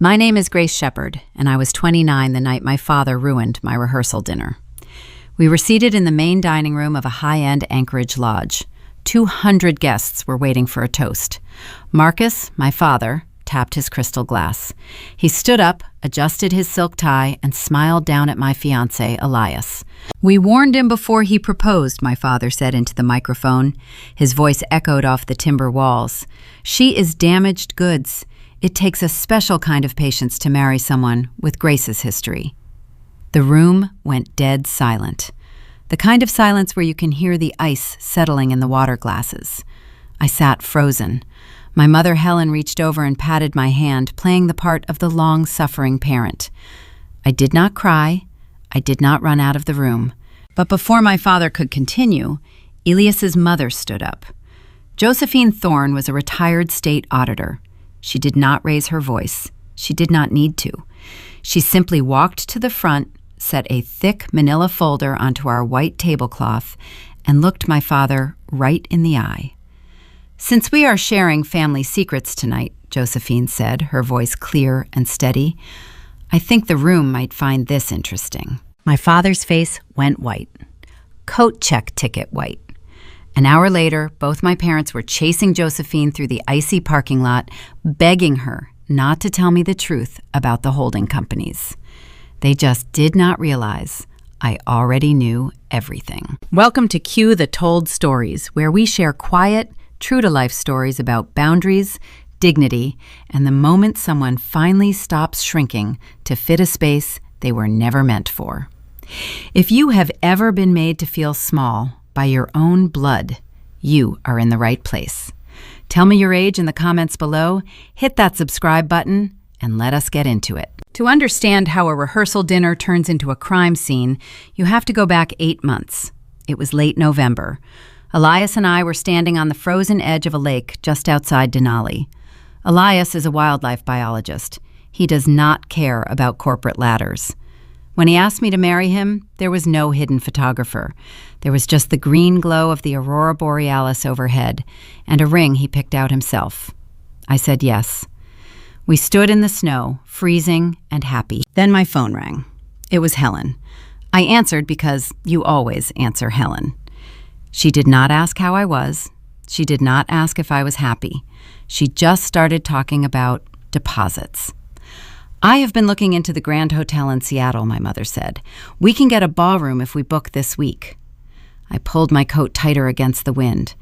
My name is Grace Shepard, and I was 29 the night my father ruined my rehearsal dinner. We were seated in the main dining room of a high-end Anchorage lodge. 200 guests were waiting for a toast. Marcus, my father, tapped his crystal glass. He stood up, adjusted his silk tie, and smiled down at my fiancé, Elias. "We warned him before he proposed," my father said into the microphone. His voice echoed off the timber walls. "She is damaged goods. It takes a special kind of patience to marry someone with Grace's history." The room went dead silent. The kind of silence where you can hear the ice settling in the water glasses. I sat frozen. My mother Helen reached over and patted my hand, playing the part of the long-suffering parent. I did not cry. I did not run out of the room. But before my father could continue, Elias's mother stood up. Josephine Thorne was a retired state auditor. She did not raise her voice. She did not need to. She simply walked to the front, set a thick manila folder onto our white tablecloth, and looked my father right in the eye. "Since we are sharing family secrets tonight," Josephine said, her voice clear and steady, "I think the room might find this interesting." My father's face went white. Coat check ticket white. An hour later, both my parents were chasing Josephine through the icy parking lot, begging her not to tell me the truth about the holding companies. They just did not realize I already knew everything. Welcome to Cue the Told Stories, where we share quiet, true-to-life stories about boundaries, dignity, and the moment someone finally stops shrinking to fit a space they were never meant for. If you have ever been made to feel small by your own blood, you are in the right place. Tell me your age in the comments below, hit that subscribe button, and let us get into it. To understand how a rehearsal dinner turns into a crime scene, you have to go back 8 months. It was late November. Elias and I were standing on the frozen edge of a lake just outside Denali. Elias is a wildlife biologist. He does not care about corporate ladders. When he asked me to marry him, there was no hidden photographer. There was just the green glow of the aurora borealis overhead and a ring he picked out himself. I said yes. We stood in the snow, freezing and happy. Then my phone rang. It was Helen. I answered because you always answer Helen. She did not ask how I was. She did not ask if I was happy. She just started talking about deposits. "I have been looking into the Grand Hotel in Seattle," my mother said. "We can get a ballroom if we book this week." I pulled my coat tighter against the wind.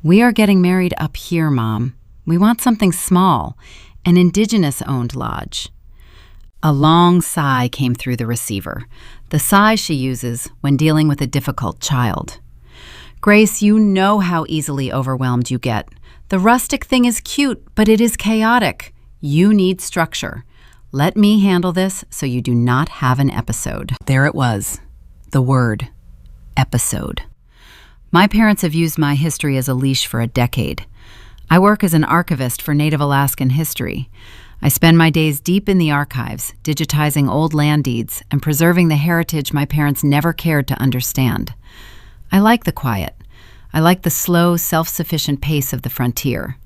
"We are getting married up here, Mom. We want something small, an Indigenous-owned lodge." A long sigh came through the receiver, the sigh she uses when dealing with a difficult child. "Grace, you know how easily overwhelmed you get. The rustic thing is cute, but it is chaotic. You need structure. Let me handle this so you do not have an episode." There it was, the word, episode. My parents have used my history as a leash for a decade. I work as an archivist for Native Alaskan history. I spend my days deep in the archives, digitizing old land deeds and preserving the heritage my parents never cared to understand. I like the quiet. I like the slow, self-sufficient pace of the frontier.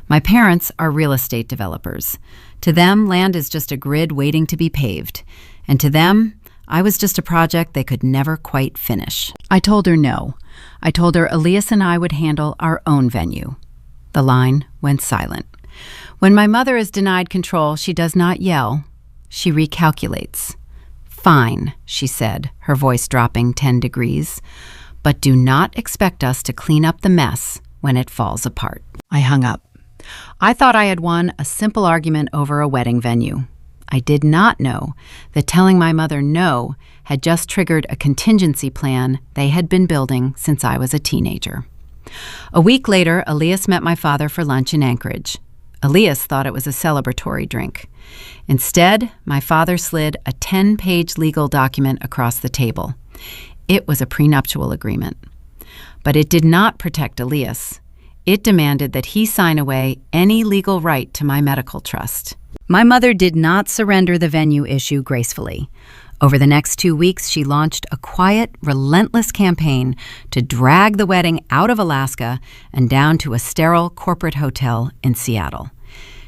My parents are real estate developers. To them, land is just a grid waiting to be paved. And to them, I was just a project they could never quite finish. I told her no. I told her Elias and I would handle our own venue. The line went silent. When my mother is denied control, she does not yell. She recalculates. "Fine," she said, her voice dropping 10 degrees. "But do not expect us to clean up the mess when it falls apart." I hung up. I thought I had won a simple argument over a wedding venue. I did not know that telling my mother no had just triggered a contingency plan they had been building since I was a teenager. A week later, Elias met my father for lunch in Anchorage. Elias thought it was a celebratory drink. Instead, my father slid a 10-page legal document across the table. It was a prenuptial agreement. But it did not protect Elias. It demanded that he sign away any legal right to my medical trust. My mother did not surrender the venue issue gracefully. Over the next 2 weeks, she launched a quiet, relentless campaign to drag the wedding out of Alaska and down to a sterile corporate hotel in Seattle.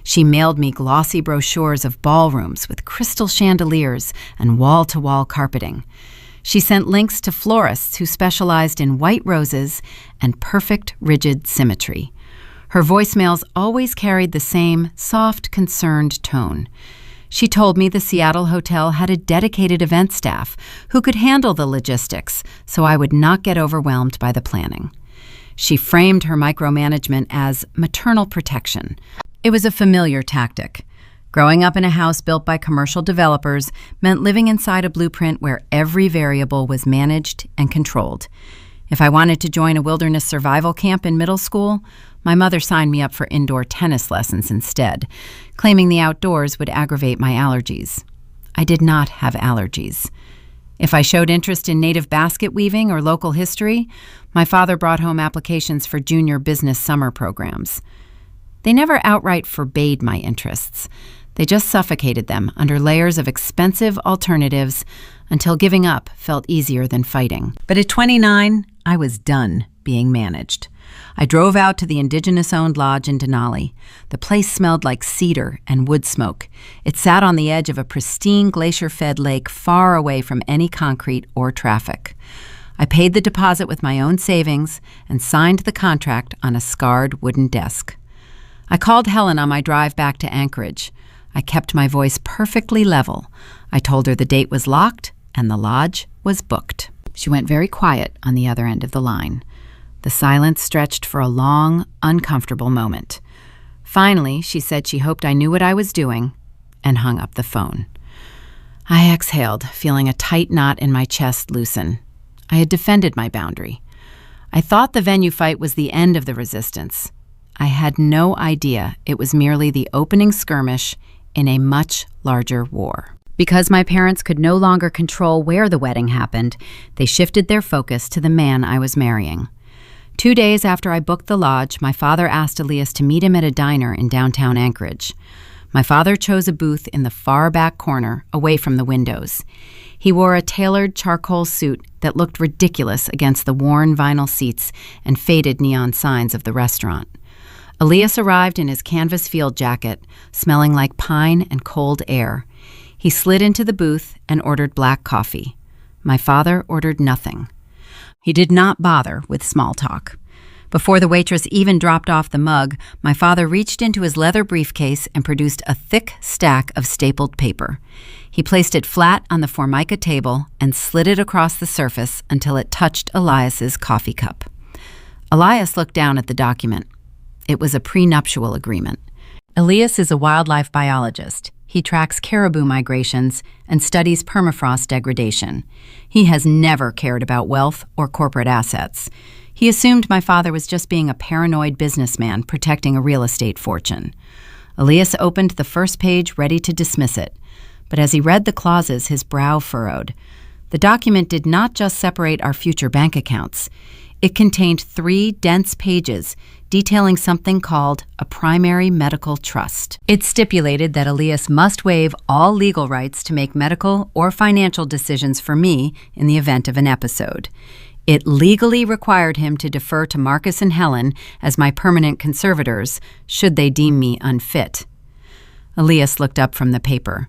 She mailed me glossy brochures of ballrooms with crystal chandeliers and wall-to-wall carpeting. She sent links to florists who specialized in white roses and perfect, rigid symmetry. Her voicemails always carried the same soft, concerned tone. She told me the Seattle hotel had a dedicated event staff who could handle the logistics so I would not get overwhelmed by the planning. She framed her micromanagement as maternal protection. It was a familiar tactic. Growing up in a house built by commercial developers meant living inside a blueprint where every variable was managed and controlled. If I wanted to join a wilderness survival camp in middle school, my mother signed me up for indoor tennis lessons instead, claiming the outdoors would aggravate my allergies. I did not have allergies. If I showed interest in native basket weaving or local history, my father brought home applications for junior business summer programs. They never outright forbade my interests. They just suffocated them under layers of expensive alternatives until giving up felt easier than fighting. But at 29, I was done being managed. I drove out to the indigenous-owned lodge in Denali. The place smelled like cedar and wood smoke. It sat on the edge of a pristine glacier-fed lake far away from any concrete or traffic. I paid the deposit with my own savings and signed the contract on a scarred wooden desk. I called Helen on my drive back to Anchorage. I kept my voice perfectly level. I told her the date was locked and the lodge was booked. She went very quiet on the other end of the line. The silence stretched for a long, uncomfortable moment. Finally, she said she hoped I knew what I was doing and hung up the phone. I exhaled, feeling a tight knot in my chest loosen. I had defended my boundary. I thought the venue fight was the end of the resistance. I had no idea it was merely the opening skirmish in a much larger war. Because my parents could no longer control where the wedding happened, they shifted their focus to the man I was marrying. 2 days after I booked the lodge, my father asked Elias to meet him at a diner in downtown Anchorage. My father chose a booth in the far back corner, away from the windows. He wore a tailored charcoal suit that looked ridiculous against the worn vinyl seats and faded neon signs of the restaurant. Elias arrived in his canvas field jacket, smelling like pine and cold air. He slid into the booth and ordered black coffee. My father ordered nothing. He did not bother with small talk. Before the waitress even dropped off the mug, my father reached into his leather briefcase and produced a thick stack of stapled paper. He placed it flat on the Formica table and slid it across the surface until it touched Elias's coffee cup. Elias looked down at the document. It was a prenuptial agreement. Elias is a wildlife biologist. He tracks caribou migrations and studies permafrost degradation. He has never cared about wealth or corporate assets. He assumed my father was just being a paranoid businessman protecting a real estate fortune. Elias opened the first page, ready to dismiss it. But as he read the clauses, his brow furrowed. The document did not just separate our future bank accounts. It contained 3 dense pages detailing something called a primary medical trust. It stipulated that Elias must waive all legal rights to make medical or financial decisions for me in the event of an episode. It legally required him to defer to Marcus and Helen as my permanent conservators, should they deem me unfit. Elias looked up from the paper.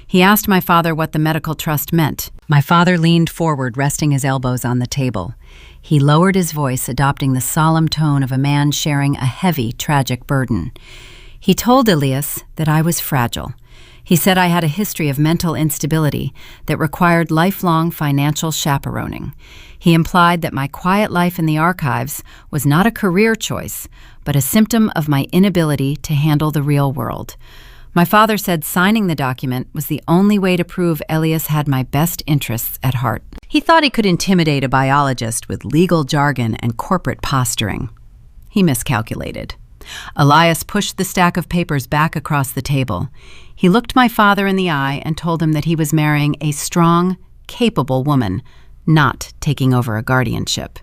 He asked my father what the medical trust meant. My father leaned forward, resting his elbows on the table. He lowered his voice, adopting the solemn tone of a man sharing a heavy, tragic burden. He told Elias that I was fragile. He said I had a history of mental instability that required lifelong financial chaperoning. He implied that my quiet life in the archives was not a career choice, but a symptom of my inability to handle the real world. My father said signing the document was the only way to prove Elias had my best interests at heart. He thought he could intimidate a biologist with legal jargon and corporate posturing. He miscalculated. Elias pushed the stack of papers back across the table. He looked my father in the eye and told him that he was marrying a strong, capable woman, not taking over a guardianship.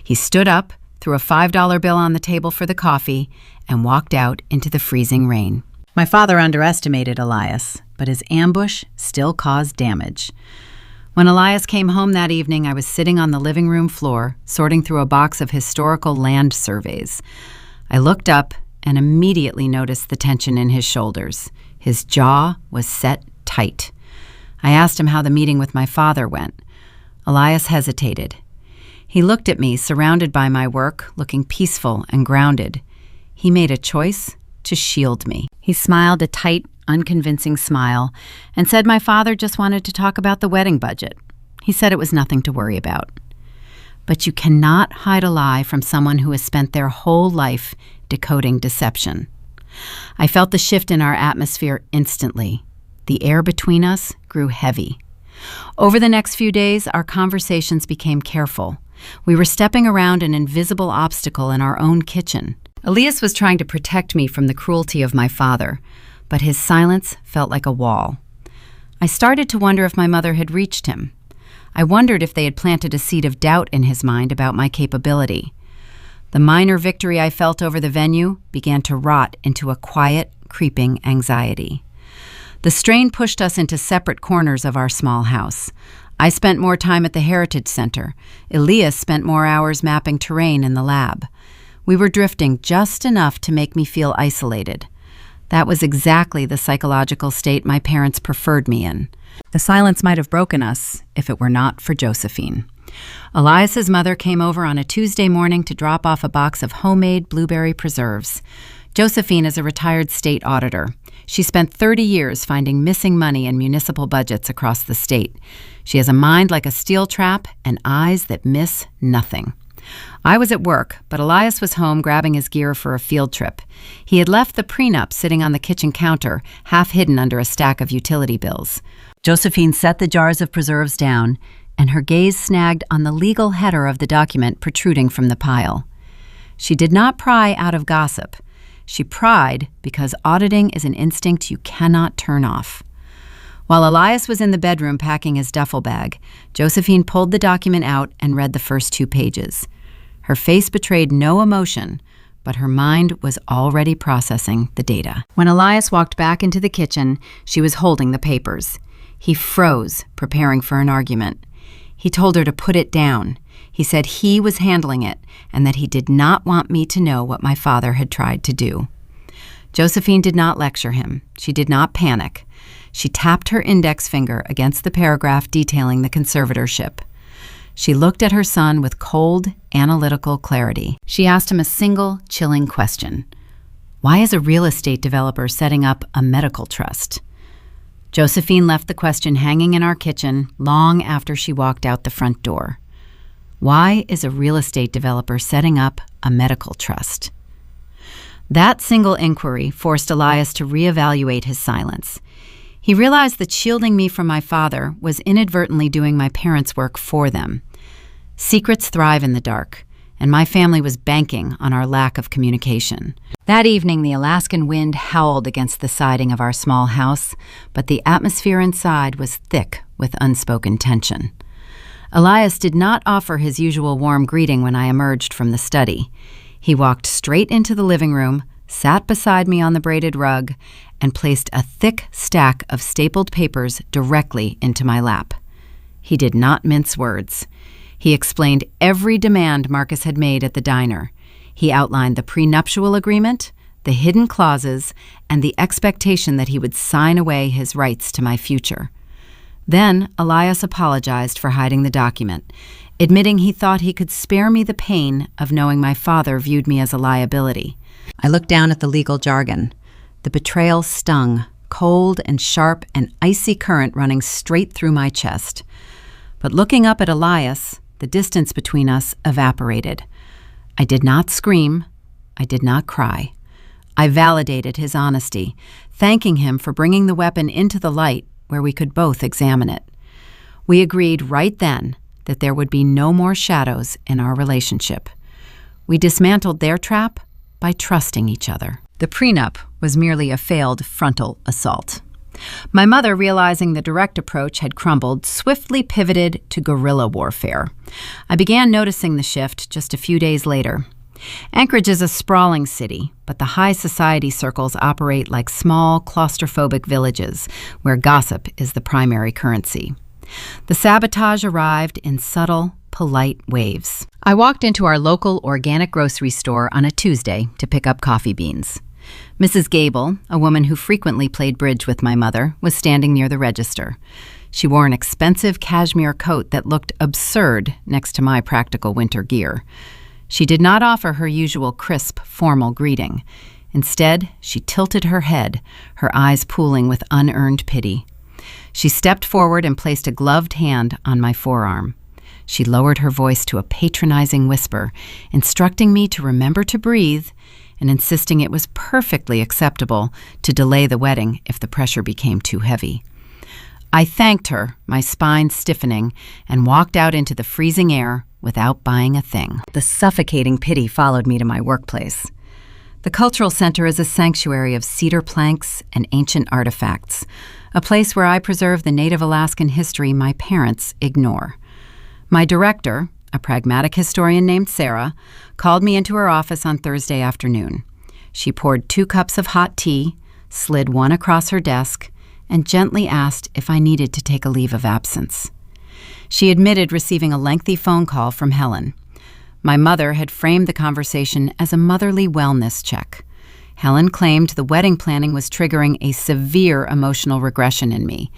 He stood up, threw a $5 bill on the table for the coffee, and walked out into the freezing rain. My father underestimated Elias, but his ambush still caused damage. When Elias came home that evening, I was sitting on the living room floor, sorting through a box of historical land surveys. I looked up and immediately noticed the tension in his shoulders. His jaw was set tight. I asked him how the meeting with my father went. Elias hesitated. He looked at me, surrounded by my work, looking peaceful and grounded. He made a choice to shield me. He smiled a tight, unconvincing smile and said my father just wanted to talk about the wedding budget. He said it was nothing to worry about. But you cannot hide a lie from someone who has spent their whole life decoding deception. I felt the shift in our atmosphere instantly. The air between us grew heavy. Over the next few days, our conversations became careful. We were stepping around an invisible obstacle in our own kitchen. Elias was trying to protect me from the cruelty of my father, but his silence felt like a wall. I started to wonder if my mother had reached him. I wondered if they had planted a seed of doubt in his mind about my capability. The minor victory I felt over the venue began to rot into a quiet, creeping anxiety. The strain pushed us into separate corners of our small house. I spent more time at the Heritage Center. Elias spent more hours mapping terrain in the lab. We were drifting just enough to make me feel isolated. That was exactly the psychological state my parents preferred me in. The silence might have broken us if it were not for Josephine. Elias's mother came over on a Tuesday morning to drop off a box of homemade blueberry preserves. Josephine is a retired state auditor. She spent 30 years finding missing money in municipal budgets across the state. She has a mind like a steel trap and eyes that miss nothing. I was at work, but Elias was home grabbing his gear for a field trip. He had left the prenup sitting on the kitchen counter, half hidden under a stack of utility bills. Josephine set the jars of preserves down, and her gaze snagged on the legal header of the document protruding from the pile. She did not pry out of gossip. She pried because auditing is an instinct you cannot turn off. While Elias was in the bedroom packing his duffel bag, Josephine pulled the document out and read the first 2 pages. Her face betrayed no emotion, but her mind was already processing the data. When Elias walked back into the kitchen, she was holding the papers. He froze, preparing for an argument. He told her to put it down. He said he was handling it and that he did not want me to know what my father had tried to do. Josephine did not lecture him. She did not panic. She tapped her index finger against the paragraph detailing the conservatorship. She looked at her son with cold, analytical clarity. She asked him a single, chilling question. Why is a real estate developer setting up a medical trust? Josephine left the question hanging in our kitchen long after she walked out the front door. Why is a real estate developer setting up a medical trust? That single inquiry forced Elias to reevaluate his silence. He realized that shielding me from my father was inadvertently doing my parents' work for them. Secrets thrive in the dark, and my family was banking on our lack of communication. That evening, the Alaskan wind howled against the siding of our small house, but the atmosphere inside was thick with unspoken tension. Elias did not offer his usual warm greeting when I emerged from the study. He walked straight into the living room, sat beside me on the braided rug, and placed a thick stack of stapled papers directly into my lap. He did not mince words. He explained every demand Marcus had made at the diner. He outlined the prenuptial agreement, the hidden clauses, and the expectation that he would sign away his rights to my future. Then Elias apologized for hiding the document, admitting he thought he could spare me the pain of knowing my father viewed me as a liability. I looked down at the legal jargon. The betrayal stung, cold and sharp, an icy current running straight through my chest. But looking up at Elias, the distance between us evaporated. I did not scream. I did not cry. I validated his honesty, thanking him for bringing the weapon into the light where we could both examine it. We agreed right then that there would be no more shadows in our relationship. We dismantled their trap by trusting each other. The prenup was merely a failed frontal assault. My mother, realizing the direct approach had crumbled, swiftly pivoted to guerrilla warfare. I began noticing the shift just a few days later. Anchorage is a sprawling city, but the high society circles operate like small, claustrophobic villages where gossip is the primary currency. The sabotage arrived in subtle, polite waves. I walked into our local organic grocery store on a Tuesday to pick up coffee beans. Mrs. Gable, a woman who frequently played bridge with my mother, was standing near the register. She wore an expensive cashmere coat that looked absurd next to my practical winter gear. She did not offer her usual crisp, formal greeting. Instead, she tilted her head, her eyes pooling with unearned pity. She stepped forward and placed a gloved hand on my forearm. She lowered her voice to a patronizing whisper, instructing me to remember to breathe and insisting it was perfectly acceptable to delay the wedding if the pressure became too heavy. I thanked her, my spine stiffening, and walked out into the freezing air without buying a thing. The suffocating pity followed me to my workplace. The Cultural Center is a sanctuary of cedar planks and ancient artifacts, a place where I preserve the Native Alaskan history my parents ignore. My director, a pragmatic historian named Sarah, called me into her office on Thursday afternoon. She poured 2 cups of hot tea, slid one across her desk, and gently asked if I needed to take a leave of absence. She admitted receiving a lengthy phone call from Helen. My mother had framed the conversation as a motherly wellness check. Helen claimed the wedding planning was triggering a severe emotional regression in me,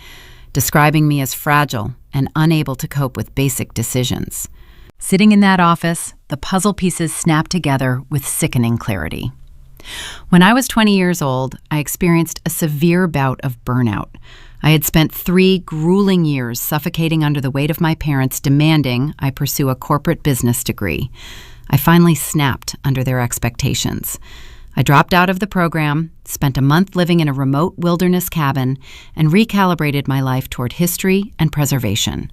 describing me as fragile and unable to cope with basic decisions. Sitting in that office, the puzzle pieces snapped together with sickening clarity. When I was 20 years old, I experienced a severe bout of burnout. I had spent 3 grueling years suffocating under the weight of my parents demanding I pursue a corporate business degree. I finally snapped under their expectations. I dropped out of the program, spent a month living in a remote wilderness cabin, and recalibrated my life toward history and preservation.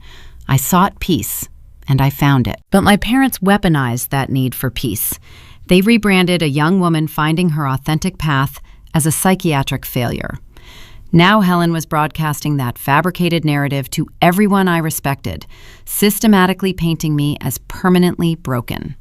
I sought peace, and I found it. But my parents weaponized that need for peace. They rebranded a young woman finding her authentic path as a psychiatric failure. Now Helen was broadcasting that fabricated narrative to everyone I respected, systematically painting me as permanently broken.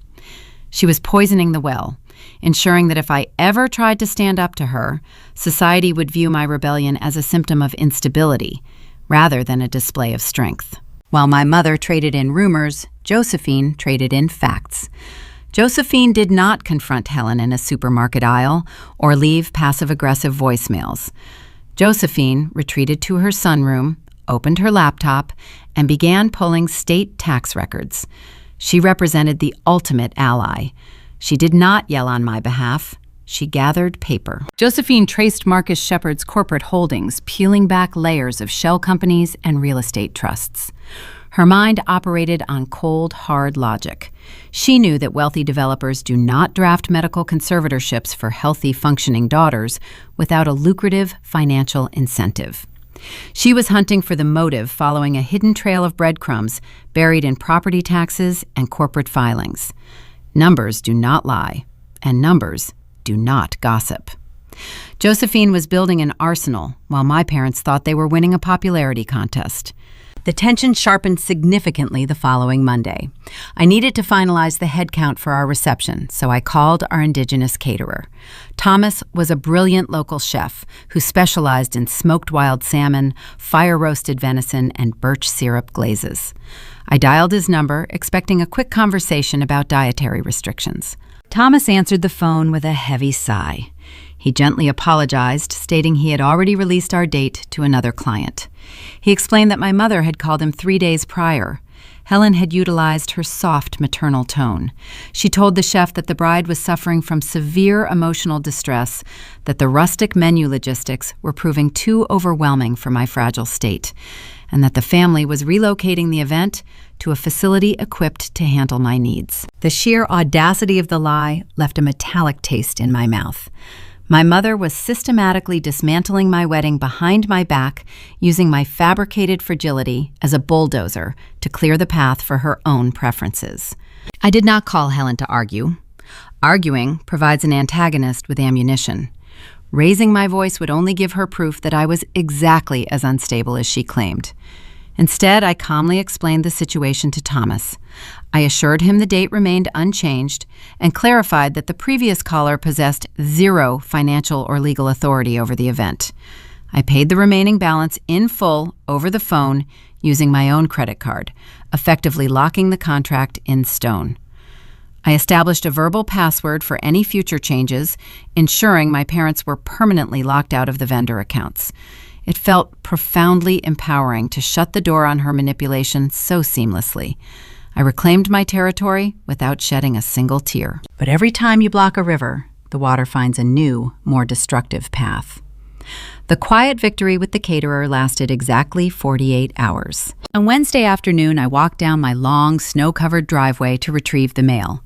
She was poisoning the well, ensuring that if I ever tried to stand up to her, society would view my rebellion as a symptom of instability, rather than a display of strength. While my mother traded in rumors, Josephine traded in facts. Josephine did not confront Helen in a supermarket aisle or leave passive-aggressive voicemails. Josephine retreated to her sunroom, opened her laptop, and began pulling state tax records. She represented the ultimate ally. She did not yell on my behalf. She gathered paper. Josephine traced Marcus Shepard's corporate holdings, peeling back layers of shell companies and real estate trusts. Her mind operated on cold, hard logic. She knew that wealthy developers do not draft medical conservatorships for healthy, functioning daughters without a lucrative financial incentive. She was hunting for the motive following a hidden trail of breadcrumbs buried in property taxes and corporate filings. Numbers do not lie, and numbers do not gossip. Josephine was building an arsenal while my parents thought they were winning a popularity contest. The tension sharpened significantly the following Monday. I needed to finalize the head count for our reception, so I called our indigenous caterer. Thomas was a brilliant local chef who specialized in smoked wild salmon, fire-roasted venison, and birch syrup glazes. I dialed his number, expecting a quick conversation about dietary restrictions. Thomas answered the phone with a heavy sigh. He gently apologized, stating he had already released our date to another client. He explained that my mother had called him 3 days prior. Helen had utilized her soft maternal tone. She told the chef that the bride was suffering from severe emotional distress, that the rustic menu logistics were proving too overwhelming for my fragile state, and that the family was relocating the event to a facility equipped to handle my needs. The sheer audacity of the lie left a metallic taste in my mouth. My mother was systematically dismantling my wedding behind my back, using my fabricated fragility as a bulldozer to clear the path for her own preferences. I did not call Helen to argue. Arguing provides an antagonist with ammunition. Raising my voice would only give her proof that I was exactly as unstable as she claimed. Instead, I calmly explained the situation to Thomas. I assured him the date remained unchanged and clarified that the previous caller possessed zero financial or legal authority over the event. I paid the remaining balance in full over the phone using my own credit card, effectively locking the contract in stone. I established a verbal password for any future changes, ensuring my parents were permanently locked out of the vendor accounts. It felt profoundly empowering to shut the door on her manipulation so seamlessly. I reclaimed my territory without shedding a single tear. But every time you block a river, the water finds a new, more destructive path. The quiet victory with the caterer lasted exactly 48 hours. On Wednesday afternoon, I walked down my long, snow-covered driveway to retrieve the mail.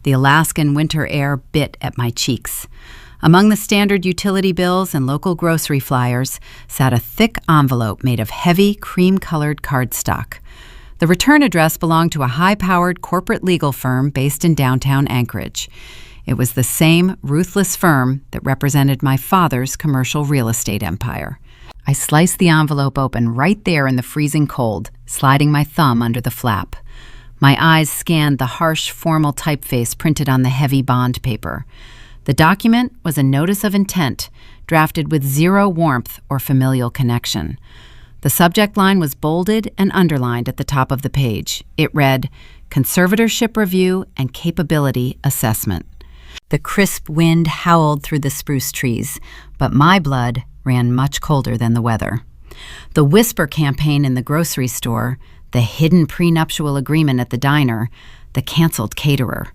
The Alaskan winter air bit at my cheeks. Among the standard utility bills and local grocery flyers sat a thick envelope made of heavy, cream-colored cardstock. The return address belonged to a high-powered corporate legal firm based in downtown Anchorage. It was the same ruthless firm that represented my father's commercial real estate empire. I sliced the envelope open right there in the freezing cold, sliding my thumb under the flap. My eyes scanned the harsh, formal typeface printed on the heavy bond paper. The document was a notice of intent, drafted with zero warmth or familial connection. The subject line was bolded and underlined at the top of the page. It read, "Conservatorship Review and Capability Assessment." The crisp wind howled through the spruce trees, but my blood ran much colder than the weather. The whisper campaign in the grocery store, the hidden prenuptial agreement at the diner, the canceled caterer.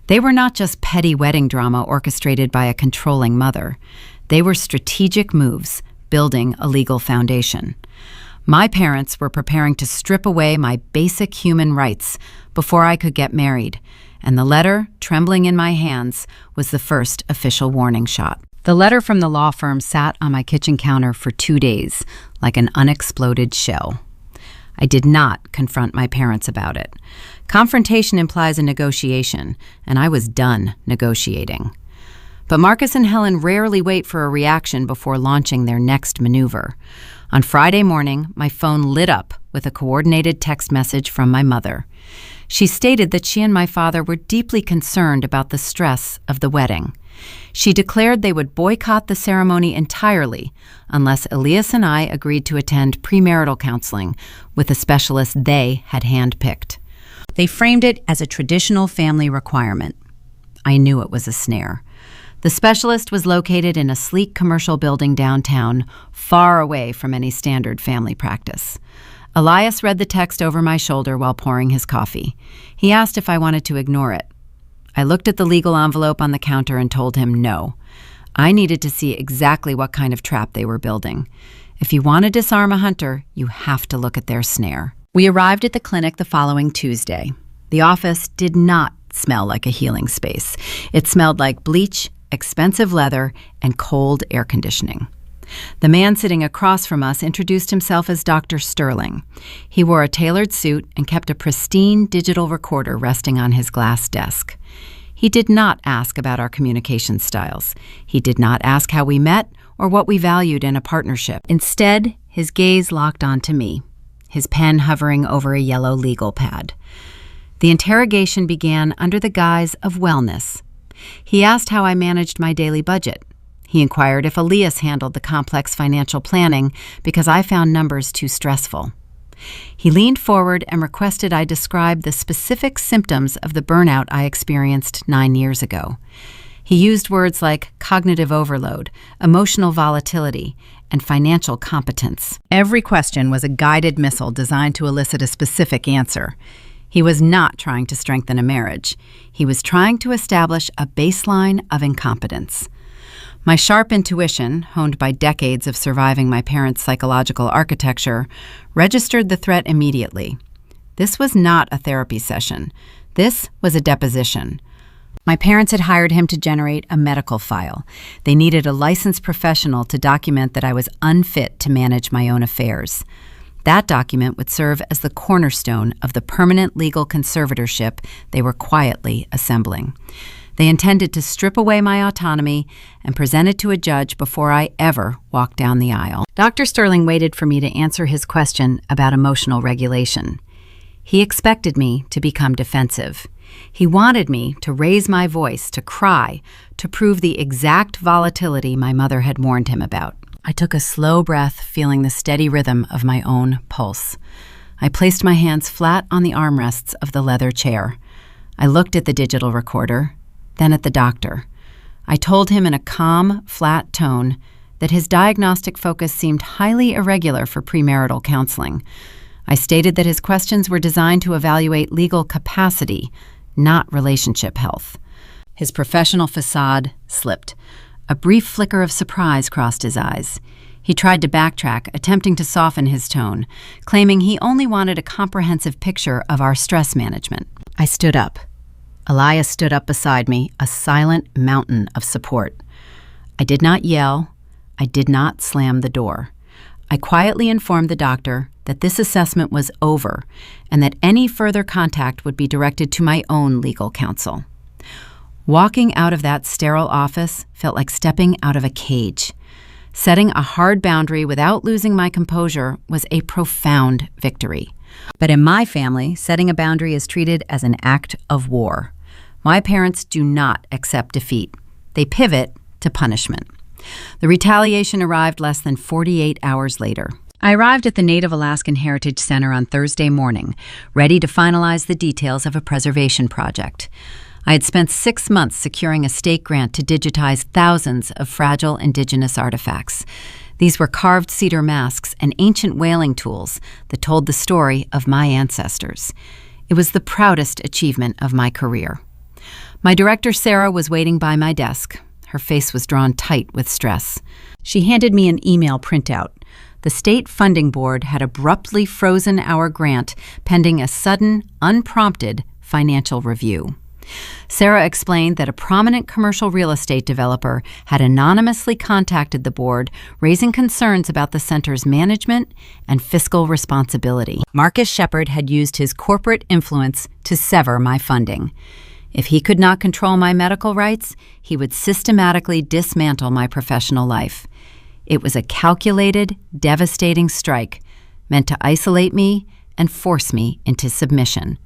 They were not just petty wedding drama orchestrated by a controlling mother. They were strategic moves, building a legal foundation. My parents were preparing to strip away my basic human rights before I could get married, and the letter, trembling in my hands, was the first official warning shot. The letter from the law firm sat on my kitchen counter for 2 days, like an unexploded shell. I did not confront my parents about it. Confrontation implies a negotiation, and I was done negotiating. But Marcus and Helen rarely wait for a reaction before launching their next maneuver. On Friday morning, my phone lit up with a coordinated text message from my mother. She stated that she and my father were deeply concerned about the stress of the wedding. She declared they would boycott the ceremony entirely unless Elias and I agreed to attend premarital counseling with a specialist they had handpicked. They framed it as a traditional family requirement. I knew it was a snare. The specialist was located in a sleek commercial building downtown, far away from any standard family practice. Elias read the text over my shoulder while pouring his coffee. He asked if I wanted to ignore it. I looked at the legal envelope on the counter and told him no. I needed to see exactly what kind of trap they were building. If you want to disarm a hunter, you have to look at their snare. We arrived at the clinic the following Tuesday. The office did not smell like a healing space. It smelled like bleach, expensive leather, and cold air conditioning. The man sitting across from us introduced himself as Dr. Sterling. He wore a tailored suit and kept a pristine digital recorder resting on his glass desk. He did not ask about our communication styles. He did not ask how we met or what we valued in a partnership. Instead, his gaze locked onto me, his pen hovering over a yellow legal pad. The interrogation began under the guise of wellness. He asked how I managed my daily budget. He inquired if Elias handled the complex financial planning because I found numbers too stressful. He leaned forward and requested I describe the specific symptoms of the burnout I experienced 9 years ago. He used words like cognitive overload, emotional volatility, and financial competence. Every question was a guided missile designed to elicit a specific answer. He was not trying to strengthen a marriage. He was trying to establish a baseline of incompetence. My sharp intuition, honed by decades of surviving my parents' psychological architecture, registered the threat immediately. This was not a therapy session. This was a deposition. My parents had hired him to generate a medical file. They needed a licensed professional to document that I was unfit to manage my own affairs. That document would serve as the cornerstone of the permanent legal conservatorship they were quietly assembling. They intended to strip away my autonomy and present it to a judge before I ever walked down the aisle. Dr. Sterling waited for me to answer his question about emotional regulation. He expected me to become defensive. He wanted me to raise my voice, to cry, to prove the exact volatility my mother had warned him about. I took a slow breath, feeling the steady rhythm of my own pulse. I placed my hands flat on the armrests of the leather chair. I looked at the digital recorder, then at the doctor. I told him in a calm, flat tone that his diagnostic focus seemed highly irregular for premarital counseling. I stated that his questions were designed to evaluate legal capacity, not relationship health. His professional facade slipped. A brief flicker of surprise crossed his eyes. He tried to backtrack, attempting to soften his tone, claiming he only wanted a comprehensive picture of our stress management. I stood up. Elias stood up beside me, a silent mountain of support. I did not yell. I did not slam the door. I quietly informed the doctor that this assessment was over and that any further contact would be directed to my own legal counsel. Walking out of that sterile office felt like stepping out of a cage. Setting a hard boundary without losing my composure was a profound victory. But in my family, setting a boundary is treated as an act of war. My parents do not accept defeat. They pivot to punishment. The retaliation arrived less than 48 hours later. I arrived at the Native Alaskan Heritage Center on Thursday morning, ready to finalize the details of a preservation project. I had spent 6 months securing a state grant to digitize thousands of fragile indigenous artifacts. These were carved cedar masks and ancient whaling tools that told the story of my ancestors. It was the proudest achievement of my career. My director, Sarah, was waiting by my desk. Her face was drawn tight with stress. She handed me an email printout. The State Funding Board had abruptly frozen our grant pending a sudden, unprompted financial review. Sarah explained that a prominent commercial real estate developer had anonymously contacted the board, raising concerns about the center's management and fiscal responsibility. Marcus Shepard had used his corporate influence to sever my funding. If he could not control my medical rights, he would systematically dismantle my professional life. It was a calculated, devastating strike meant to isolate me and force me into submission.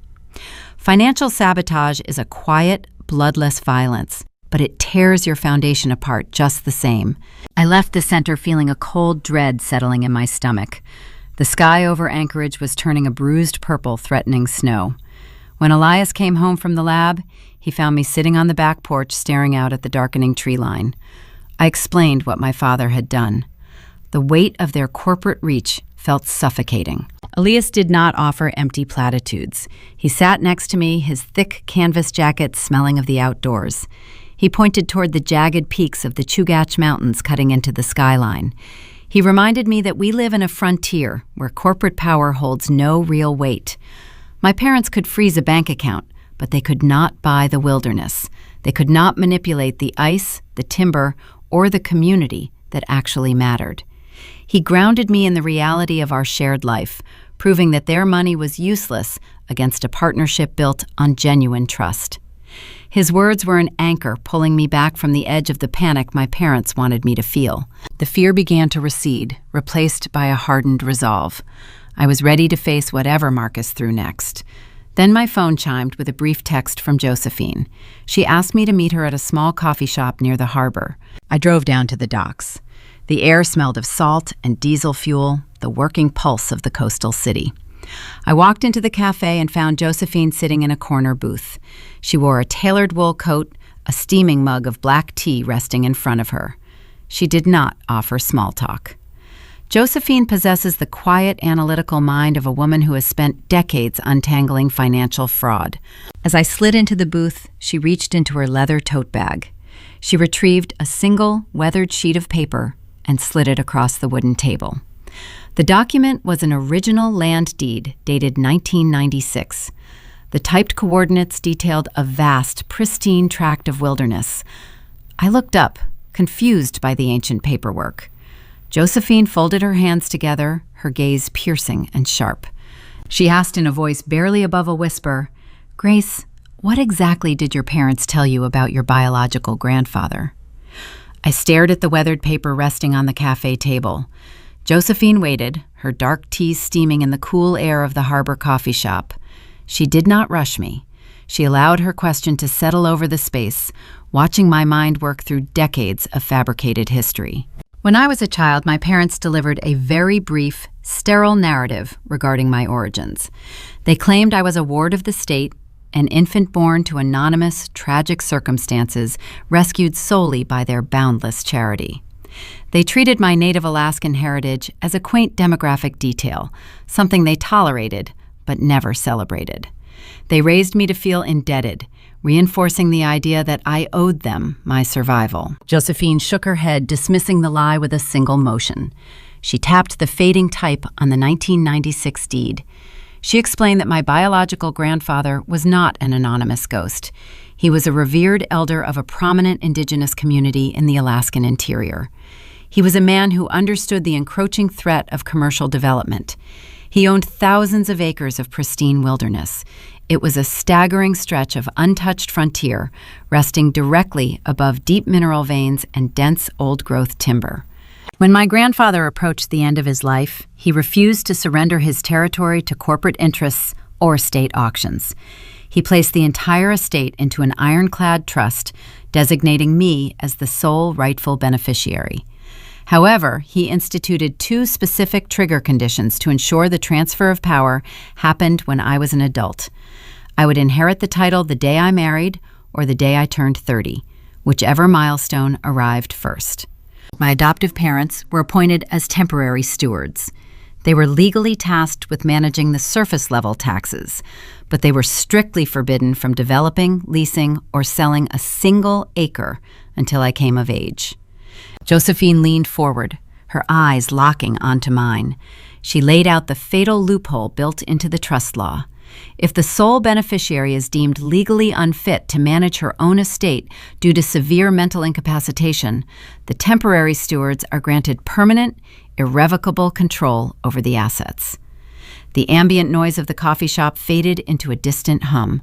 Financial sabotage is a quiet, bloodless violence, but it tears your foundation apart just the same. I left the center feeling a cold dread settling in my stomach. The sky over Anchorage was turning a bruised purple, threatening snow. When Elias came home from the lab, he found me sitting on the back porch staring out at the darkening tree line. I explained what my father had done. The weight of their corporate reach felt suffocating. Elias did not offer empty platitudes. He sat next to me, his thick canvas jacket smelling of the outdoors. He pointed toward the jagged peaks of the Chugach Mountains cutting into the skyline. He reminded me that we live in a frontier where corporate power holds no real weight. My parents could freeze a bank account, but they could not buy the wilderness. They could not manipulate the ice, the timber, or the community that actually mattered. He grounded me in the reality of our shared life, proving that their money was useless against a partnership built on genuine trust. His words were an anchor pulling me back from the edge of the panic my parents wanted me to feel. The fear began to recede, replaced by a hardened resolve. I was ready to face whatever Marcus threw next. Then my phone chimed with a brief text from Josephine. She asked me to meet her at a small coffee shop near the harbor. I drove down to the docks. The air smelled of salt and diesel fuel, the working pulse of the coastal city. I walked into the cafe and found Josephine sitting in a corner booth. She wore a tailored wool coat, a steaming mug of black tea resting in front of her. She did not offer small talk. Josephine possesses the quiet, analytical mind of a woman who has spent decades untangling financial fraud. As I slid into the booth, she reached into her leather tote bag. She retrieved a single, weathered sheet of paper and slid it across the wooden table. The document was an original land deed dated 1996. The typed coordinates detailed a vast, pristine tract of wilderness. I looked up, confused by the ancient paperwork. Josephine folded her hands together, her gaze piercing and sharp. She asked in a voice barely above a whisper, "Grace, what exactly did your parents tell you about your biological grandfather?" I stared at the weathered paper resting on the cafe table. Josephine waited, her dark tea steaming in the cool air of the harbor coffee shop. She did not rush me. She allowed her question to settle over the space, watching my mind work through decades of fabricated history. When I was a child, my parents delivered a very brief, sterile narrative regarding my origins. They claimed I was a ward of the state, an infant born to anonymous, tragic circumstances, rescued solely by their boundless charity. They treated my Native Alaskan heritage as a quaint demographic detail, something they tolerated but never celebrated. They raised me to feel indebted, reinforcing the idea that I owed them my survival. Josephine shook her head, dismissing the lie with a single motion. She tapped the fading type on the 1996 deed. She explained that my biological grandfather was not an anonymous ghost. He was a revered elder of a prominent indigenous community in the Alaskan interior. He was a man who understood the encroaching threat of commercial development. He owned thousands of acres of pristine wilderness. It was a staggering stretch of untouched frontier, resting directly above deep mineral veins and dense old-growth timber. When my grandfather approached the end of his life, he refused to surrender his territory to corporate interests or state auctions. He placed the entire estate into an ironclad trust, designating me as the sole rightful beneficiary. However, he instituted two specific trigger conditions to ensure the transfer of power happened when I was an adult. I would inherit the title the day I married or the day I turned 30, whichever milestone arrived first. My adoptive parents were appointed as temporary stewards. They were legally tasked with managing the surface-level taxes, but they were strictly forbidden from developing, leasing, or selling a single acre until I came of age. Josephine leaned forward, her eyes locking onto mine. She laid out the fatal loophole built into the trust law. If the sole beneficiary is deemed legally unfit to manage her own estate due to severe mental incapacitation, the temporary stewards are granted permanent, irrevocable control over the assets. The ambient noise of the coffee shop faded into a distant hum.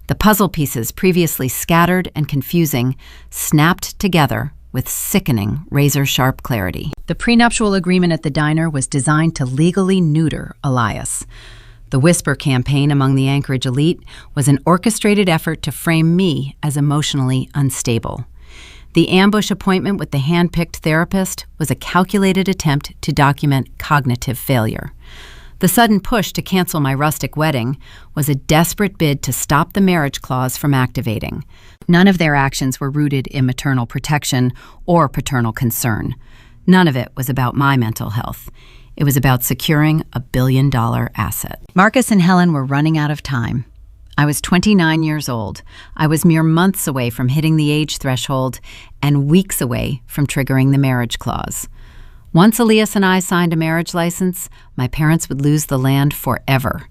The puzzle pieces, previously scattered and confusing, snapped together with sickening, razor-sharp clarity. The prenuptial agreement at the diner was designed to legally neuter Elias. The Whisper campaign among the Anchorage elite was an orchestrated effort to frame me as emotionally unstable. The ambush appointment with the hand-picked therapist was a calculated attempt to document cognitive failure. The sudden push to cancel my rustic wedding was a desperate bid to stop the marriage clause from activating. None of their actions were rooted in maternal protection or paternal concern. None of it was about my mental health. It was about securing a billion-dollar asset. Marcus and Helen were running out of time. I was 29 years old. I was mere months away from hitting the age threshold and weeks away from triggering the marriage clause. Once Elias and I signed a marriage license, my parents would lose the land forever.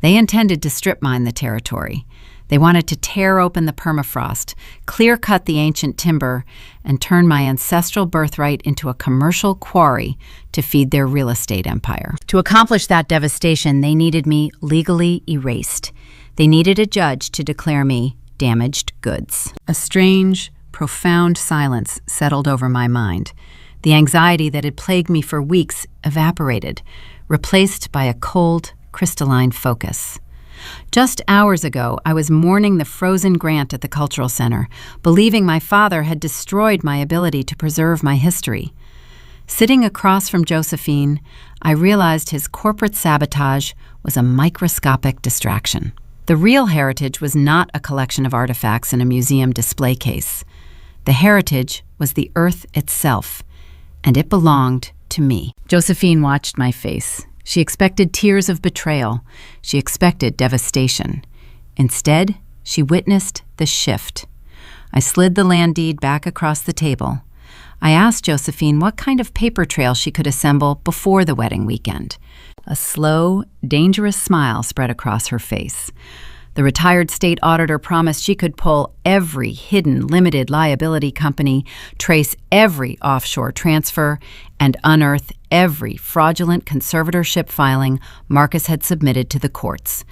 They intended to strip mine the territory. They wanted to tear open the permafrost, clear-cut the ancient timber, and turn my ancestral birthright into a commercial quarry to feed their real estate empire. To accomplish that devastation, they needed me legally erased. They needed a judge to declare me damaged goods. A strange, profound silence settled over my mind. The anxiety that had plagued me for weeks evaporated, replaced by a cold, crystalline focus. Just hours ago, I was mourning the frozen grant at the Cultural Center, believing my father had destroyed my ability to preserve my history. Sitting across from Josephine, I realized his corporate sabotage was a microscopic distraction. The real heritage was not a collection of artifacts in a museum display case. The heritage was the earth itself, and it belonged to me. Josephine watched my face. She expected tears of betrayal. She expected devastation. Instead, she witnessed the shift. I slid the land deed back across the table. I asked Josephine what kind of paper trail she could assemble before the wedding weekend. A slow, dangerous smile spread across her face. The retired state auditor promised she could pull every hidden limited liability company, trace every offshore transfer, and unearth every fraudulent conservatorship filing Marcus had submitted to the courts.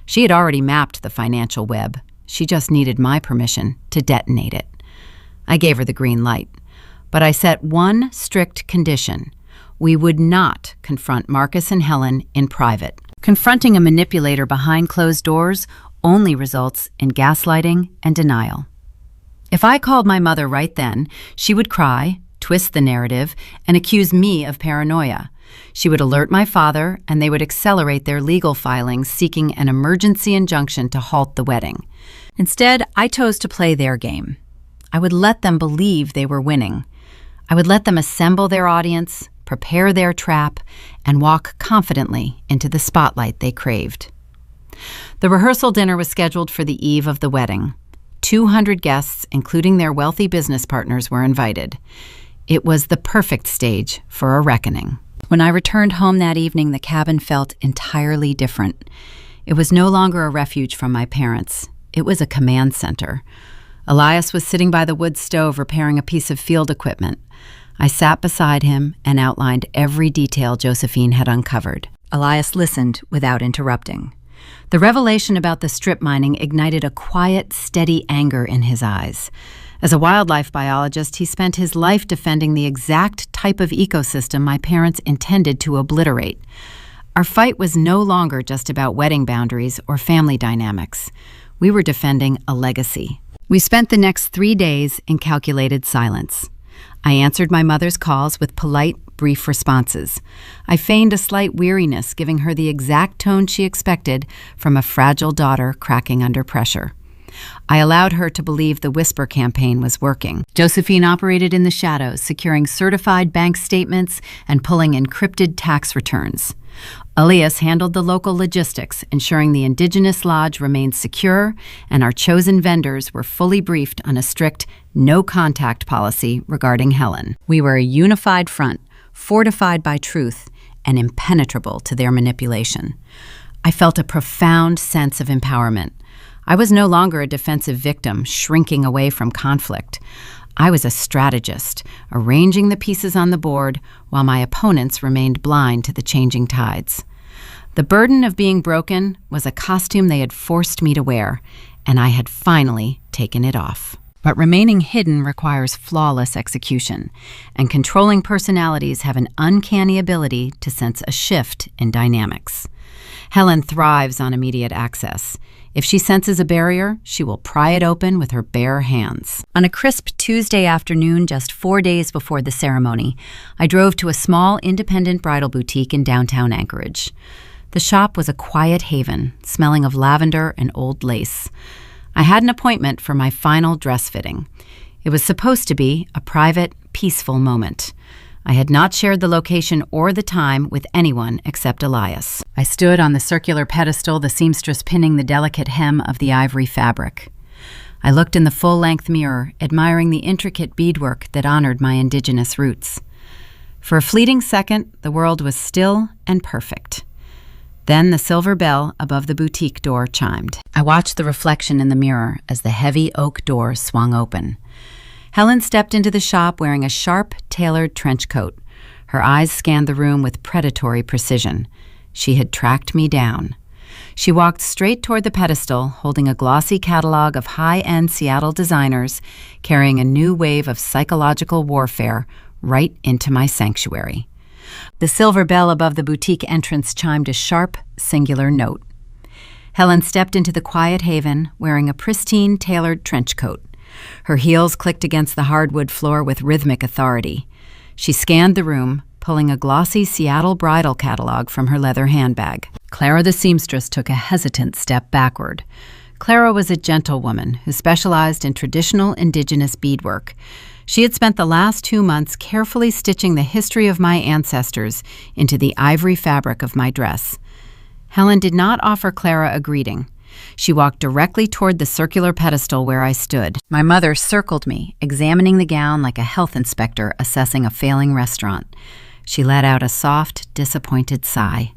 She had already mapped the financial web. She just needed my permission to detonate it. I gave her the green light, but I set one strict condition. We would not confront Marcus and Helen in private. Confronting a manipulator behind closed doors only results in gaslighting and denial. If I called my mother right then, she would cry, twist the narrative, and accuse me of paranoia. She would alert my father, and they would accelerate their legal filings seeking an emergency injunction to halt the wedding. Instead, I chose to play their game. I would let them believe they were winning. I would let them assemble their audience, prepare their trap, and walk confidently into the spotlight they craved. The rehearsal dinner was scheduled for the eve of the wedding. 200 guests, including their wealthy business partners, were invited. It was the perfect stage for a reckoning. When I returned home that evening, the cabin felt entirely different. It was no longer a refuge from my parents. It was a command center. Elias was sitting by the wood stove repairing a piece of field equipment. I sat beside him and outlined every detail Josephine had uncovered. Elias listened without interrupting. The revelation about the strip mining ignited a quiet, steady anger in his eyes. As a wildlife biologist, he spent his life defending the exact type of ecosystem my parents intended to obliterate. Our fight was no longer just about wedding boundaries or family dynamics. We were defending a legacy. We spent the next 3 days in calculated silence. I answered my mother's calls with polite, brief responses. I feigned a slight weariness, giving her the exact tone she expected from a fragile daughter cracking under pressure. I allowed her to believe the whisper campaign was working. Josephine operated in the shadows, securing certified bank statements and pulling encrypted tax returns. Elias handled the local logistics, ensuring the Indigenous Lodge remained secure and our chosen vendors were fully briefed on a strict no-contact policy regarding Helen. We were a unified front, fortified by truth and impenetrable to their manipulation. I felt a profound sense of empowerment. I was no longer a defensive victim, shrinking away from conflict. I was a strategist, arranging the pieces on the board while my opponents remained blind to the changing tides. The burden of being broken was a costume they had forced me to wear, and I had finally taken it off. But remaining hidden requires flawless execution, and controlling personalities have an uncanny ability to sense a shift in dynamics. Helen thrives on immediate access. If she senses a barrier, she will pry it open with her bare hands. On a crisp Tuesday afternoon, just 4 days before the ceremony, I drove to a small independent bridal boutique in downtown Anchorage. The shop was a quiet haven, smelling of lavender and old lace. I had an appointment for my final dress fitting. It was supposed to be a private, peaceful moment. I had not shared the location or the time with anyone except Elias. I stood on the circular pedestal, the seamstress pinning the delicate hem of the ivory fabric. I looked in the full-length mirror, admiring the intricate beadwork that honored my indigenous roots. For a fleeting second, the world was still and perfect. Then the silver bell above the boutique door chimed. I watched the reflection in the mirror as the heavy oak door swung open. Helen stepped into the shop wearing a sharp, tailored trench coat. Her eyes scanned the room with predatory precision. She had tracked me down. She walked straight toward the pedestal, holding a glossy catalog of high-end Seattle designers, carrying a new wave of psychological warfare right into my sanctuary. The silver bell above the boutique entrance chimed a sharp, singular note. Helen stepped into the quiet haven, wearing a pristine, tailored trench coat. Her heels clicked against the hardwood floor with rhythmic authority. She scanned the room, pulling a glossy Seattle bridal catalog from her leather handbag. Clara the seamstress took a hesitant step backward. Clara was a gentlewoman who specialized in traditional indigenous beadwork. She had spent the last 2 months carefully stitching the history of my ancestors into the ivory fabric of my dress. Helen did not offer Clara a greeting. She walked directly toward the circular pedestal where I stood. My mother circled me, examining the gown like a health inspector assessing a failing restaurant. She let out a soft, disappointed sigh.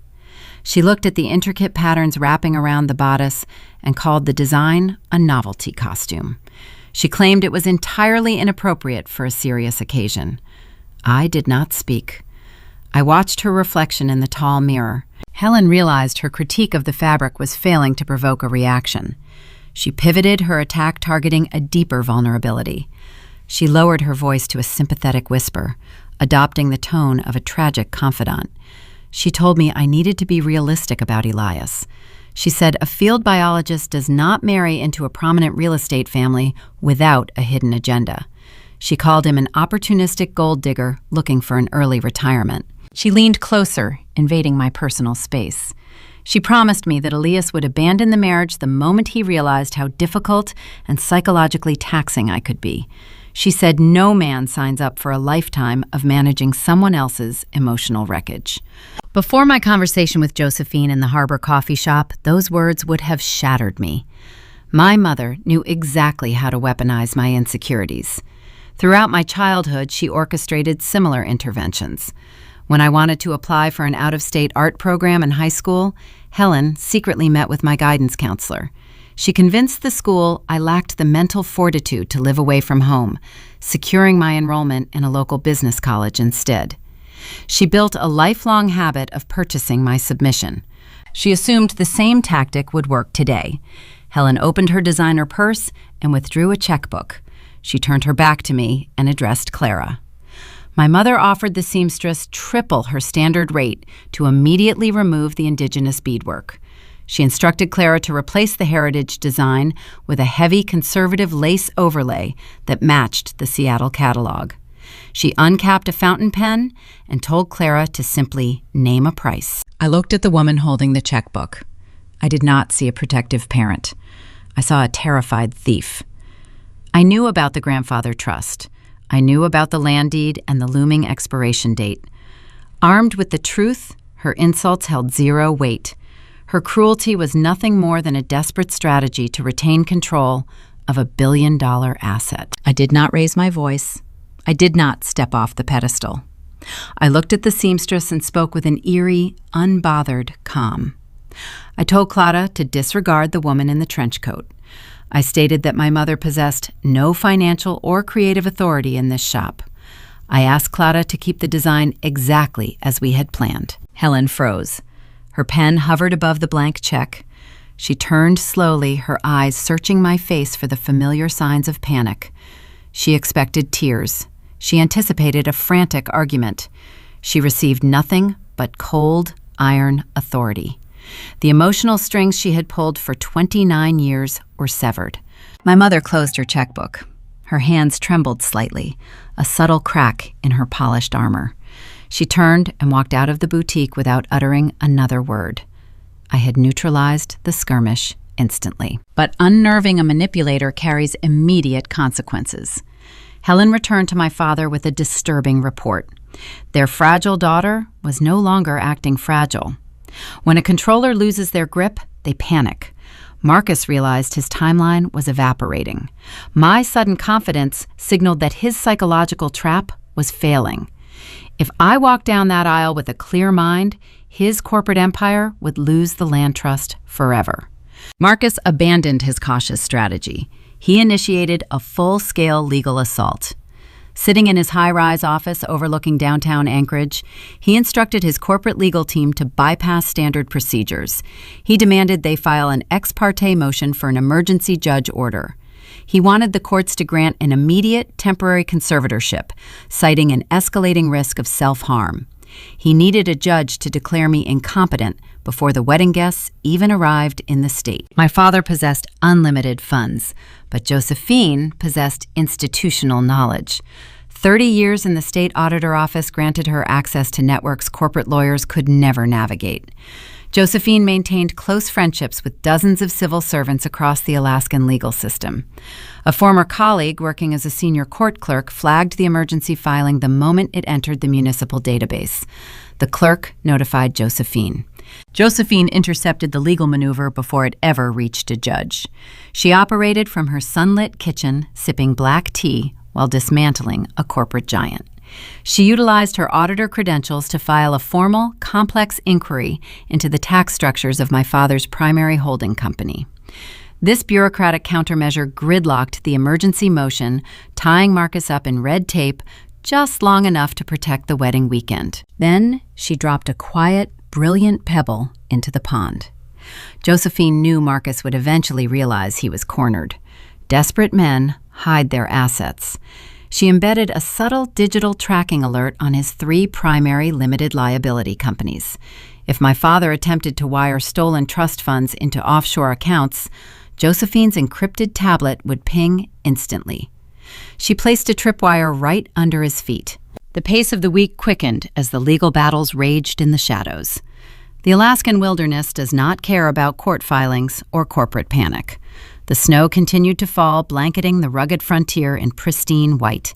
She looked at the intricate patterns wrapping around the bodice and called the design a novelty costume. She claimed it was entirely inappropriate for a serious occasion. I did not speak. I watched her reflection in the tall mirror. Helen realized her critique of the fabric was failing to provoke a reaction. She pivoted, her attack targeting a deeper vulnerability. She lowered her voice to a sympathetic whisper, adopting the tone of a tragic confidant. She told me I needed to be realistic about Elias. She said a field biologist does not marry into a prominent real estate family without a hidden agenda. She called him an opportunistic gold digger looking for an early retirement. She leaned closer, invading my personal space. She promised me that Elias would abandon the marriage the moment he realized how difficult and psychologically taxing I could be. She said no man signs up for a lifetime of managing someone else's emotional wreckage. Before my conversation with Josephine in the Harbor coffee shop, those words would have shattered me. My mother knew exactly how to weaponize my insecurities. Throughout my childhood, she orchestrated similar interventions. When I wanted to apply for an out-of-state art program in high school, Helen secretly met with my guidance counselor. She convinced the school I lacked the mental fortitude to live away from home, securing my enrollment in a local business college instead. She built a lifelong habit of purchasing my submission. She assumed the same tactic would work today. Helen opened her designer purse and withdrew a checkbook. She turned her back to me and addressed Clara. My mother offered the seamstress triple her standard rate to immediately remove the indigenous beadwork. She instructed Clara to replace the heritage design with a heavy conservative lace overlay that matched the Seattle catalog. She uncapped a fountain pen and told Clara to simply name a price. I looked at the woman holding the checkbook. I did not see a protective parent. I saw a terrified thief. I knew about the grandfather trust. I knew about the land deed and the looming expiration date. Armed with the truth, her insults held zero weight. Her cruelty was nothing more than a desperate strategy to retain control of a billion-dollar asset. I did not raise my voice. I did not step off the pedestal. I looked at the seamstress and spoke with an eerie, unbothered calm. I told Clara to disregard the woman in the trench coat. I stated that my mother possessed no financial or creative authority in this shop. I asked Clara to keep the design exactly as we had planned. Helen froze. Her pen hovered above the blank check. She turned slowly, her eyes searching my face for the familiar signs of panic. She expected tears. She anticipated a frantic argument. She received nothing but cold, iron authority. The emotional strings she had pulled for 29 years were severed. My mother closed her checkbook. Her hands trembled slightly, a subtle crack in her polished armor. She turned and walked out of the boutique without uttering another word. I had neutralized the skirmish instantly. But unnerving a manipulator carries immediate consequences. Helen returned to my father with a disturbing report. Their fragile daughter was no longer acting fragile. When a controller loses their grip, they panic. Marcus realized his timeline was evaporating. My sudden confidence signaled that his psychological trap was failing. If I walked down that aisle with a clear mind, his corporate empire would lose the land trust forever. Marcus abandoned his cautious strategy. He initiated a full-scale legal assault. Sitting in his high-rise office overlooking downtown Anchorage, he instructed his corporate legal team to bypass standard procedures. He demanded they file an ex parte motion for an emergency judge order. He wanted the courts to grant an immediate temporary conservatorship, citing an escalating risk of self-harm. He needed a judge to declare me incompetent before the wedding guests even arrived in the state. My father possessed unlimited funds, but Josephine possessed institutional knowledge. 30 years in the state auditor office granted her access to networks corporate lawyers could never navigate. Josephine maintained close friendships with dozens of civil servants across the Alaskan legal system. A former colleague working as a senior court clerk flagged the emergency filing the moment it entered the municipal database. The clerk notified Josephine. Josephine intercepted the legal maneuver before it ever reached a judge. She operated from her sunlit kitchen, sipping black tea while dismantling a corporate giant. She utilized her auditor credentials to file a formal, complex inquiry into the tax structures of my father's primary holding company. This bureaucratic countermeasure gridlocked the emergency motion, tying Marcus up in red tape just long enough to protect the wedding weekend. Then she dropped a quiet, brilliant pebble into the pond. Josephine knew Marcus would eventually realize he was cornered. Desperate men hide their assets. She embedded a subtle digital tracking alert on his 3 primary limited liability companies. If my father attempted to wire stolen trust funds into offshore accounts, Josephine's encrypted tablet would ping instantly. She placed a tripwire right under his feet. The pace of the week quickened as the legal battles raged in the shadows. The Alaskan wilderness does not care about court filings or corporate panic. The snow continued to fall, blanketing the rugged frontier in pristine white.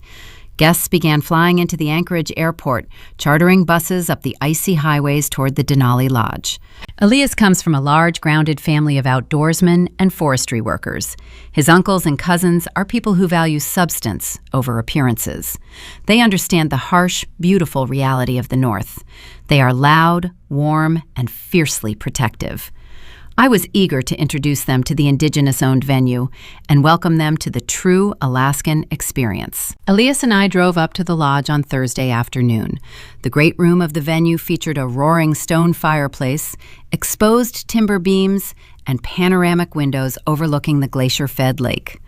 Guests began flying into the Anchorage airport, chartering buses up the icy highways toward the Denali Lodge. Elias comes from a large, grounded family of outdoorsmen and forestry workers. His uncles and cousins are people who value substance over appearances. They understand the harsh, beautiful reality of the North. They are loud, warm, and fiercely protective. I was eager to introduce them to the Indigenous-owned venue and welcome them to the true Alaskan experience. Elias and I drove up to the lodge on Thursday afternoon. The great room of the venue featured a roaring stone fireplace, exposed timber beams, and panoramic windows overlooking the glacier-fed lake.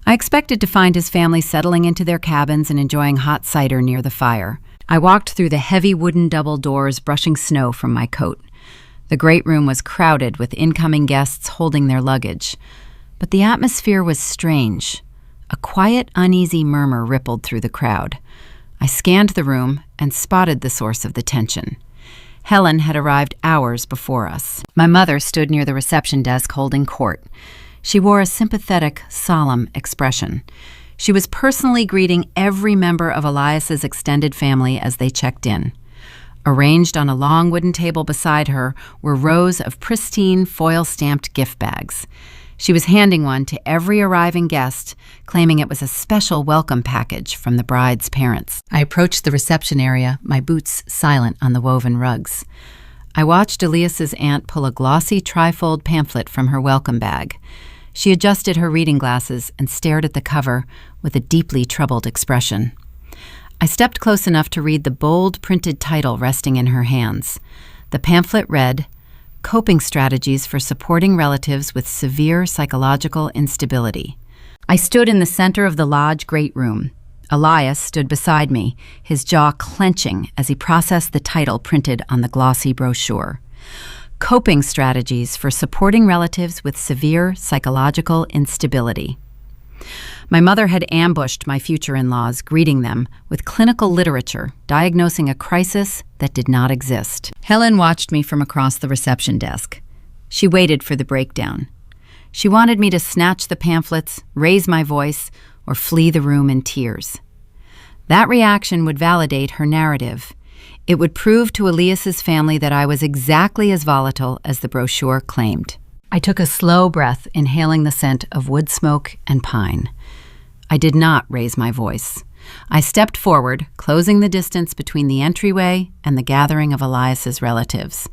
I expected to find his family settling into their cabins and enjoying hot cider near the fire. I walked through the heavy wooden double doors, brushing snow from my coat. The great room was crowded with incoming guests holding their luggage. But the atmosphere was strange. A quiet, uneasy murmur rippled through the crowd. I scanned the room and spotted the source of the tension. Helen had arrived hours before us. My mother stood near the reception desk holding court. She wore a sympathetic, solemn expression. She was personally greeting every member of Elias's extended family as they checked in. Arranged on a long wooden table beside her were rows of pristine, foil-stamped gift bags. She was handing one to every arriving guest, claiming it was a special welcome package from the bride's parents. I approached the reception area, my boots silent on the woven rugs. I watched Elias's aunt pull a glossy trifold pamphlet from her welcome bag. She adjusted her reading glasses and stared at the cover with a deeply troubled expression. I stepped close enough to read the bold printed title resting in her hands. The pamphlet read, "Coping Strategies for Supporting Relatives with Severe Psychological Instability." I stood in the center of the lodge great room. Elias stood beside me, his jaw clenching as he processed the title printed on the glossy brochure. Coping Strategies for Supporting Relatives with Severe Psychological Instability. My mother had ambushed my future in-laws, greeting them with clinical literature, diagnosing a crisis that did not exist. Helen watched me from across the reception desk. She waited for the breakdown. She wanted me to snatch the pamphlets, raise my voice, or flee the room in tears. That reaction would validate her narrative. It would prove to Elias's family that I was exactly as volatile as the brochure claimed. I took a slow breath, inhaling the scent of wood smoke and pine. I did not raise my voice. I stepped forward, closing the distance between the entryway and the gathering of Elias's relatives.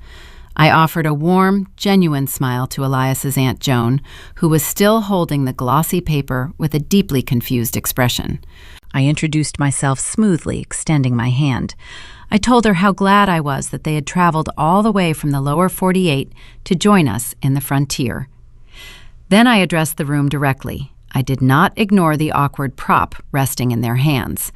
I offered a warm, genuine smile to Elias's Aunt Joan, who was still holding the glossy paper with a deeply confused expression. I introduced myself smoothly, extending my hand. I told her how glad I was that they had traveled all the way from the lower 48 to join us in the frontier. Then I addressed the room directly. I did not ignore the awkward prop resting in their hands.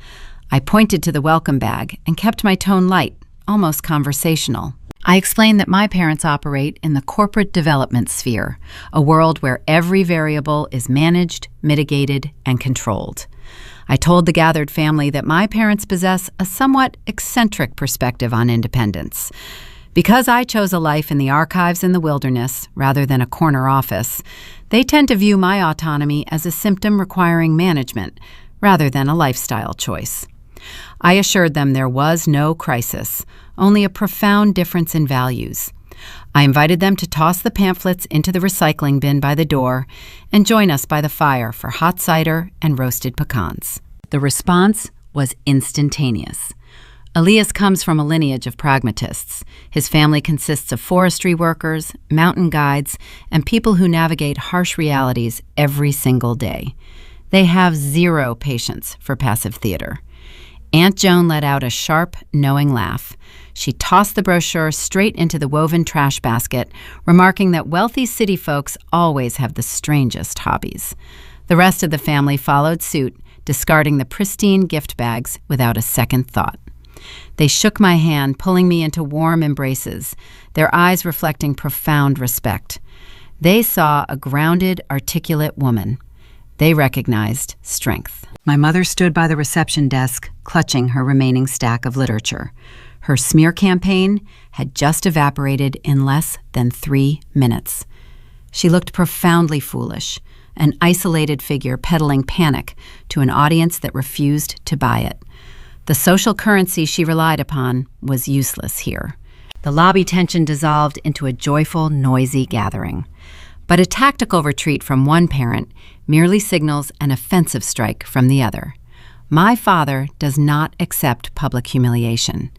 I pointed to the welcome bag and kept my tone light, almost conversational. I explained that my parents operate in the corporate development sphere, a world where every variable is managed, mitigated, and controlled. I told the gathered family that my parents possess a somewhat eccentric perspective on independence. Because I chose a life in the archives in the wilderness rather than a corner office, they tend to view my autonomy as a symptom requiring management rather than a lifestyle choice. I assured them there was no crisis, only a profound difference in values. I invited them to toss the pamphlets into the recycling bin by the door and join us by the fire for hot cider and roasted pecans. The response was instantaneous. Elias comes from a lineage of pragmatists. His family consists of forestry workers, mountain guides, and people who navigate harsh realities every single day. They have zero patience for passive theater. Aunt Joan let out a sharp, knowing laugh. She tossed the brochure straight into the woven trash basket, remarking that wealthy city folks always have the strangest hobbies. The rest of the family followed suit, discarding the pristine gift bags without a second thought. They shook my hand, pulling me into warm embraces, their eyes reflecting profound respect. They saw a grounded, articulate woman. They recognized strength. My mother stood by the reception desk, clutching her remaining stack of literature. Her smear campaign had just evaporated in less than 3 minutes. She looked profoundly foolish, an isolated figure peddling panic to an audience that refused to buy it. The social currency she relied upon was useless here. The lobby tension dissolved into a joyful, noisy gathering. But a tactical retreat from one parent merely signals an offensive strike from the other. My father does not accept public humiliation.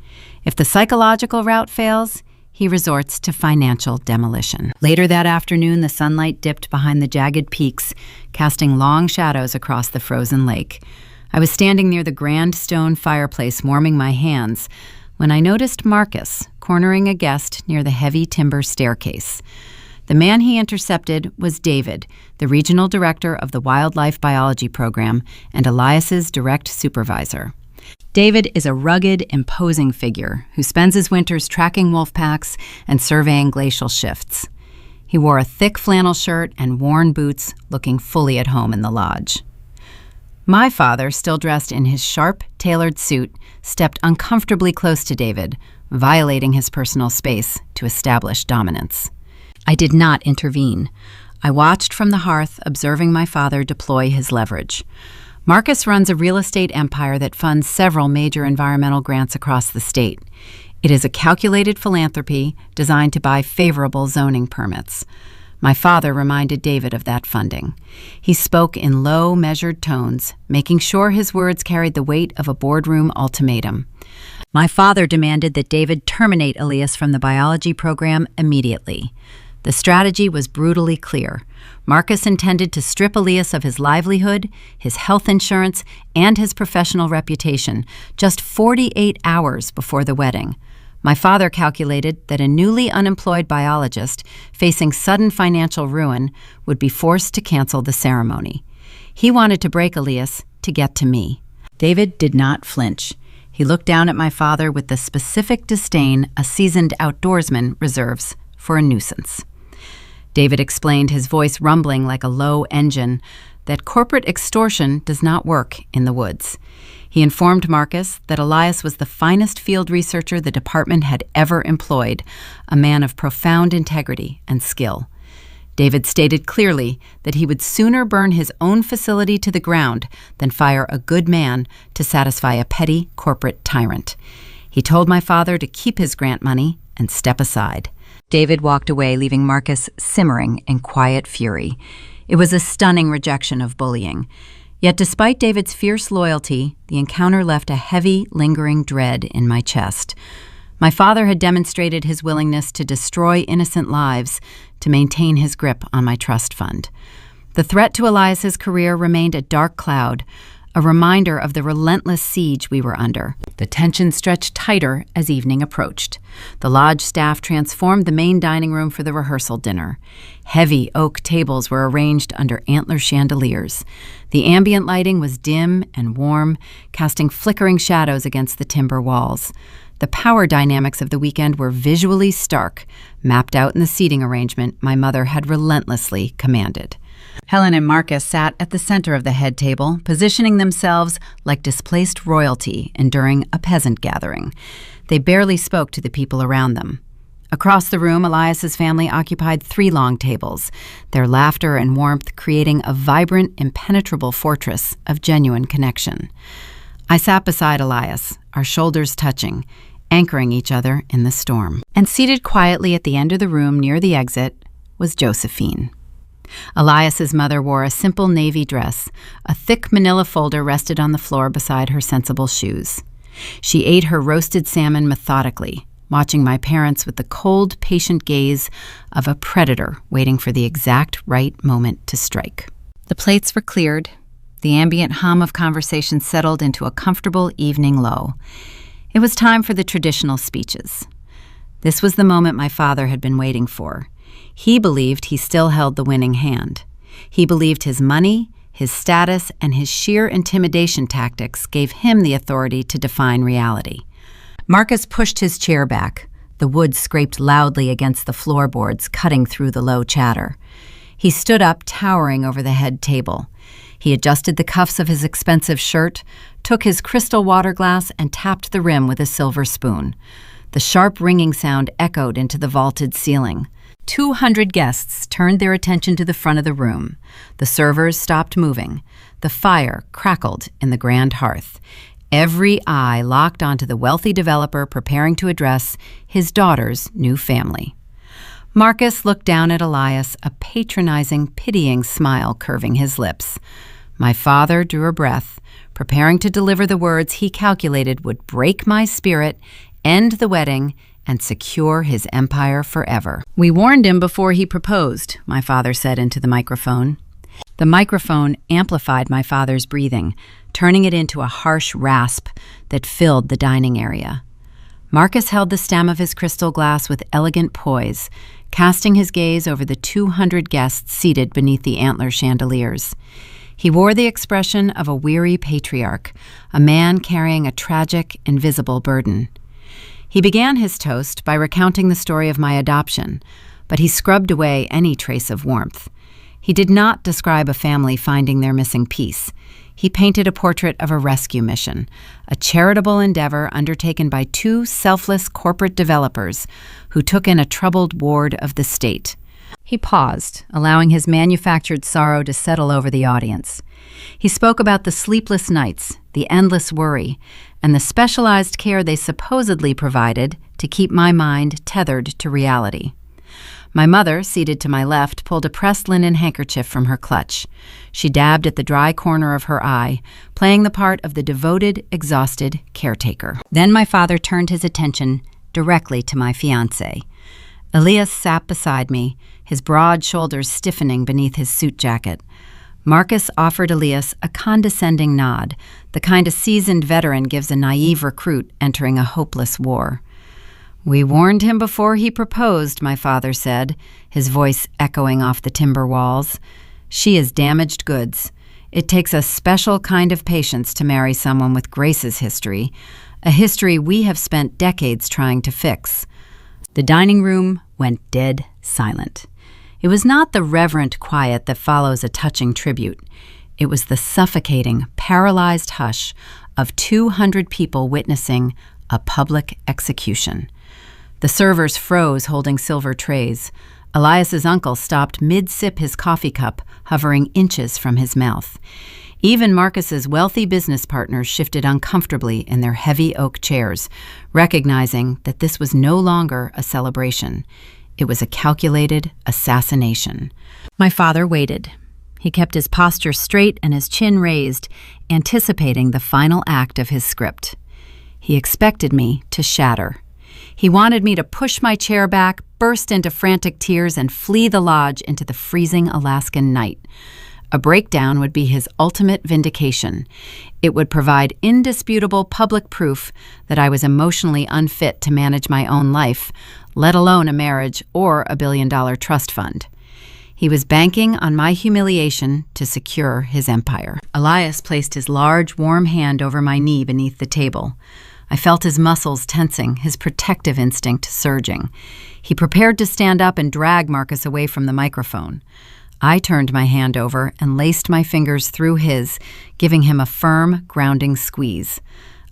If the psychological route fails, he resorts to financial demolition. Later that afternoon, the sunlight dipped behind the jagged peaks, casting long shadows across the frozen lake. I was standing near the grand stone fireplace warming my hands when I noticed Marcus cornering a guest near the heavy timber staircase. The man he intercepted was David, the regional director of the wildlife biology program and Elias's direct supervisor. David is a rugged, imposing figure who spends his winters tracking wolf packs and surveying glacial shifts. He wore a thick flannel shirt and worn boots, looking fully at home in the lodge. My father, still dressed in his sharp, tailored suit, stepped uncomfortably close to David, violating his personal space to establish dominance. I did not intervene. I watched from the hearth, observing my father deploy his leverage. Marcus runs a real estate empire that funds several major environmental grants across the state. It is a calculated philanthropy designed to buy favorable zoning permits. My father reminded David of that funding. He spoke in low, measured tones, making sure his words carried the weight of a boardroom ultimatum. My father demanded that David terminate Elias from the biology program immediately. The strategy was brutally clear. Marcus intended to strip Elias of his livelihood, his health insurance, and his professional reputation just 48 hours before the wedding. My father calculated that a newly unemployed biologist facing sudden financial ruin would be forced to cancel the ceremony. He wanted to break Elias to get to me. David did not flinch. He looked down at my father with the specific disdain a seasoned outdoorsman reserves for a nuisance. David explained, his voice rumbling like a low engine, that corporate extortion does not work in the woods. He informed Marcus that Elias was the finest field researcher the department had ever employed, a man of profound integrity and skill. David stated clearly that he would sooner burn his own facility to the ground than fire a good man to satisfy a petty corporate tyrant. He told my father to keep his grant money and step aside. David walked away, leaving Marcus simmering in quiet fury. It was a stunning rejection of bullying. Yet despite David's fierce loyalty, the encounter left a heavy, lingering dread in my chest. My father had demonstrated his willingness to destroy innocent lives to maintain his grip on my trust fund. The threat to Elias's career remained a dark cloud, a reminder of the relentless siege we were under. The tension stretched tighter as evening approached. The lodge staff transformed the main dining room for the rehearsal dinner. Heavy oak tables were arranged under antler chandeliers. The ambient lighting was dim and warm, casting flickering shadows against the timber walls. The power dynamics of the weekend were visually stark, mapped out in the seating arrangement my mother had relentlessly commanded. Helen and Marcus sat at the center of the head table, positioning themselves like displaced royalty enduring a peasant gathering. They barely spoke to the people around them. Across the room, Elias's family occupied 3 long tables, their laughter and warmth creating a vibrant, impenetrable fortress of genuine connection. I sat beside Elias, our shoulders touching, anchoring each other in the storm. And seated quietly at the end of the room near the exit was Josephine. Elias's mother wore a simple navy dress. A thick manila folder rested on the floor beside her sensible shoes. She ate her roasted salmon methodically, watching my parents with the cold, patient gaze of a predator waiting for the exact right moment to strike. The plates were cleared. The ambient hum of conversation settled into a comfortable evening lull. It was time for the traditional speeches. This was the moment my father had been waiting for. He believed he still held the winning hand. He believed his money, his status, and his sheer intimidation tactics gave him the authority to define reality. Marcus pushed his chair back. The wood scraped loudly against the floorboards, cutting through the low chatter. He stood up, towering over the head table. He adjusted the cuffs of his expensive shirt, took his crystal water glass, and tapped the rim with a silver spoon. The sharp ringing sound echoed into the vaulted ceiling. 200 guests turned their attention to the front of the room. The servers stopped moving. The fire crackled in the grand hearth. Every eye locked onto the wealthy developer preparing to address his daughter's new family. Marcus looked down at Elias, a patronizing, pitying smile curving his lips. My father drew a breath, preparing to deliver the words he calculated would break my spirit, end the wedding, and secure his empire forever. "We warned him before he proposed," my father said into the microphone. The microphone amplified my father's breathing, turning it into a harsh rasp that filled the dining area. Marcus held the stem of his crystal glass with elegant poise, casting his gaze over the 200 guests seated beneath the antler chandeliers. He wore the expression of a weary patriarch, a man carrying a tragic, invisible burden. He began his toast by recounting the story of my adoption, but he scrubbed away any trace of warmth. He did not describe a family finding their missing piece. He painted a portrait of a rescue mission, a charitable endeavor undertaken by two selfless corporate developers who took in a troubled ward of the state. He paused, allowing his manufactured sorrow to settle over the audience. He spoke about the sleepless nights, the endless worry, and the specialized care they supposedly provided to keep my mind tethered to reality. My mother, seated to my left, pulled a pressed linen handkerchief from her clutch. She dabbed at the dry corner of her eye, playing the part of the devoted, exhausted caretaker. Then my father turned his attention directly to my fiancé. Elias sat beside me, his broad shoulders stiffening beneath his suit jacket. Marcus offered Elias a condescending nod, the kind a seasoned veteran gives a naive recruit entering a hopeless war. "We warned him before he proposed," my father said, his voice echoing off the timber walls. "She is damaged goods. It takes a special kind of patience to marry someone with Grace's history, a history we have spent decades trying to fix." The dining room went dead silent. It was not the reverent quiet that follows a touching tribute. It was the suffocating, paralyzed hush of 200 people witnessing a public execution. The servers froze, holding silver trays. Elias's uncle stopped mid-sip his coffee cup, hovering inches from his mouth. Even Marcus's wealthy business partners shifted uncomfortably in their heavy oak chairs, recognizing that this was no longer a celebration. It was a calculated assassination. My father waited. He kept his posture straight and his chin raised, anticipating the final act of his script. He expected me to shatter. He wanted me to push my chair back, burst into frantic tears, and flee the lodge into the freezing Alaskan night. A breakdown would be his ultimate vindication. It would provide indisputable public proof that I was emotionally unfit to manage my own life, let alone a marriage or a billion-dollar trust fund. He was banking on my humiliation to secure his empire. Elias placed his large, warm hand over my knee beneath the table. I felt his muscles tensing, his protective instinct surging. He prepared to stand up and drag Marcus away from the microphone. I turned my hand over and laced my fingers through his, giving him a firm, grounding squeeze.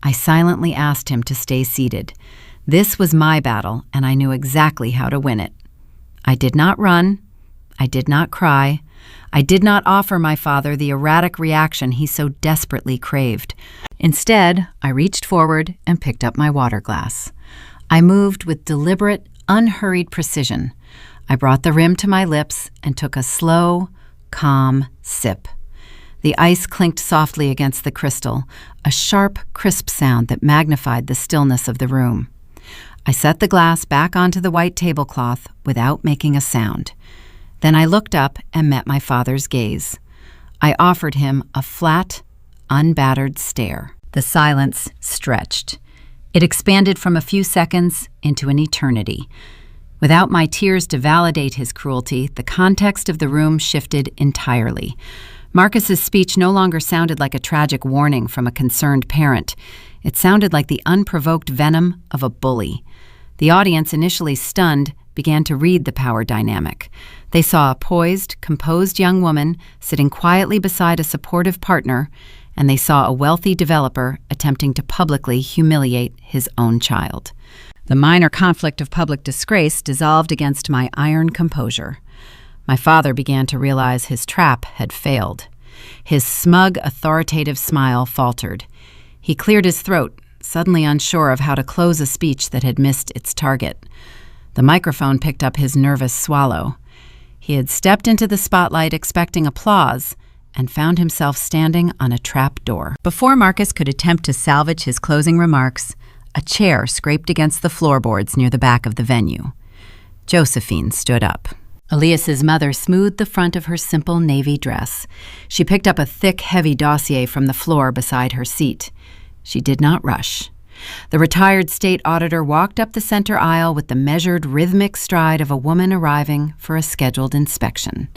I silently asked him to stay seated. This was my battle, and I knew exactly how to win it. I did not run. I did not cry. I did not offer my father the erratic reaction he so desperately craved. Instead, I reached forward and picked up my water glass. I moved with deliberate, unhurried precision. I brought the rim to my lips and took a slow, calm sip. The ice clinked softly against the crystal, a sharp, crisp sound that magnified the stillness of the room. I set the glass back onto the white tablecloth without making a sound. Then I looked up and met my father's gaze. I offered him a flat, unbattered stare. The silence stretched. It expanded from a few seconds into an eternity. Without my tears to validate his cruelty, the context of the room shifted entirely. Marcus's speech no longer sounded like a tragic warning from a concerned parent. It sounded like the unprovoked venom of a bully. The audience, initially stunned, began to read the power dynamic. They saw a poised, composed young woman sitting quietly beside a supportive partner, and they saw a wealthy developer attempting to publicly humiliate his own child. The minor conflict of public disgrace dissolved against my iron composure. My father began to realize his trap had failed. His smug, authoritative smile faltered. He cleared his throat, suddenly unsure of how to close a speech that had missed its target. The microphone picked up his nervous swallow. He had stepped into the spotlight expecting applause and found himself standing on a trap door. Before Marcus could attempt to salvage his closing remarks, a chair scraped against the floorboards near the back of the venue. Josephine stood up. Elias's mother smoothed the front of her simple navy dress. She picked up a thick, heavy dossier from the floor beside her seat. She did not rush. The retired state auditor walked up the center aisle with the measured, rhythmic stride of a woman arriving for a scheduled inspection.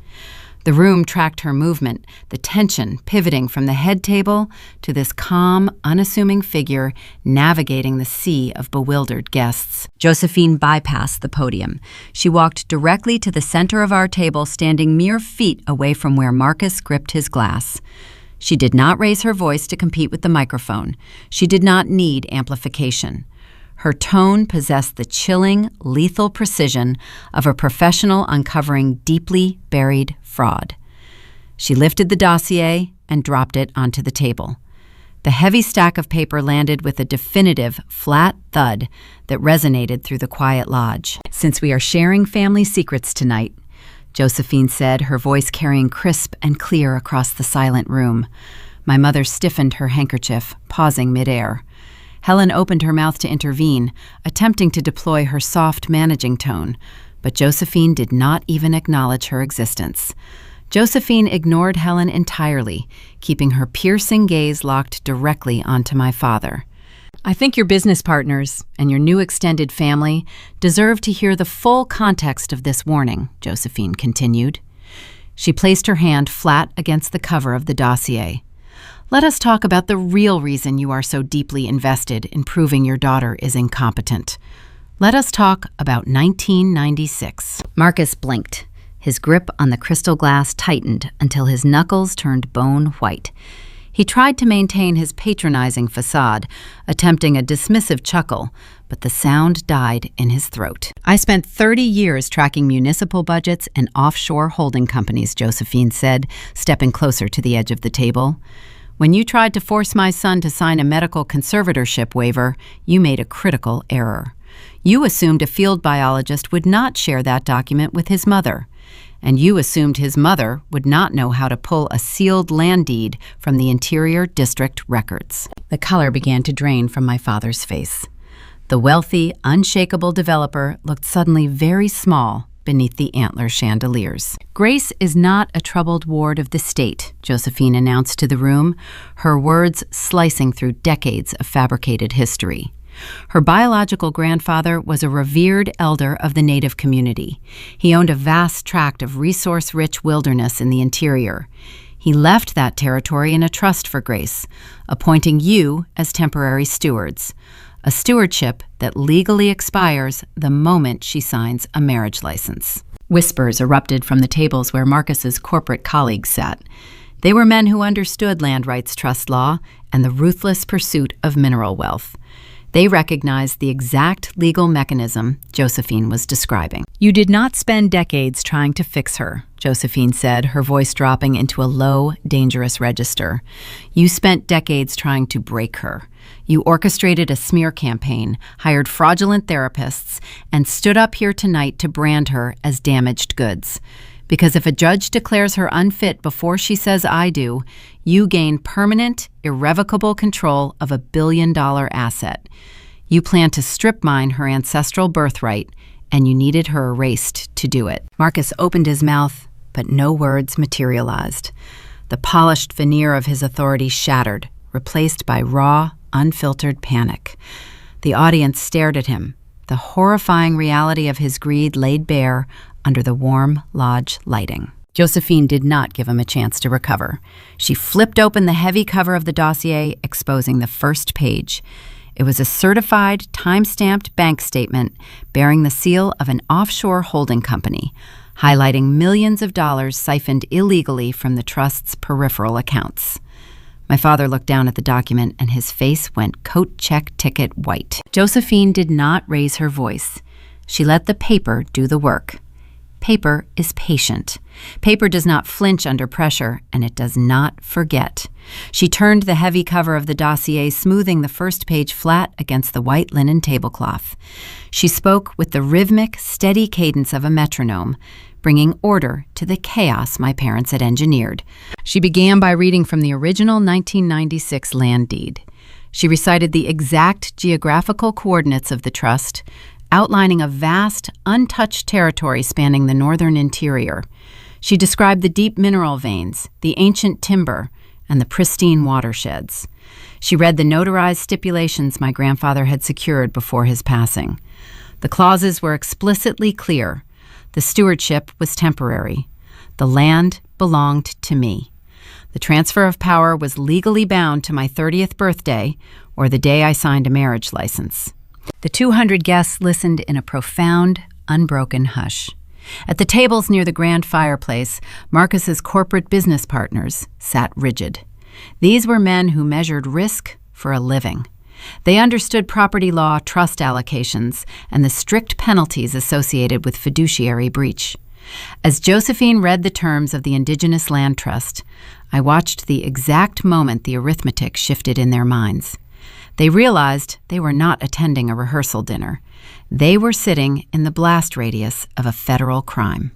The room tracked her movement, the tension pivoting from the head table to this calm, unassuming figure navigating the sea of bewildered guests. Josephine bypassed the podium. She walked directly to the center of our table, standing mere feet away from where Marcus gripped his glass. She did not raise her voice to compete with the microphone. She did not need amplification. Her tone possessed the chilling, lethal precision of a professional uncovering deeply buried fraud. She lifted the dossier and dropped it onto the table. The heavy stack of paper landed with a definitive, flat thud that resonated through the quiet lodge. "Since we are sharing family secrets tonight," Josephine said, her voice carrying crisp and clear across the silent room. My mother stiffened her handkerchief, pausing midair. Helen opened her mouth to intervene, attempting to deploy her soft, managing tone, but Josephine did not even acknowledge her existence. Josephine ignored Helen entirely, keeping her piercing gaze locked directly onto my father. "I think your business partners and your new extended family deserve to hear the full context of this warning," Josephine continued. She placed her hand flat against the cover of the dossier. "Let us talk about the real reason you are so deeply invested in proving your daughter is incompetent. Let us talk about 1996. Marcus blinked. His grip on the crystal glass tightened until his knuckles turned bone white. He tried to maintain his patronizing facade, attempting a dismissive chuckle, but the sound died in his throat. "I spent 30 years tracking municipal budgets and offshore holding companies," Josephine said, stepping closer to the edge of the table. "When you tried to force my son to sign a medical conservatorship waiver, you made a critical error. You assumed a field biologist would not share that document with his mother, and you assumed his mother would not know how to pull a sealed land deed from the Interior District records." The color began to drain from my father's face. The wealthy, unshakable developer looked suddenly very small beneath the antler chandeliers. "Grace is not a troubled ward of the state," Josephine announced to the room, her words slicing through decades of fabricated history. Her biological grandfather was a revered elder of the Native community. He owned a vast tract of resource-rich wilderness in the interior. He left that territory in a trust for Grace, appointing you as temporary stewards, a stewardship that legally expires the moment she signs a marriage license. Whispers erupted from the tables where Marcus's corporate colleagues sat. They were men who understood land rights trust law and the ruthless pursuit of mineral wealth. They recognized the exact legal mechanism Josephine was describing. "You did not spend decades trying to fix her," Josephine said, her voice dropping into a low, dangerous register. "You spent decades trying to break her. You orchestrated a smear campaign, hired fraudulent therapists, and stood up here tonight to brand her as damaged goods. Because if a judge declares her unfit before she says I do, you gain permanent, irrevocable control of a billion-dollar asset. You plan to strip mine her ancestral birthright, and you needed her erased to do it." Marcus opened his mouth, but no words materialized. The polished veneer of his authority shattered, replaced by raw, unfiltered panic. The audience stared at him, the horrifying reality of his greed laid bare under the warm lodge lighting. Josephine did not give him a chance to recover. She flipped open the heavy cover of the dossier, exposing the first page. It was a certified, time-stamped bank statement bearing the seal of an offshore holding company, highlighting millions of dollars siphoned illegally from the trust's peripheral accounts. My father looked down at the document and his face went coat check ticket white. Josephine did not raise her voice. She let the paper do the work. Paper is patient. Paper does not flinch under pressure, and it does not forget. She turned the heavy cover of the dossier, smoothing the first page flat against the white linen tablecloth. She spoke with the rhythmic, steady cadence of a metronome, bringing order to the chaos my parents had engineered. She began by reading from the original 1996 land deed. She recited the exact geographical coordinates of the trust, outlining a vast, untouched territory spanning the northern interior. She described the deep mineral veins, the ancient timber, and the pristine watersheds. She read the notarized stipulations my grandfather had secured before his passing. The clauses were explicitly clear. The stewardship was temporary. The land belonged to me. The transfer of power was legally bound to my 30th birthday or the day I signed a marriage license. The 200 guests listened in a profound, unbroken hush. At the tables near the grand fireplace, Marcus's corporate business partners sat rigid. These were men who measured risk for a living. They understood property law, trust allocations, and the strict penalties associated with fiduciary breach. As Josephine read the terms of the Indigenous Land Trust, I watched the exact moment the arithmetic shifted in their minds. They realized they were not attending a rehearsal dinner. They were sitting in the blast radius of a federal crime.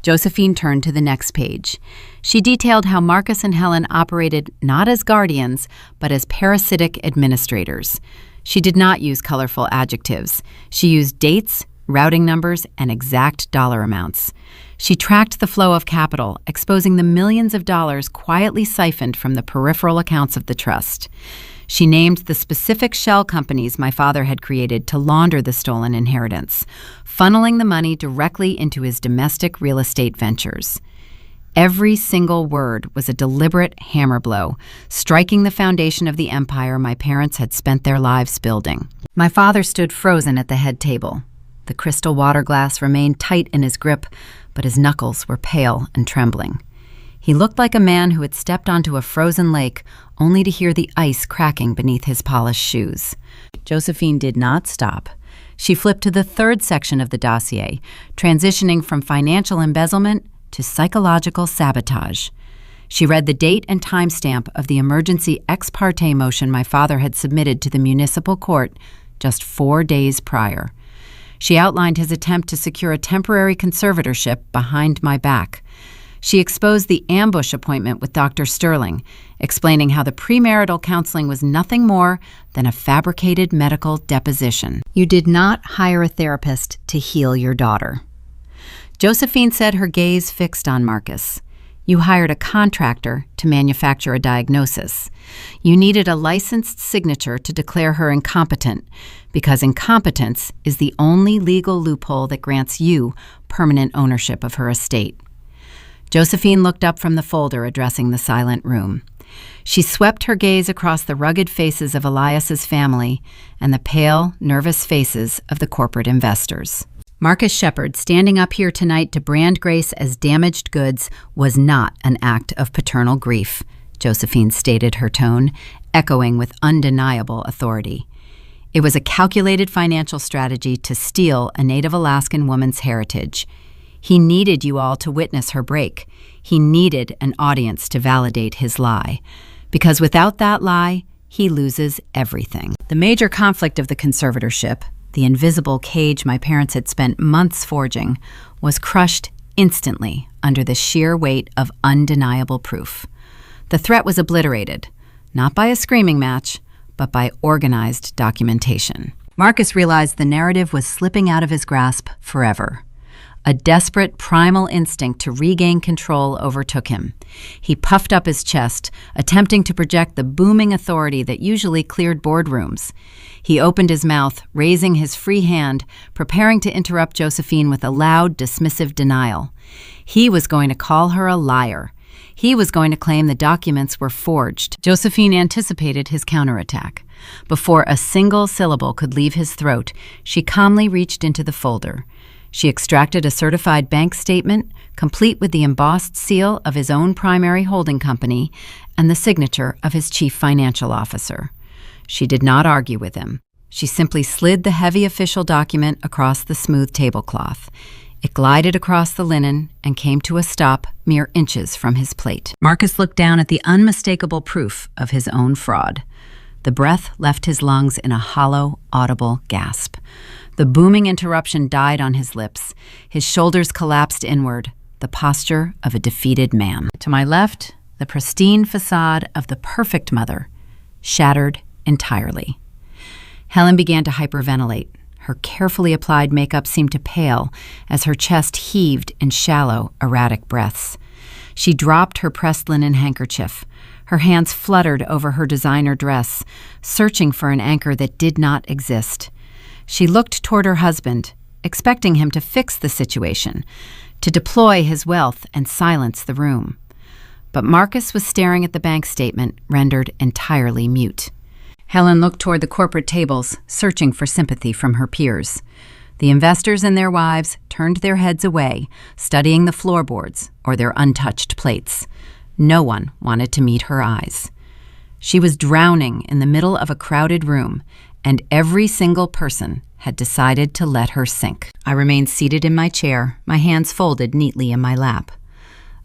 Josephine turned to the next page. She detailed how Marcus and Helen operated not as guardians, but as parasitic administrators. She did not use colorful adjectives. She used dates, routing numbers, and exact dollar amounts. She tracked the flow of capital, exposing the millions of dollars quietly siphoned from the peripheral accounts of the trust. She named the specific shell companies my father had created to launder the stolen inheritance, funneling the money directly into his domestic real estate ventures. Every single word was a deliberate hammer blow, striking the foundation of the empire my parents had spent their lives building. My father stood frozen at the head table. The crystal water glass remained tight in his grip, but his knuckles were pale and trembling. He looked like a man who had stepped onto a frozen lake only to hear the ice cracking beneath his polished shoes. Josephine did not stop. She flipped to the third section of the dossier, transitioning from financial embezzlement to psychological sabotage. She read the date and timestamp of the emergency ex parte motion my father had submitted to the municipal court just 4 days prior. She outlined his attempt to secure a temporary conservatorship behind my back. She exposed the ambush appointment with Dr. Sterling, explaining how the premarital counseling was nothing more than a fabricated medical deposition. You did not hire a therapist to heal your daughter. Josephine said, her gaze fixed on Marcus. You hired a contractor to manufacture a diagnosis. You needed a licensed signature to declare her incompetent, because incompetence is the only legal loophole that grants you permanent ownership of her estate. Josephine looked up from the folder addressing the silent room. She swept her gaze across the rugged faces of Elias's family and the pale, nervous faces of the corporate investors. Marcus Shepard standing up here tonight to brand Grace as damaged goods was not an act of paternal grief, Josephine stated, her tone echoing with undeniable authority. It was a calculated financial strategy to steal a Native Alaskan woman's heritage. He needed you all to witness her break. He needed an audience to validate his lie. Because without that lie, he loses everything. The major conflict of the conservatorship, the invisible cage my parents had spent months forging, was crushed instantly under the sheer weight of undeniable proof. The threat was obliterated, not by a screaming match, but by organized documentation. Marcus realized the narrative was slipping out of his grasp forever. A desperate, primal instinct to regain control overtook him. He puffed up his chest, attempting to project the booming authority that usually cleared boardrooms. He opened his mouth, raising his free hand, preparing to interrupt Josephine with a loud, dismissive denial. He was going to call her a liar. He was going to claim the documents were forged. Josephine anticipated his counterattack. Before a single syllable could leave his throat, she calmly reached into the folder. She extracted a certified bank statement, complete with the embossed seal of his own primary holding company and the signature of his chief financial officer. She did not argue with him. She simply slid the heavy official document across the smooth tablecloth. It glided across the linen and came to a stop mere inches from his plate. Marcus looked down at the unmistakable proof of his own fraud. The breath left his lungs in a hollow, audible gasp. The booming interruption died on his lips. His shoulders collapsed inward, the posture of a defeated man. To my left, the pristine facade of the perfect mother, shattered entirely. Helen began to hyperventilate. Her carefully applied makeup seemed to pale as her chest heaved in shallow, erratic breaths. She dropped her pressed linen handkerchief. Her hands fluttered over her designer dress, searching for an anchor that did not exist. She looked toward her husband, expecting him to fix the situation, to deploy his wealth and silence the room. But Marcus was staring at the bank statement, rendered entirely mute. Helen looked toward the corporate tables, searching for sympathy from her peers. The investors and their wives turned their heads away, studying the floorboards or their untouched plates. No one wanted to meet her eyes. She was drowning in the middle of a crowded room, and every single person had decided to let her sink. I remained seated in my chair, my hands folded neatly in my lap.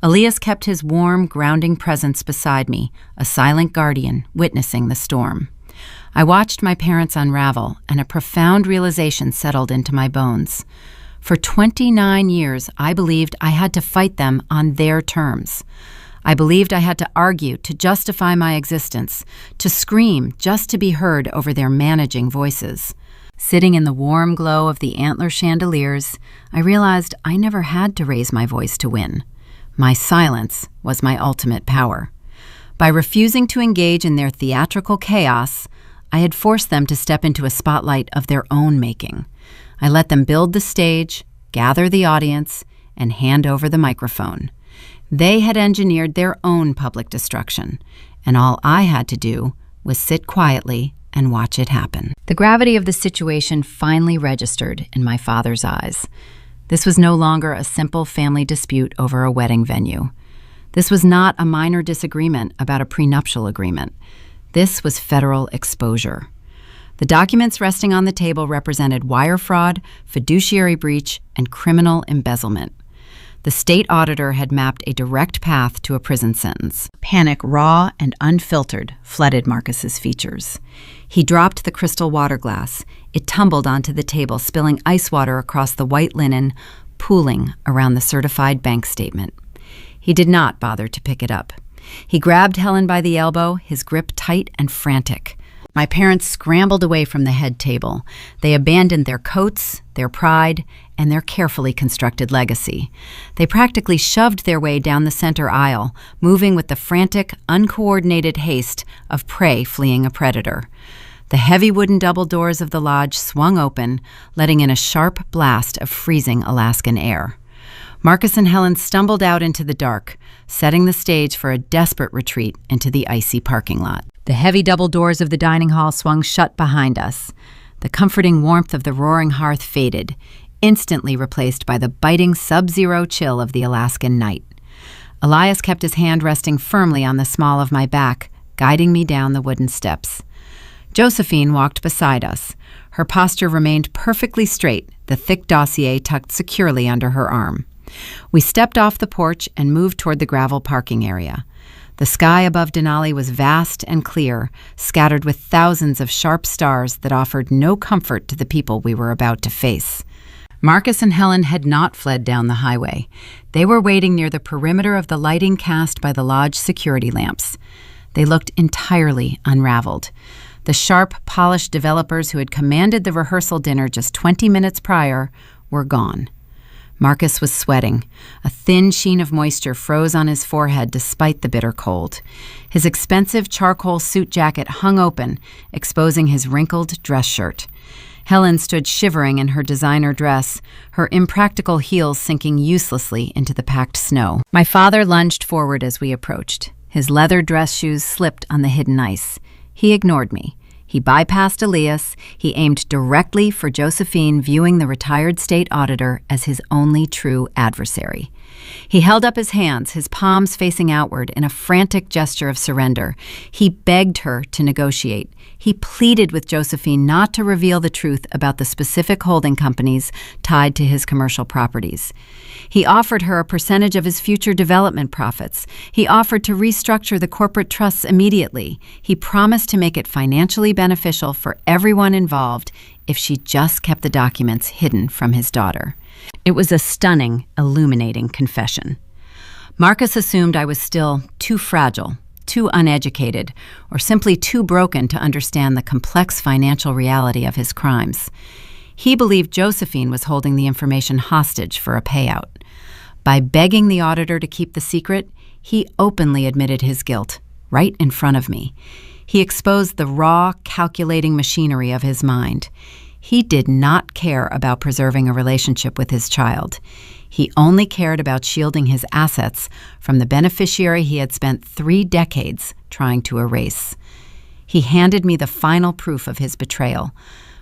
Elias kept his warm, grounding presence beside me, a silent guardian witnessing the storm. I watched my parents unravel, and a profound realization settled into my bones. For 29 years, I believed I had to fight them on their terms. I believed I had to argue to justify my existence, to scream just to be heard over their managing voices. Sitting in the warm glow of the antler chandeliers, I realized I never had to raise my voice to win. My silence was my ultimate power. By refusing to engage in their theatrical chaos, I had forced them to step into a spotlight of their own making. I let them build the stage, gather the audience, and hand over the microphone. They had engineered their own public destruction, and all I had to do was sit quietly and watch it happen. The gravity of the situation finally registered in my father's eyes. This was no longer a simple family dispute over a wedding venue. This was not a minor disagreement about a prenuptial agreement. This was federal exposure. The documents resting on the table represented wire fraud, fiduciary breach, and criminal embezzlement. The state auditor had mapped a direct path to a prison sentence. Panic, raw and unfiltered, flooded Marcus's features. He dropped the crystal water glass. It tumbled onto the table, spilling ice water across the white linen, pooling around the certified bank statement. He did not bother to pick it up. He grabbed Helen by the elbow, his grip tight and frantic. My parents scrambled away from the head table. They abandoned their coats, their pride, and their carefully constructed legacy. They practically shoved their way down the center aisle, moving with the frantic, uncoordinated haste of prey fleeing a predator. The heavy wooden double doors of the lodge swung open, letting in a sharp blast of freezing Alaskan air. Marcus and Helen stumbled out into the dark, setting the stage for a desperate retreat into the icy parking lot. The heavy double doors of the dining hall swung shut behind us. The comforting warmth of the roaring hearth faded, instantly replaced by the biting sub-zero chill of the Alaskan night. Elias kept his hand resting firmly on the small of my back, guiding me down the wooden steps. Josephine walked beside us. Her posture remained perfectly straight, the thick dossier tucked securely under her arm. We stepped off the porch and moved toward the gravel parking area. The sky above Denali was vast and clear, scattered with thousands of sharp stars that offered no comfort to the people we were about to face. Marcus and Helen had not fled down the highway. They were waiting near the perimeter of the lighting cast by the lodge security lamps. They looked entirely unraveled. The sharp, polished developers who had commanded the rehearsal dinner just 20 minutes prior were gone. Marcus was sweating. A thin sheen of moisture froze on his forehead despite the bitter cold. His expensive charcoal suit jacket hung open, exposing his wrinkled dress shirt. Helen stood shivering in her designer dress, her impractical heels sinking uselessly into the packed snow. My father lunged forward as we approached. His leather dress shoes slipped on the hidden ice. He ignored me. He bypassed Elias. He aimed directly for Josephine, viewing the retired state auditor as his only true adversary. He held up his hands, his palms facing outward, in a frantic gesture of surrender. He begged her to negotiate. He pleaded with Josephine not to reveal the truth about the specific holding companies tied to his commercial properties. He offered her a percentage of his future development profits. He offered to restructure the corporate trusts immediately. He promised to make it financially beneficial for everyone involved if she just kept the documents hidden from his daughter. It was a stunning, illuminating confession. Marcus assumed I was still too fragile, too uneducated, or simply too broken to understand the complex financial reality of his crimes. He believed Josephine was holding the information hostage for a payout. By begging the auditor to keep the secret, he openly admitted his guilt, right in front of me. He exposed the raw, calculating machinery of his mind. He did not care about preserving a relationship with his child. He only cared about shielding his assets from the beneficiary he had spent 3 decades trying to erase. He handed me the final proof of his betrayal.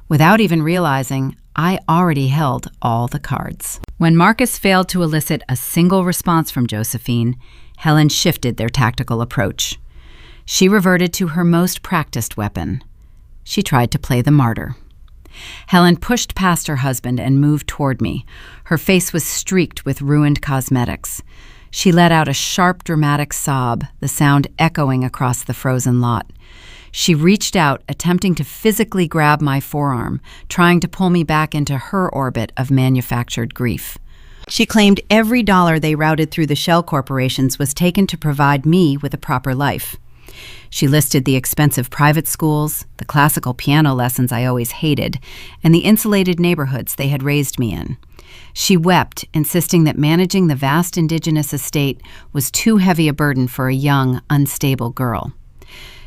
Without even realizing, I already held all the cards. When Marcus failed to elicit a single response from Josephine, Helen shifted their tactical approach. She reverted to her most practiced weapon. She tried to play the martyr. Helen pushed past her husband and moved toward me. Her face was streaked with ruined cosmetics. She let out a sharp, dramatic sob, the sound echoing across the frozen lot. She reached out, attempting to physically grab my forearm, trying to pull me back into her orbit of manufactured grief. She claimed every dollar they routed through the shell corporations was taken to provide me with a proper life. She listed the expensive private schools, the classical piano lessons I always hated, and the insulated neighborhoods they had raised me in. She wept, insisting that managing the vast indigenous estate was too heavy a burden for a young, unstable girl.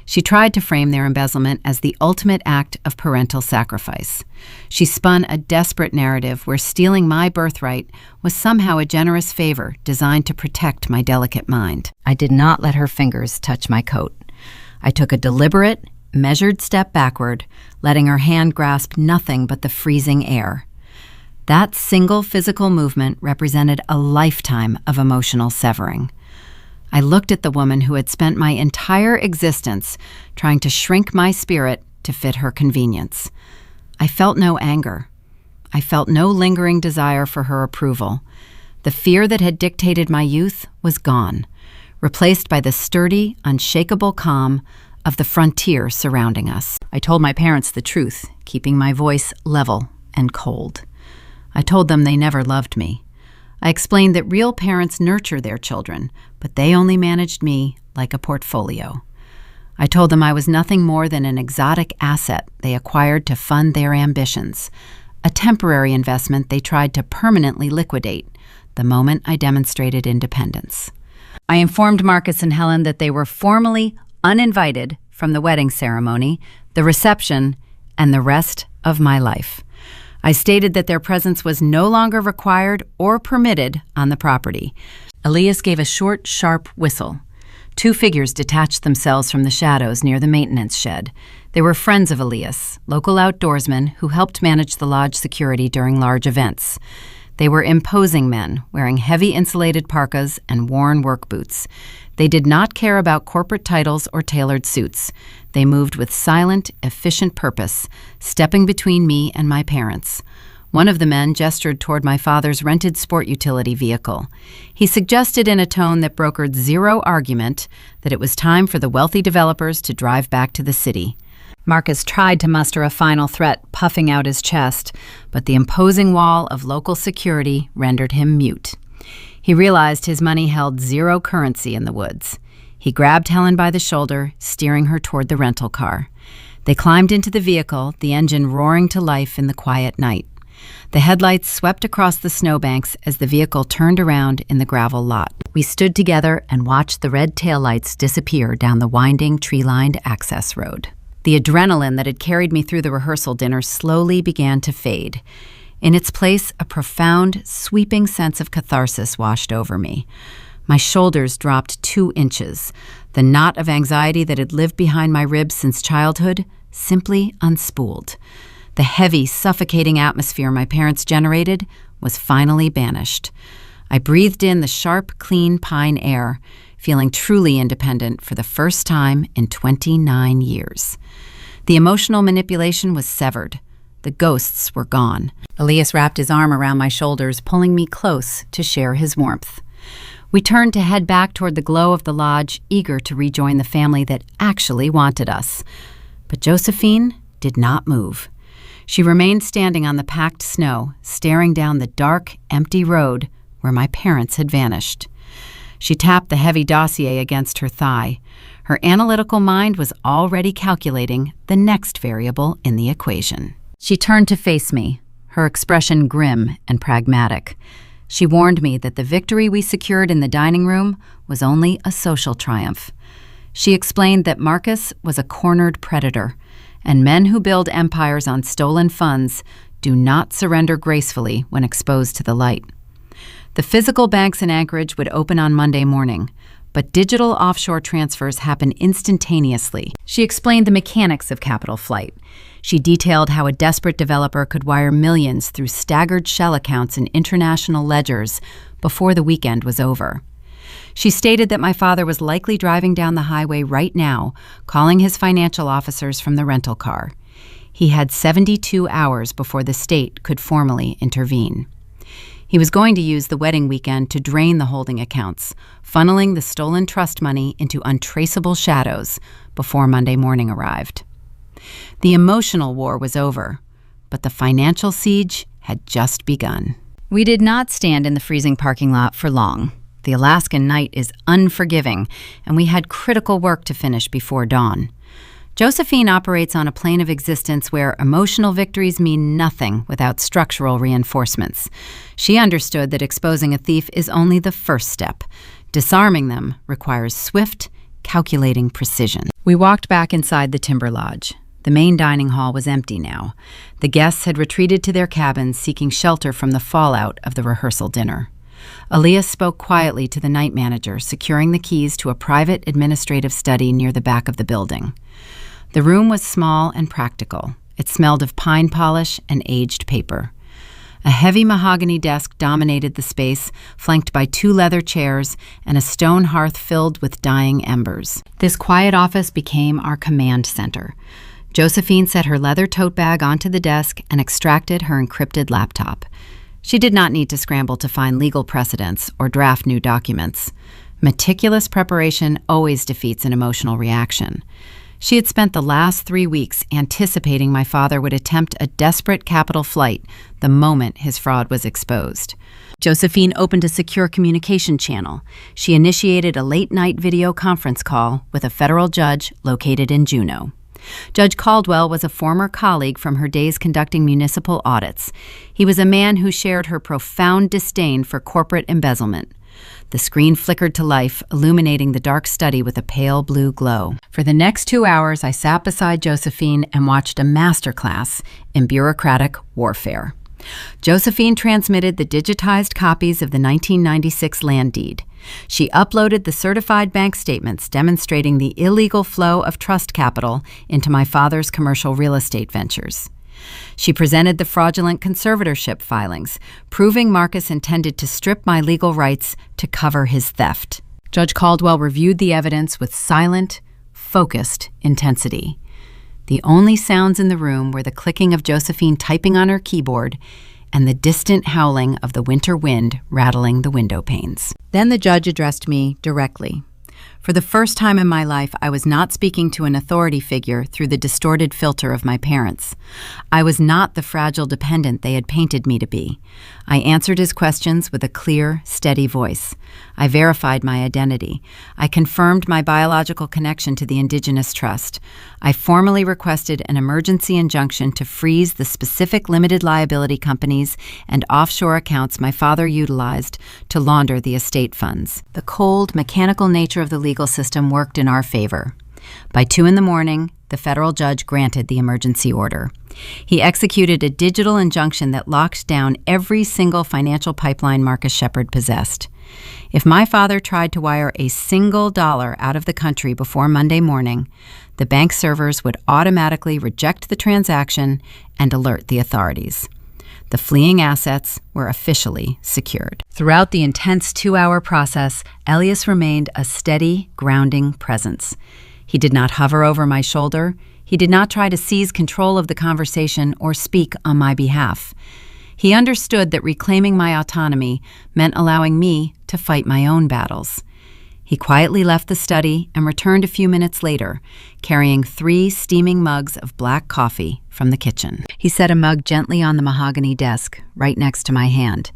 She tried to frame their embezzlement as the ultimate act of parental sacrifice. She spun a desperate narrative where stealing my birthright was somehow a generous favor designed to protect my delicate mind. I did not let her fingers touch my coat. I took a deliberate, measured step backward, letting her hand grasp nothing but the freezing air. That single physical movement represented a lifetime of emotional severing. I looked at the woman who had spent my entire existence trying to shrink my spirit to fit her convenience. I felt no anger. I felt no lingering desire for her approval. The fear that had dictated my youth was gone, replaced by the sturdy, unshakable calm of the frontier surrounding us. I told my parents the truth, keeping my voice level and cold. I told them they never loved me. I explained that real parents nurture their children, but they only managed me like a portfolio. I told them I was nothing more than an exotic asset they acquired to fund their ambitions, a temporary investment they tried to permanently liquidate the moment I demonstrated independence. I informed Marcus and Helen that they were formally uninvited from the wedding ceremony, the reception, and the rest of my life. I stated that their presence was no longer required or permitted on the property. Elias gave a short, sharp whistle. 2 figures detached themselves from the shadows near the maintenance shed. They were friends of Elias, local outdoorsmen who helped manage the lodge security during large events. They were imposing men, wearing heavy insulated parkas and worn work boots. They did not care about corporate titles or tailored suits. They moved with silent, efficient purpose, stepping between me and my parents. One of the men gestured toward my father's rented sport utility vehicle. He suggested in a tone that brokered zero argument that it was time for the wealthy developers to drive back to the city. Marcus tried to muster a final threat, puffing out his chest, but the imposing wall of local security rendered him mute. He realized his money held zero currency in the woods. He grabbed Helen by the shoulder, steering her toward the rental car. They climbed into the vehicle, the engine roaring to life in the quiet night. The headlights swept across the snowbanks as the vehicle turned around in the gravel lot. We stood together and watched the red taillights disappear down the winding, tree-lined access road. The adrenaline that had carried me through the rehearsal dinner slowly began to fade. In its place, a profound, sweeping sense of catharsis washed over me. My shoulders dropped 2 inches. The knot of anxiety that had lived behind my ribs since childhood simply unspooled. The heavy, suffocating atmosphere my parents generated was finally banished. I breathed in the sharp, clean pine air, feeling truly independent for the first time in 29 years. The emotional manipulation was severed. The ghosts were gone. Elias wrapped his arm around my shoulders, pulling me close to share his warmth. We turned to head back toward the glow of the lodge, eager to rejoin the family that actually wanted us. But Josephine did not move. She remained standing on the packed snow, staring down the dark, empty road where my parents had vanished. She tapped the heavy dossier against her thigh. Her analytical mind was already calculating the next variable in the equation. She turned to face me, her expression grim and pragmatic. She warned me that the victory we secured in the dining room was only a social triumph. She explained that Marcus was a cornered predator, and men who build empires on stolen funds do not surrender gracefully when exposed to the light. The physical banks in Anchorage would open on Monday morning, but digital offshore transfers happen instantaneously. She explained the mechanics of capital flight. She detailed how a desperate developer could wire millions through staggered shell accounts in international ledgers before the weekend was over. She stated that my father was likely driving down the highway right now, calling his financial officers from the rental car. He had 72 hours before the state could formally intervene. He was going to use the wedding weekend to drain the holding accounts, funneling the stolen trust money into untraceable shadows before Monday morning arrived. The emotional war was over, but the financial siege had just begun. We did not stand in the freezing parking lot for long. The Alaskan night is unforgiving, and we had critical work to finish before dawn. Josephine operates on a plane of existence where emotional victories mean nothing without structural reinforcements. She understood that exposing a thief is only the first step. Disarming them requires swift, calculating precision. We walked back inside the timber lodge. The main dining hall was empty now. The guests had retreated to their cabins, seeking shelter from the fallout of the rehearsal dinner. Elias spoke quietly to the night manager, securing the keys to a private administrative study near the back of the building. The room was small and practical. It smelled of pine polish and aged paper. A heavy mahogany desk dominated the space, flanked by 2 leather chairs and a stone hearth filled with dying embers. This quiet office became our command center. Josephine set her leather tote bag onto the desk and extracted her encrypted laptop. She did not need to scramble to find legal precedents or draft new documents. Meticulous preparation always defeats an emotional reaction. She had spent the last 3 weeks anticipating my father would attempt a desperate capital flight the moment his fraud was exposed. Josephine opened a secure communication channel. She initiated a late-night video conference call with a federal judge located in Juneau. Judge Caldwell was a former colleague from her days conducting municipal audits. He was a man who shared her profound disdain for corporate embezzlement. The screen flickered to life, illuminating the dark study with a pale blue glow. For the next 2 hours, I sat beside Josephine and watched a masterclass in bureaucratic warfare. Josephine transmitted the digitized copies of the 1996 land deed. She uploaded the certified bank statements demonstrating the illegal flow of trust capital into my father's commercial real estate ventures. She presented the fraudulent conservatorship filings, proving Marcus intended to strip my legal rights to cover his theft. Judge Caldwell reviewed the evidence with silent, focused intensity. The only sounds in the room were the clicking of Josephine typing on her keyboard and the distant howling of the winter wind rattling the window panes. Then the judge addressed me directly. For the first time in my life, I was not speaking to an authority figure through the distorted filter of my parents. I was not the fragile dependent they had painted me to be. I answered his questions with a clear, steady voice. I verified my identity. I confirmed my biological connection to the Indigenous Trust. I formally requested an emergency injunction to freeze the specific limited liability companies and offshore accounts my father utilized to launder the estate funds. The cold, mechanical nature of the legal system worked in our favor. By 2 a.m, the federal judge granted the emergency order. He executed a digital injunction that locked down every single financial pipeline Marcus Shepard possessed. If my father tried to wire a single dollar out of the country before Monday morning, the bank servers would automatically reject the transaction and alert the authorities. The fleeing assets were officially secured. Throughout the intense 2-hour process, Elias remained a steady, grounding presence. He did not hover over my shoulder. He did not try to seize control of the conversation or speak on my behalf. He understood that reclaiming my autonomy meant allowing me to fight my own battles. He quietly left the study and returned a few minutes later, carrying 3 steaming mugs of black coffee from the kitchen. He set a mug gently on the mahogany desk, right next to my hand.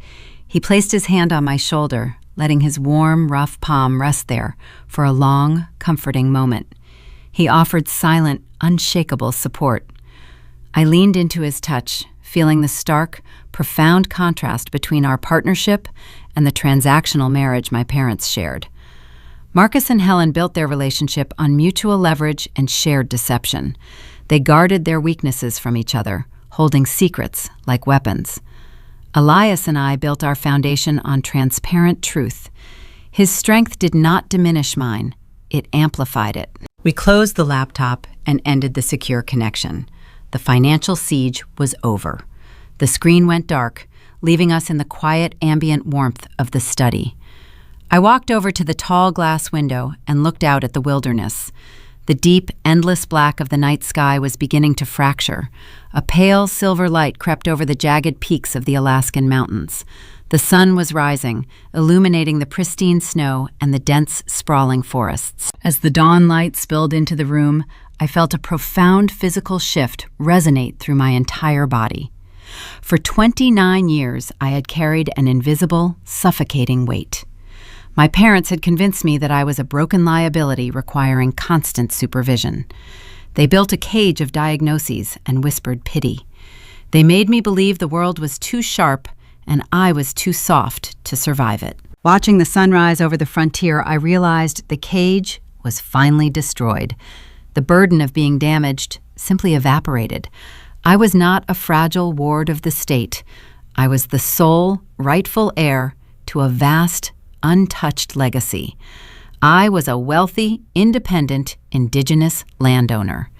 He placed his hand on my shoulder, letting his warm, rough palm rest there for a long, comforting moment. He offered silent, unshakable support. I leaned into his touch, feeling the stark, profound contrast between our partnership and the transactional marriage my parents shared. Marcus and Helen built their relationship on mutual leverage and shared deception. They guarded their weaknesses from each other, holding secrets like weapons. Elias and I built our foundation on transparent truth. His strength did not diminish mine, it amplified it. We closed the laptop and ended the secure connection. The financial siege was over. The screen went dark, leaving us in the quiet, ambient warmth of the study. I walked over to the tall glass window and looked out at the wilderness. The deep, endless black of the night sky was beginning to fracture. A pale silver light crept over the jagged peaks of the Alaskan mountains. The sun was rising, illuminating the pristine snow and the dense, sprawling forests. As the dawn light spilled into the room, I felt a profound physical shift resonate through my entire body. For 29 years, I had carried an invisible, suffocating weight. My parents had convinced me that I was a broken liability requiring constant supervision. They built a cage of diagnoses and whispered pity. They made me believe the world was too sharp and I was too soft to survive it. Watching the sunrise over the frontier, I realized the cage was finally destroyed. The burden of being damaged simply evaporated. I was not a fragile ward of the state. I was the sole, rightful heir to a vast, untouched legacy. I was a wealthy, independent, indigenous landowner.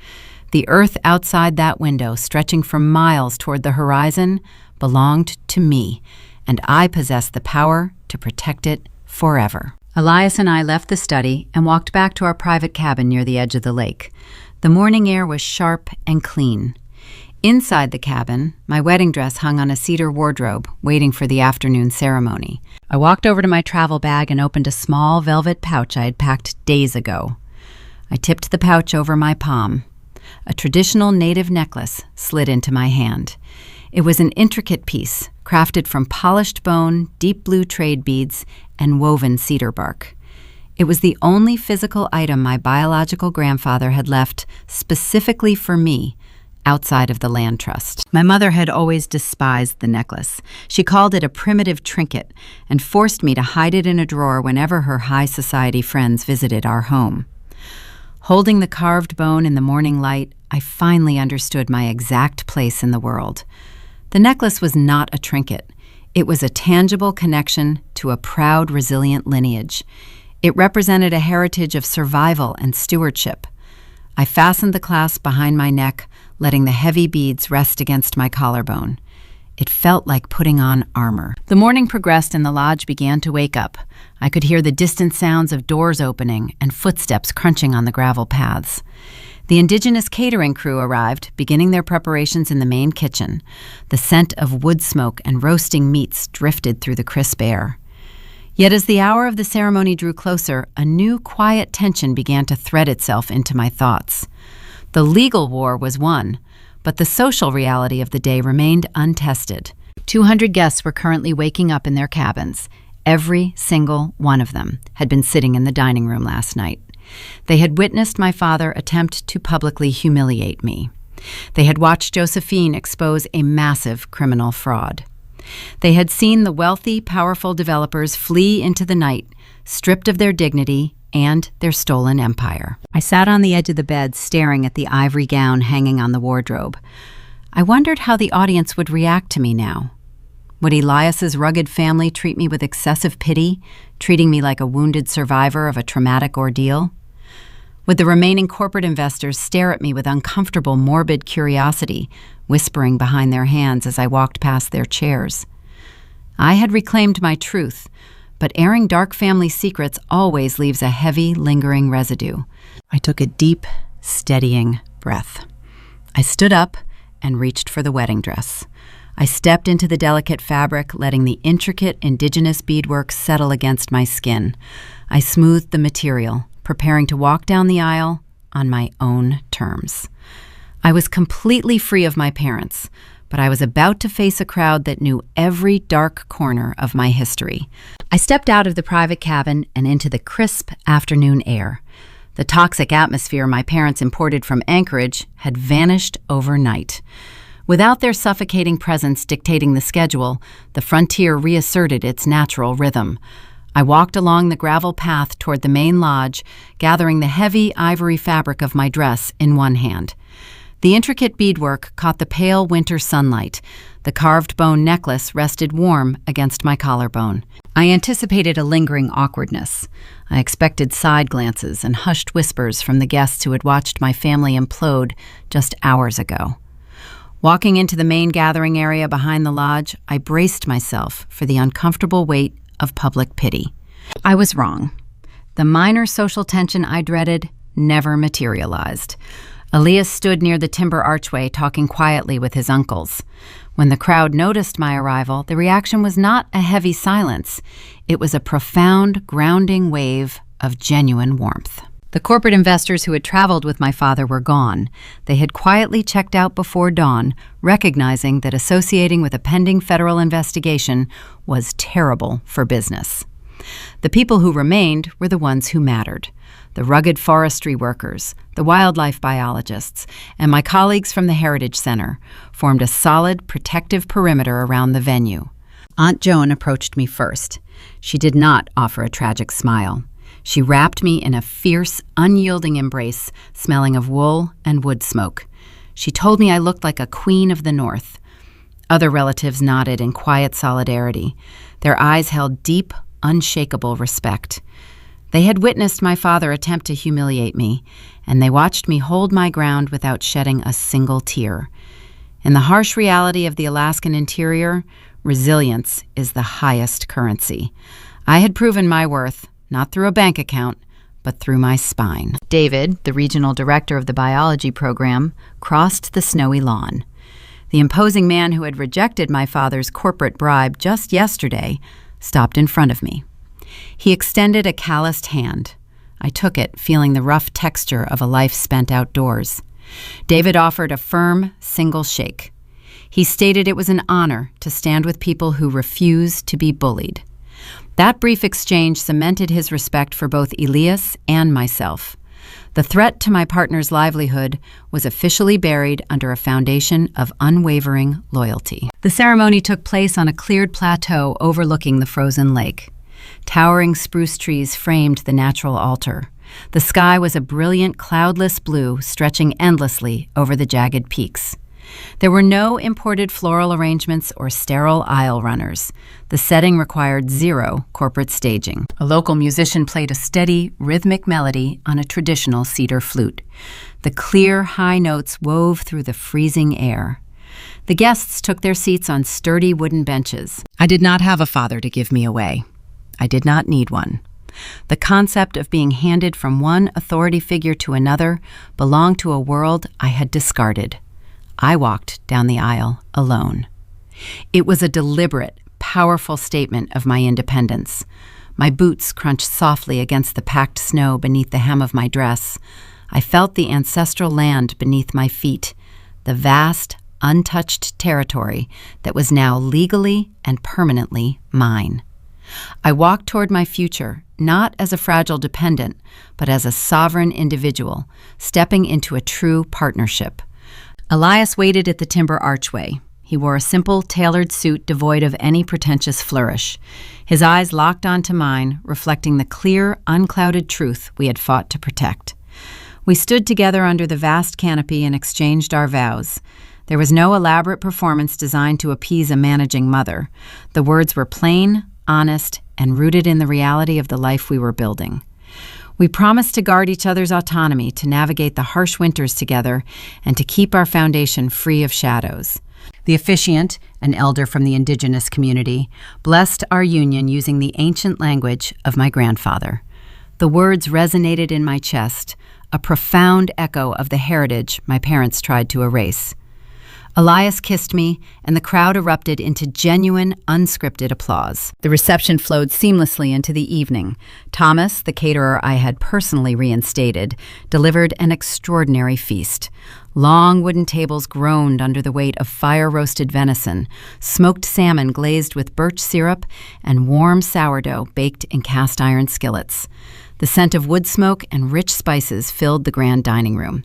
The earth outside that window, stretching for miles toward the horizon, belonged to me, and I possessed the power to protect it forever. Elias and I left the study and walked back to our private cabin near the edge of the lake. The morning air was sharp and clean. Inside the cabin, my wedding dress hung on a cedar wardrobe, waiting for the afternoon ceremony. I walked over to my travel bag and opened a small velvet pouch I had packed days ago. I tipped the pouch over my palm. A traditional native necklace slid into my hand. It was an intricate piece, crafted from polished bone, deep blue trade beads, and woven cedar bark. It was the only physical item my biological grandfather had left specifically for me, outside of the land trust. My mother had always despised the necklace. She called it a primitive trinket and forced me to hide it in a drawer whenever her high society friends visited our home. Holding the carved bone in the morning light, I finally understood my exact place in the world. The necklace was not a trinket. It was a tangible connection to a proud, resilient lineage. It represented a heritage of survival and stewardship. I fastened the clasp behind my neck, letting the heavy beads rest against my collarbone. It felt like putting on armor. The morning progressed and the lodge began to wake up. I could hear the distant sounds of doors opening and footsteps crunching on the gravel paths. The indigenous catering crew arrived, beginning their preparations in the main kitchen. The scent of wood smoke and roasting meats drifted through the crisp air. Yet as the hour of the ceremony drew closer, a new quiet tension began to thread itself into my thoughts. The legal war was won, but the social reality of the day remained untested. 200 guests were currently waking up in their cabins. Every single one of them had been sitting in the dining room last night. They had witnessed my father attempt to publicly humiliate me. They had watched Josephine expose a massive criminal fraud. They had seen the wealthy, powerful developers flee into the night, stripped of their dignity and their stolen empire. I sat on the edge of the bed, staring at the ivory gown hanging on the wardrobe. I wondered how the audience would react to me now. Would Elias's rugged family treat me with excessive pity, treating me like a wounded survivor of a traumatic ordeal? Would the remaining corporate investors stare at me with uncomfortable, morbid curiosity, whispering behind their hands as I walked past their chairs? I had reclaimed my truth, but airing dark family secrets always leaves a heavy, lingering residue. I took a deep, steadying breath. I stood up and reached for the wedding dress. I stepped into the delicate fabric, letting the intricate indigenous beadwork settle against my skin. I smoothed the material, preparing to walk down the aisle on my own terms. I was completely free of my parents, but I was about to face a crowd that knew every dark corner of my history. I stepped out of the private cabin and into the crisp afternoon air. The toxic atmosphere my parents imported from Anchorage had vanished overnight. Without their suffocating presence dictating the schedule, the frontier reasserted its natural rhythm. I walked along the gravel path toward the main lodge, gathering the heavy ivory fabric of my dress in one hand. The intricate beadwork caught the pale winter sunlight. The carved bone necklace rested warm against my collarbone. I anticipated a lingering awkwardness. I expected side glances and hushed whispers from the guests who had watched my family implode just hours ago. Walking into the main gathering area behind the lodge, I braced myself for the uncomfortable weight of public pity. I was wrong. The minor social tension I dreaded never materialized. Elias stood near the timber archway talking quietly with his uncles. When the crowd noticed my arrival, the reaction was not a heavy silence. It was a profound, grounding wave of genuine warmth. The corporate investors who had traveled with my father were gone. They had quietly checked out before dawn, recognizing that associating with a pending federal investigation was terrible for business. The people who remained were the ones who mattered: the rugged forestry workers, the wildlife biologists, and my colleagues from the Heritage Center formed a solid, protective perimeter around the venue. Aunt Joan approached me first. She did not offer a tragic smile. She wrapped me in a fierce, unyielding embrace, smelling of wool and wood smoke. She told me I looked like a queen of the North. Other relatives nodded in quiet solidarity. Their eyes held deep, unshakable respect. They had witnessed my father attempt to humiliate me, and they watched me hold my ground without shedding a single tear. In the harsh reality of the Alaskan interior, resilience is the highest currency. I had proven my worth, not through a bank account, but through my spine. David, the regional director of the biology program, crossed the snowy lawn. The imposing man who had rejected my father's corporate bribe just yesterday stopped in front of me. He extended a calloused hand. I took it, feeling the rough texture of a life spent outdoors. David offered a firm, single shake. He stated it was an honor to stand with people who refuse to be bullied. That brief exchange cemented his respect for both Elias and myself. The threat to my partner's livelihood was officially buried under a foundation of unwavering loyalty. The ceremony took place on a cleared plateau overlooking the frozen lake. Towering spruce trees framed the natural altar. The sky was a brilliant, cloudless blue stretching endlessly over the jagged peaks. There were no imported floral arrangements or sterile aisle runners. The setting required zero corporate staging. A local musician played a steady, rhythmic melody on a traditional cedar flute. The clear, high notes wove through the freezing air. The guests took their seats on sturdy wooden benches. I did not have a father to give me away. I did not need one. The concept of being handed from one authority figure to another belonged to a world I had discarded. I walked down the aisle alone. It was a deliberate, powerful statement of my independence. My boots crunched softly against the packed snow beneath the hem of my dress. I felt the ancestral land beneath my feet, the vast, untouched territory that was now legally and permanently mine. I walked toward my future, not as a fragile dependent, but as a sovereign individual, stepping into a true partnership. Elias waited at the timber archway. He wore a simple, tailored suit devoid of any pretentious flourish. His eyes locked onto mine, reflecting the clear, unclouded truth we had fought to protect. We stood together under the vast canopy and exchanged our vows. There was no elaborate performance designed to appease a managing mother. The words were plain, honest, and rooted in the reality of the life we were building. We promised to guard each other's autonomy, to navigate the harsh winters together, and to keep our foundation free of shadows. The officiant, an elder from the indigenous community, blessed our union using the ancient language of my grandfather. The words resonated in my chest, a profound echo of the heritage my parents tried to erase. Elias kissed me, and the crowd erupted into genuine, unscripted applause. The reception flowed seamlessly into the evening. Thomas, the caterer I had personally reinstated, delivered an extraordinary feast. Long wooden tables groaned under the weight of fire-roasted venison, smoked salmon glazed with birch syrup, and warm sourdough baked in cast-iron skillets. The scent of wood smoke and rich spices filled the grand dining room.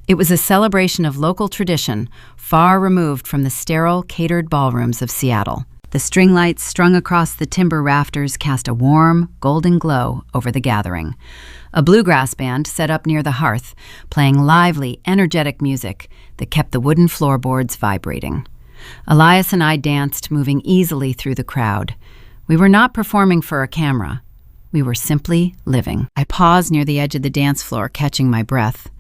It was a celebration of local tradition, far removed from the sterile, catered ballrooms of Seattle. The string lights strung across the timber rafters cast a warm, golden glow over the gathering. A bluegrass band set up near the hearth, playing lively, energetic music that kept the wooden floorboards vibrating. Elias and I danced, moving easily through the crowd. We were not performing for a camera. We were simply living. I paused near the edge of the dance floor, catching my breath.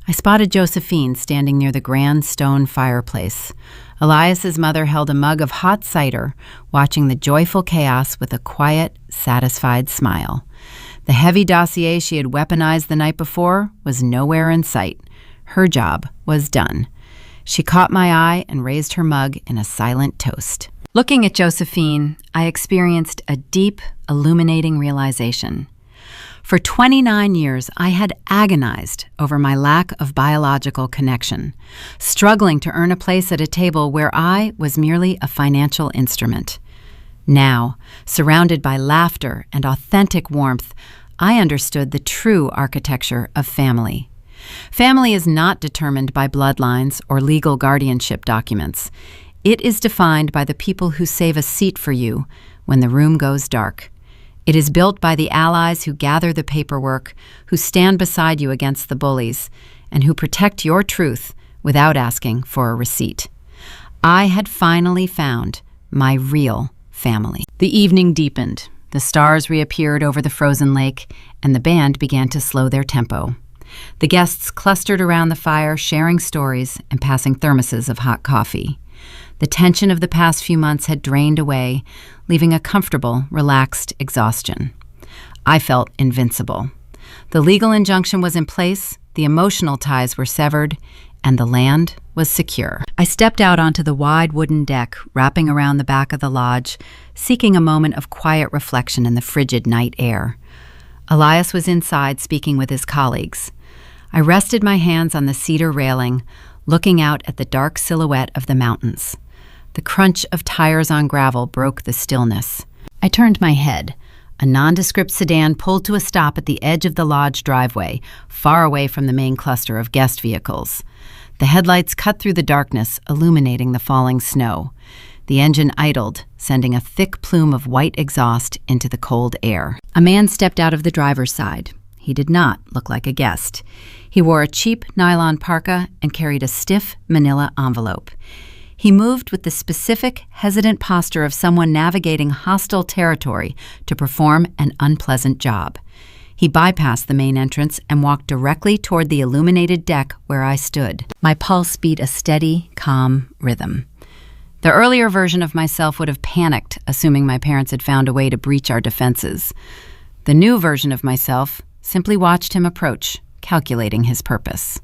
I spotted Josephine standing near the grand stone fireplace. Elias's mother held a mug of hot cider, watching the joyful chaos with a quiet, satisfied smile. The heavy dossier she had weaponized the night before was nowhere in sight. Her job was done. She caught my eye and raised her mug in a silent toast. Looking at Josephine, I experienced a deep, illuminating realization. For 29 years, I had agonized over my lack of biological connection, struggling to earn a place at a table where I was merely a financial instrument. Now, surrounded by laughter and authentic warmth, I understood the true architecture of family. Family is not determined by bloodlines or legal guardianship documents. It is defined by the people who save a seat for you when the room goes dark. It is built by the allies who gather the paperwork, who stand beside you against the bullies, and who protect your truth without asking for a receipt. I had finally found my real family. The evening deepened. The stars reappeared over the frozen lake, and the band began to slow their tempo. The guests clustered around the fire, sharing stories and passing thermoses of hot coffee. The tension of the past few months had drained away, leaving a comfortable, relaxed exhaustion. I felt invincible. The legal injunction was in place, the emotional ties were severed, and the land was secure. I stepped out onto the wide wooden deck, wrapping around the back of the lodge, seeking a moment of quiet reflection in the frigid night air. Elias was inside, speaking with his colleagues. I rested my hands on the cedar railing, looking out at the dark silhouette of the mountains. The crunch of tires on gravel broke the stillness. I turned my head. A nondescript sedan pulled to a stop at the edge of the lodge driveway, far away from the main cluster of guest vehicles. The headlights cut through the darkness, illuminating the falling snow. The engine idled, sending a thick plume of white exhaust into the cold air. A man stepped out of the driver's side. He did not look like a guest. He wore a cheap nylon parka and carried a stiff manila envelope. He moved with the specific, hesitant posture of someone navigating hostile territory to perform an unpleasant job. He bypassed the main entrance and walked directly toward the illuminated deck where I stood. My pulse beat a steady, calm rhythm. The earlier version of myself would have panicked, assuming my parents had found a way to breach our defenses. The new version of myself simply watched him approach, calculating his purpose.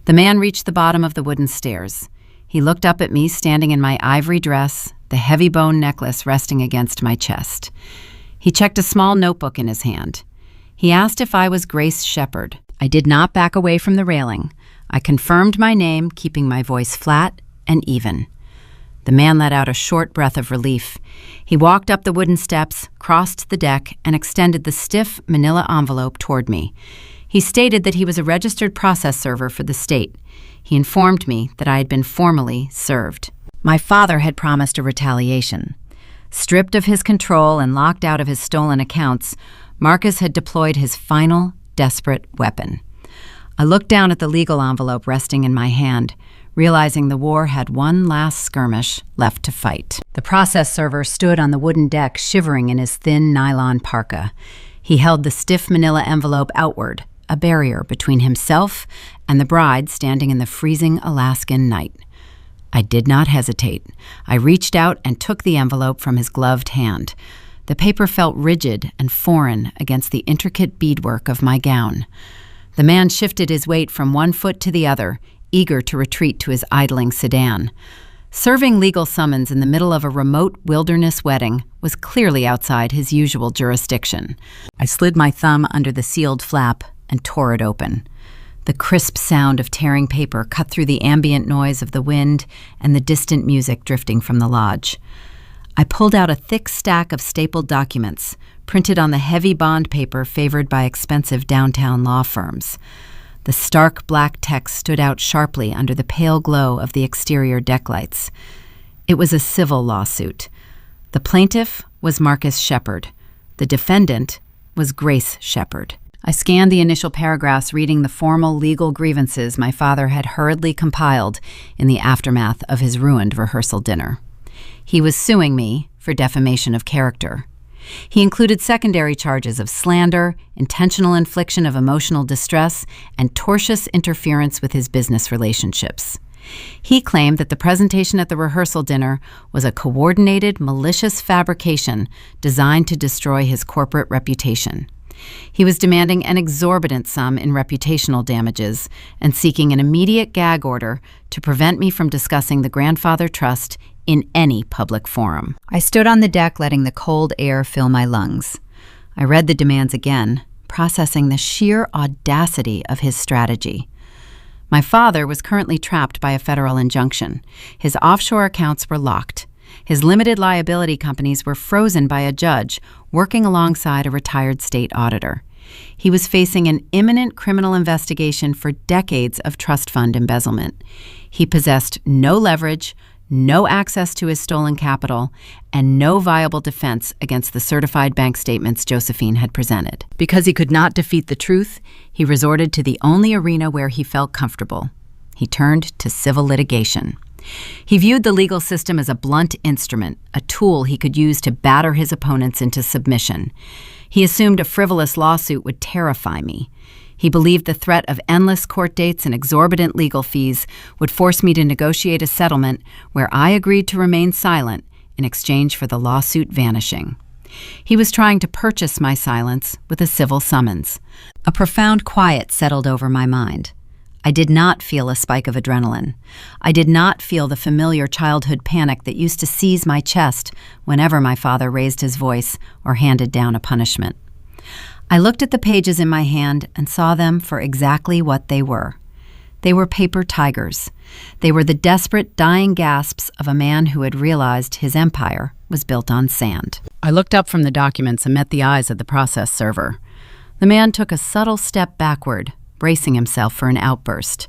The man reached the bottom of the wooden stairs. He looked up at me, standing in my ivory dress, the heavy bone necklace resting against my chest. He checked a small notebook in his hand. He asked if I was Grace Shepard. I did not back away from the railing. I confirmed my name, keeping my voice flat and even. The man let out a short breath of relief. He walked up the wooden steps, crossed the deck, and extended the stiff manila envelope toward me. He stated that he was a registered process server for the state. He informed me that I had been formally served. My father had promised a retaliation. Stripped of his control and locked out of his stolen accounts, Marcus had deployed his final, desperate weapon. I looked down at the legal envelope resting in my hand, realizing the war had one last skirmish left to fight. The process server stood on the wooden deck, shivering in his thin nylon parka. He held the stiff manila envelope outward, a barrier between himself and the bride standing in the freezing Alaskan night. I did not hesitate. I reached out and took the envelope from his gloved hand. The paper felt rigid and foreign against the intricate beadwork of my gown. The man shifted his weight from one foot to the other, eager to retreat to his idling sedan. Serving legal summons in the middle of a remote wilderness wedding was clearly outside his usual jurisdiction. I slid my thumb under the sealed flap and tore it open. The crisp sound of tearing paper cut through the ambient noise of the wind and the distant music drifting from the lodge. I pulled out a thick stack of stapled documents, printed on the heavy bond paper favored by expensive downtown law firms. The stark black text stood out sharply under the pale glow of the exterior deck lights. It was a civil lawsuit. The plaintiff was Marcus Shepard. The defendant was Grace Shepard. I scanned the initial paragraphs, reading the formal legal grievances my father had hurriedly compiled in the aftermath of his ruined rehearsal dinner. He was suing me for defamation of character. He included secondary charges of slander, intentional infliction of emotional distress, and tortious interference with his business relationships. He claimed that the presentation at the rehearsal dinner was a coordinated, malicious fabrication designed to destroy his corporate reputation. He was demanding an exorbitant sum in reputational damages and seeking an immediate gag order to prevent me from discussing the grandfather trust in any public forum. I stood on the deck, letting the cold air fill my lungs. I read the demands again, processing the sheer audacity of his strategy. My father was currently trapped by a federal injunction. His offshore accounts were locked. His limited liability companies were frozen by a judge working alongside a retired state auditor. He was facing an imminent criminal investigation for decades of trust fund embezzlement. He possessed no leverage, no access to his stolen capital, and no viable defense against the certified bank statements Josephine had presented. Because he could not defeat the truth, he resorted to the only arena where he felt comfortable. He turned to civil litigation. He viewed the legal system as a blunt instrument, a tool he could use to batter his opponents into submission. He assumed a frivolous lawsuit would terrify me. He believed the threat of endless court dates and exorbitant legal fees would force me to negotiate a settlement where I agreed to remain silent in exchange for the lawsuit vanishing. He was trying to purchase my silence with a civil summons. A profound quiet settled over my mind. I did not feel a spike of adrenaline. I did not feel the familiar childhood panic that used to seize my chest whenever my father raised his voice or handed down a punishment. I looked at the pages in my hand and saw them for exactly what they were. They were paper tigers. They were the desperate, dying gasps of a man who had realized his empire was built on sand. I looked up from the documents and met the eyes of the process server. The man took a subtle step backward, bracing himself for an outburst.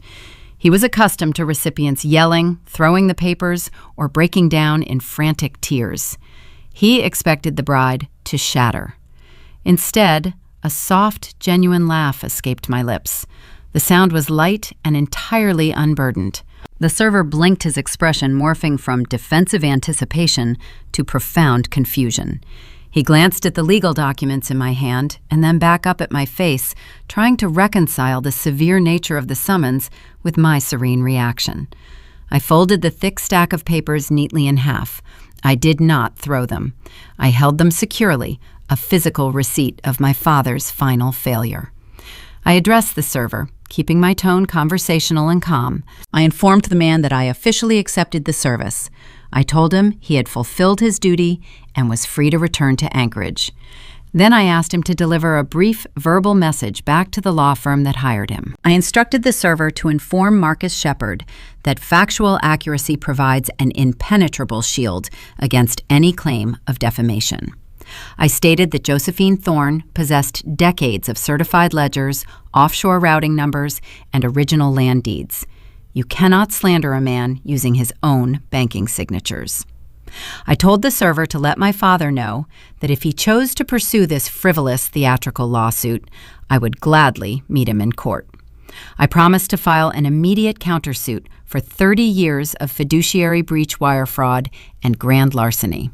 He was accustomed to recipients yelling, throwing the papers, or breaking down in frantic tears. He expected the bride to shatter. Instead, a soft, genuine laugh escaped my lips. The sound was light and entirely unburdened. The server blinked, his expression morphing from defensive anticipation to profound confusion. He glanced at the legal documents in my hand and then back up at my face, trying to reconcile the severe nature of the summons with my serene reaction. I folded the thick stack of papers neatly in half. I did not throw them. I held them securely, a physical receipt of my father's final failure. I addressed the server, keeping my tone conversational and calm. I informed the man that I officially accepted the service. I told him he had fulfilled his duty and was free to return to Anchorage. Then I asked him to deliver a brief verbal message back to the law firm that hired him. I instructed the server to inform Marcus Shepard that factual accuracy provides an impenetrable shield against any claim of defamation. I stated that Josephine Thorne possessed decades of certified ledgers, offshore routing numbers, and original land deeds. You cannot slander a man using his own banking signatures. I told the server to let my father know that if he chose to pursue this frivolous theatrical lawsuit, I would gladly meet him in court. I promised to file an immediate countersuit for 30 years of fiduciary breach, wire fraud, and grand larceny.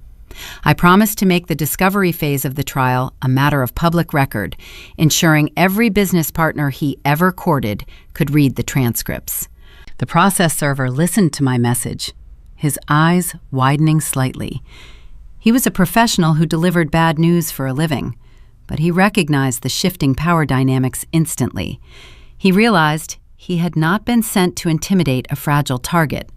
I promised to make the discovery phase of the trial a matter of public record, ensuring every business partner he ever courted could read the transcripts. The process server listened to my message, his eyes widening slightly. He was a professional who delivered bad news for a living, but he recognized the shifting power dynamics instantly. He realized he had not been sent to intimidate a fragile target.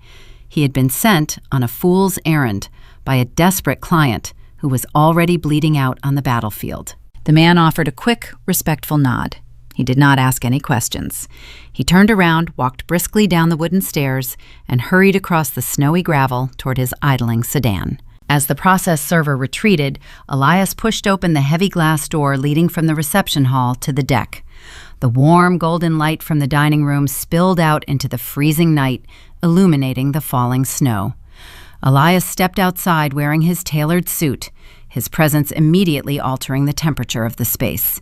He had been sent on a fool's errand by a desperate client who was already bleeding out on the battlefield. The man offered a quick, respectful nod. He did not ask any questions. He turned around, walked briskly down the wooden stairs, and hurried across the snowy gravel toward his idling sedan. As the process server retreated, Elias pushed open the heavy glass door leading from the reception hall to the deck. The warm golden light from the dining room spilled out into the freezing night, illuminating the falling snow. Elias stepped outside wearing his tailored suit, his presence immediately altering the temperature of the space.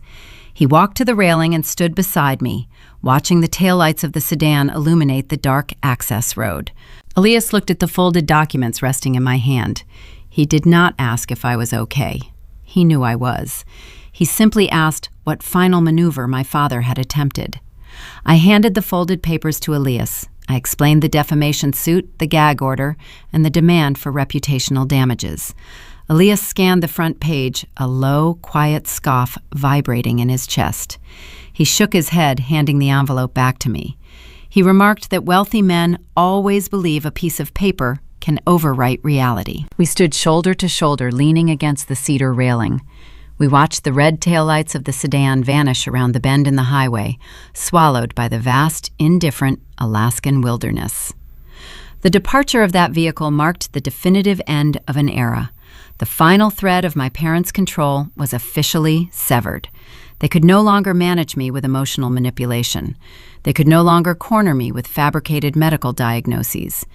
He walked to the railing and stood beside me, watching the taillights of the sedan illuminate the dark access road. Elias looked at the folded documents resting in my hand. He did not ask if I was okay. He knew I was. He simply asked what final maneuver my father had attempted. I handed the folded papers to Elias. I explained the defamation suit, the gag order, and the demand for reputational damages. Elias scanned the front page, a low, quiet scoff vibrating in his chest. He shook his head, handing the envelope back to me. He remarked that wealthy men always believe a piece of paper can overwrite reality. We stood shoulder to shoulder, leaning against the cedar railing. We watched the red taillights of the sedan vanish around the bend in the highway, swallowed by the vast, indifferent Alaskan wilderness. The departure of that vehicle marked the definitive end of an era. The final thread of my parents' control was officially severed. They could no longer manage me with emotional manipulation. They could no longer corner me with fabricated medical diagnoses.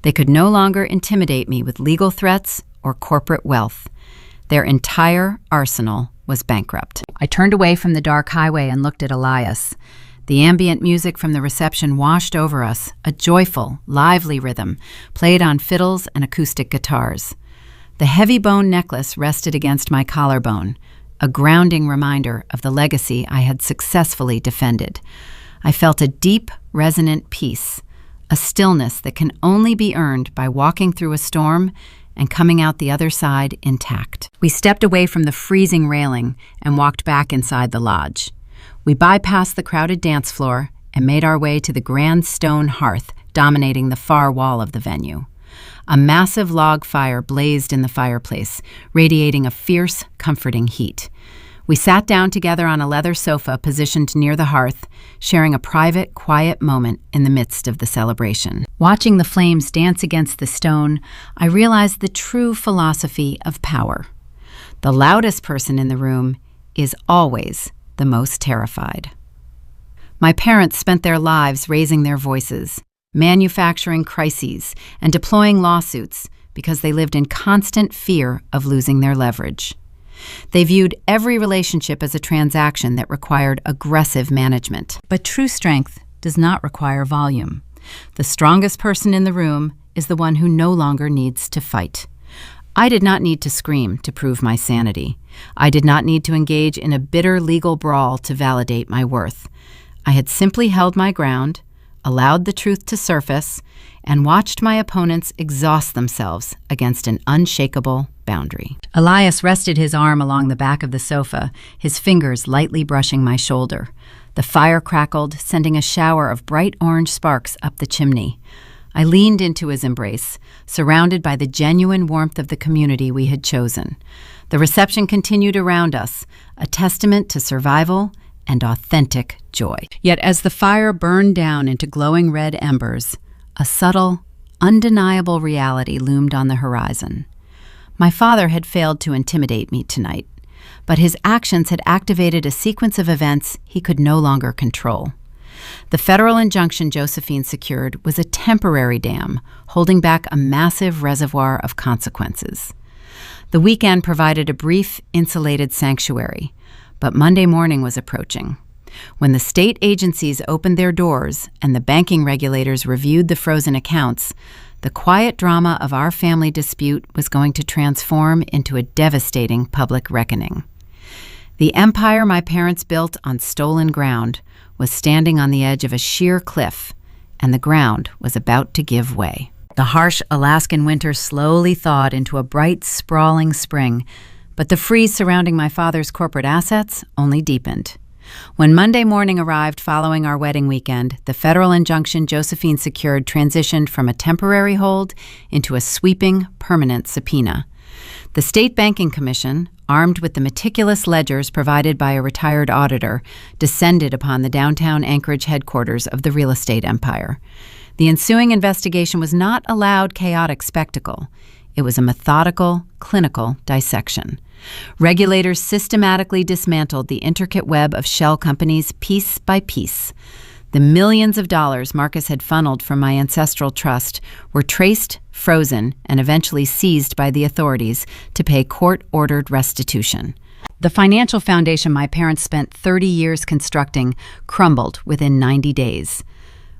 They could no longer intimidate me with legal threats or corporate wealth. Their entire arsenal was bankrupt. I turned away from the dark highway and looked at Elias. The ambient music from the reception washed over us, a joyful, lively rhythm, played on fiddles and acoustic guitars. The heavy bone necklace rested against my collarbone, a grounding reminder of the legacy I had successfully defended. I felt a deep, resonant peace, a stillness that can only be earned by walking through a storm and coming out the other side intact. We stepped away from the freezing railing and walked back inside the lodge. We bypassed the crowded dance floor and made our way to the grand stone hearth dominating the far wall of the venue. A massive log fire blazed in the fireplace, radiating a fierce, comforting heat. We sat down together on a leather sofa positioned near the hearth, sharing a private, quiet moment in the midst of the celebration. Watching the flames dance against the stone, I realized the true philosophy of power. The loudest person in the room is always the most terrified. My parents spent their lives raising their voices, manufacturing crises, and deploying lawsuits because they lived in constant fear of losing their leverage. They viewed every relationship as a transaction that required aggressive management. But true strength does not require volume. The strongest person in the room is the one who no longer needs to fight. I did not need to scream to prove my sanity. I did not need to engage in a bitter legal brawl to validate my worth. I had simply held my ground, allowed the truth to surface, and watched my opponents exhaust themselves against an unshakable boundary. Elias rested his arm along the back of the sofa, his fingers lightly brushing my shoulder. The fire crackled, sending a shower of bright orange sparks up the chimney. I leaned into his embrace, surrounded by the genuine warmth of the community we had chosen. The reception continued around us, a testament to survival and authentic joy. Yet as the fire burned down into glowing red embers, a subtle, undeniable reality loomed on the horizon. My father had failed to intimidate me tonight, but his actions had activated a sequence of events he could no longer control. The federal injunction Josephine secured was a temporary dam, holding back a massive reservoir of consequences. The weekend provided a brief, insulated sanctuary, but Monday morning was approaching. When the state agencies opened their doors and the banking regulators reviewed the frozen accounts, the quiet drama of our family dispute was going to transform into a devastating public reckoning. The empire my parents built on stolen ground was standing on the edge of a sheer cliff, and the ground was about to give way. The harsh Alaskan winter slowly thawed into a bright, sprawling spring, but the freeze surrounding my father's corporate assets only deepened. When Monday morning arrived following our wedding weekend, the federal injunction Josephine secured transitioned from a temporary hold into a sweeping, permanent subpoena. The State Banking Commission, armed with the meticulous ledgers provided by a retired auditor, descended upon the downtown Anchorage headquarters of the real estate empire. The ensuing investigation was not a loud, chaotic spectacle. It was a methodical, clinical dissection. Regulators systematically dismantled the intricate web of shell companies piece by piece. The millions of dollars Marcus had funneled from my ancestral trust were traced, frozen, and eventually seized by the authorities to pay court-ordered restitution. The financial foundation my parents spent 30 years constructing crumbled within 90 days.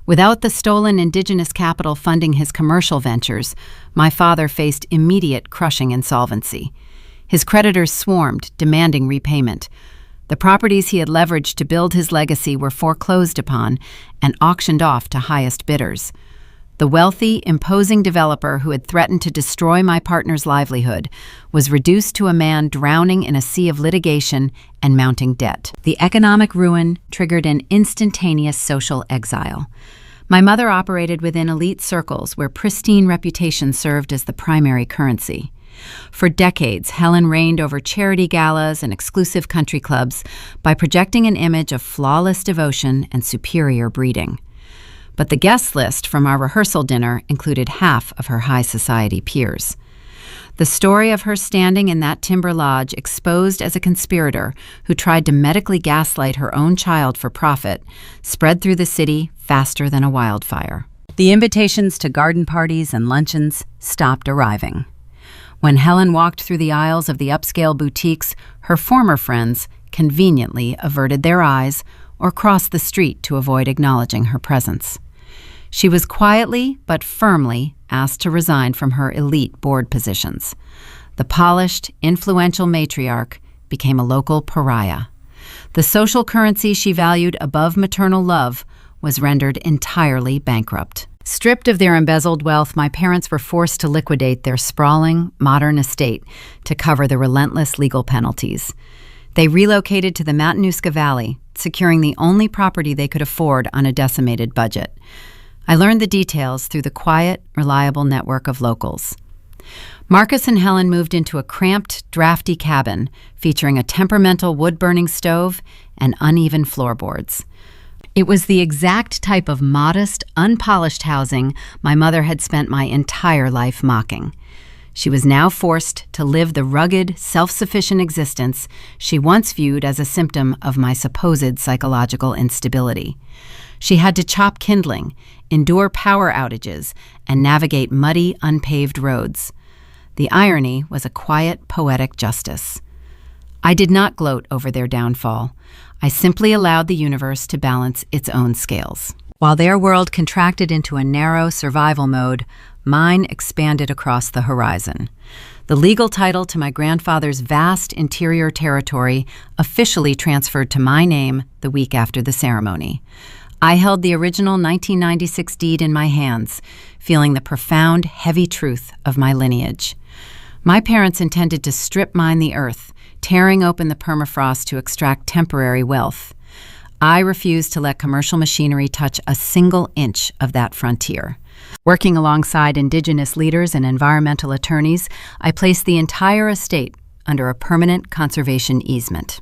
Without the stolen indigenous capital funding his commercial ventures, my father faced immediate crushing insolvency. His creditors swarmed, demanding repayment. The properties he had leveraged to build his legacy were foreclosed upon and auctioned off to highest bidders. The wealthy, imposing developer who had threatened to destroy my partner's livelihood was reduced to a man drowning in a sea of litigation and mounting debt. The economic ruin triggered an instantaneous social exile. My mother operated within elite circles where pristine reputation served as the primary currency. For decades, Helen reigned over charity galas and exclusive country clubs by projecting an image of flawless devotion and superior breeding. But the guest list from our rehearsal dinner included half of her high society peers. The story of her standing in that timber lodge exposed as a conspirator who tried to medically gaslight her own child for profit spread through the city faster than a wildfire. The invitations to garden parties and luncheons stopped arriving. When Helen walked through the aisles of the upscale boutiques, her former friends conveniently averted their eyes or crossed the street to avoid acknowledging her presence. She was quietly but firmly asked to resign from her elite board positions. The polished, influential matriarch became a local pariah. The social currency she valued above maternal love was rendered entirely bankrupt. Stripped of their embezzled wealth, my parents were forced to liquidate their sprawling, modern estate to cover the relentless legal penalties. They relocated to the Matanuska Valley, securing the only property they could afford on a decimated budget. I learned the details through the quiet, reliable network of locals. Marcus and Helen moved into a cramped, drafty cabin featuring a temperamental wood-burning stove and uneven floorboards. It was the exact type of modest, unpolished housing my mother had spent my entire life mocking. She was now forced to live the rugged, self-sufficient existence she once viewed as a symptom of my supposed psychological instability. She had to chop kindling, endure power outages, and navigate muddy, unpaved roads. The irony was a quiet, poetic justice. I did not gloat over their downfall. I simply allowed the universe to balance its own scales. While their world contracted into a narrow survival mode, mine expanded across the horizon. The legal title to my grandfather's vast interior territory officially transferred to my name the week after the ceremony. I held the original 1996 deed in my hands, feeling the profound, heavy truth of my lineage. My parents intended to strip mine the earth, tearing open the permafrost to extract temporary wealth. I refused to let commercial machinery touch a single inch of that frontier. Working alongside indigenous leaders and environmental attorneys, I placed the entire estate under a permanent conservation easement.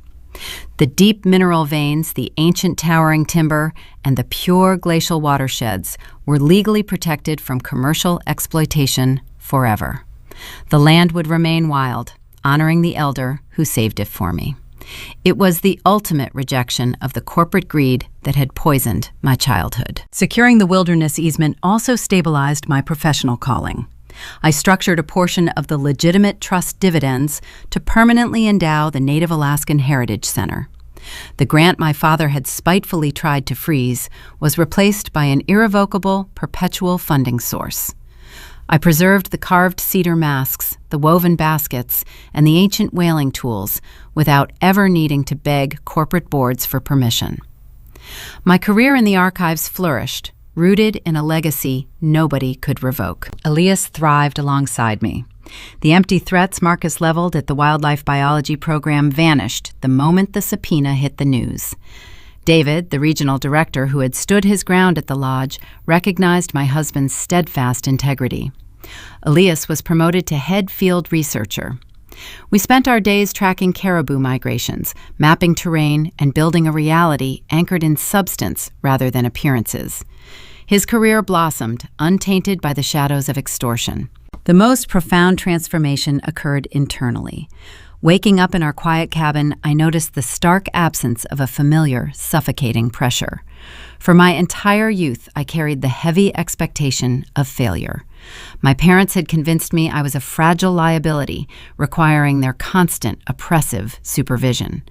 The deep mineral veins, the ancient towering timber, and the pure glacial watersheds were legally protected from commercial exploitation forever. The land would remain wild, honoring the elder who saved it for me. It was the ultimate rejection of the corporate greed that had poisoned my childhood. Securing the wilderness easement also stabilized my professional calling. I structured a portion of the legitimate trust dividends to permanently endow the Native Alaskan Heritage Center. The grant my father had spitefully tried to freeze was replaced by an irrevocable, perpetual funding source. I preserved the carved cedar masks, the woven baskets, and the ancient whaling tools without ever needing to beg corporate boards for permission. My career in the archives flourished, rooted in a legacy nobody could revoke. Elias thrived alongside me. The empty threats Marcus leveled at the wildlife biology program vanished the moment the subpoena hit the news. David, the regional director who had stood his ground at the lodge, recognized my husband's steadfast integrity. Elias was promoted to head field researcher. We spent our days tracking caribou migrations, mapping terrain, and building a reality anchored in substance rather than appearances. His career blossomed, untainted by the shadows of extortion. The most profound transformation occurred internally. Waking up in our quiet cabin, I noticed the stark absence of a familiar, suffocating pressure. For my entire youth, I carried the heavy expectation of failure. My parents had convinced me I was a fragile liability, requiring their constant, oppressive supervision.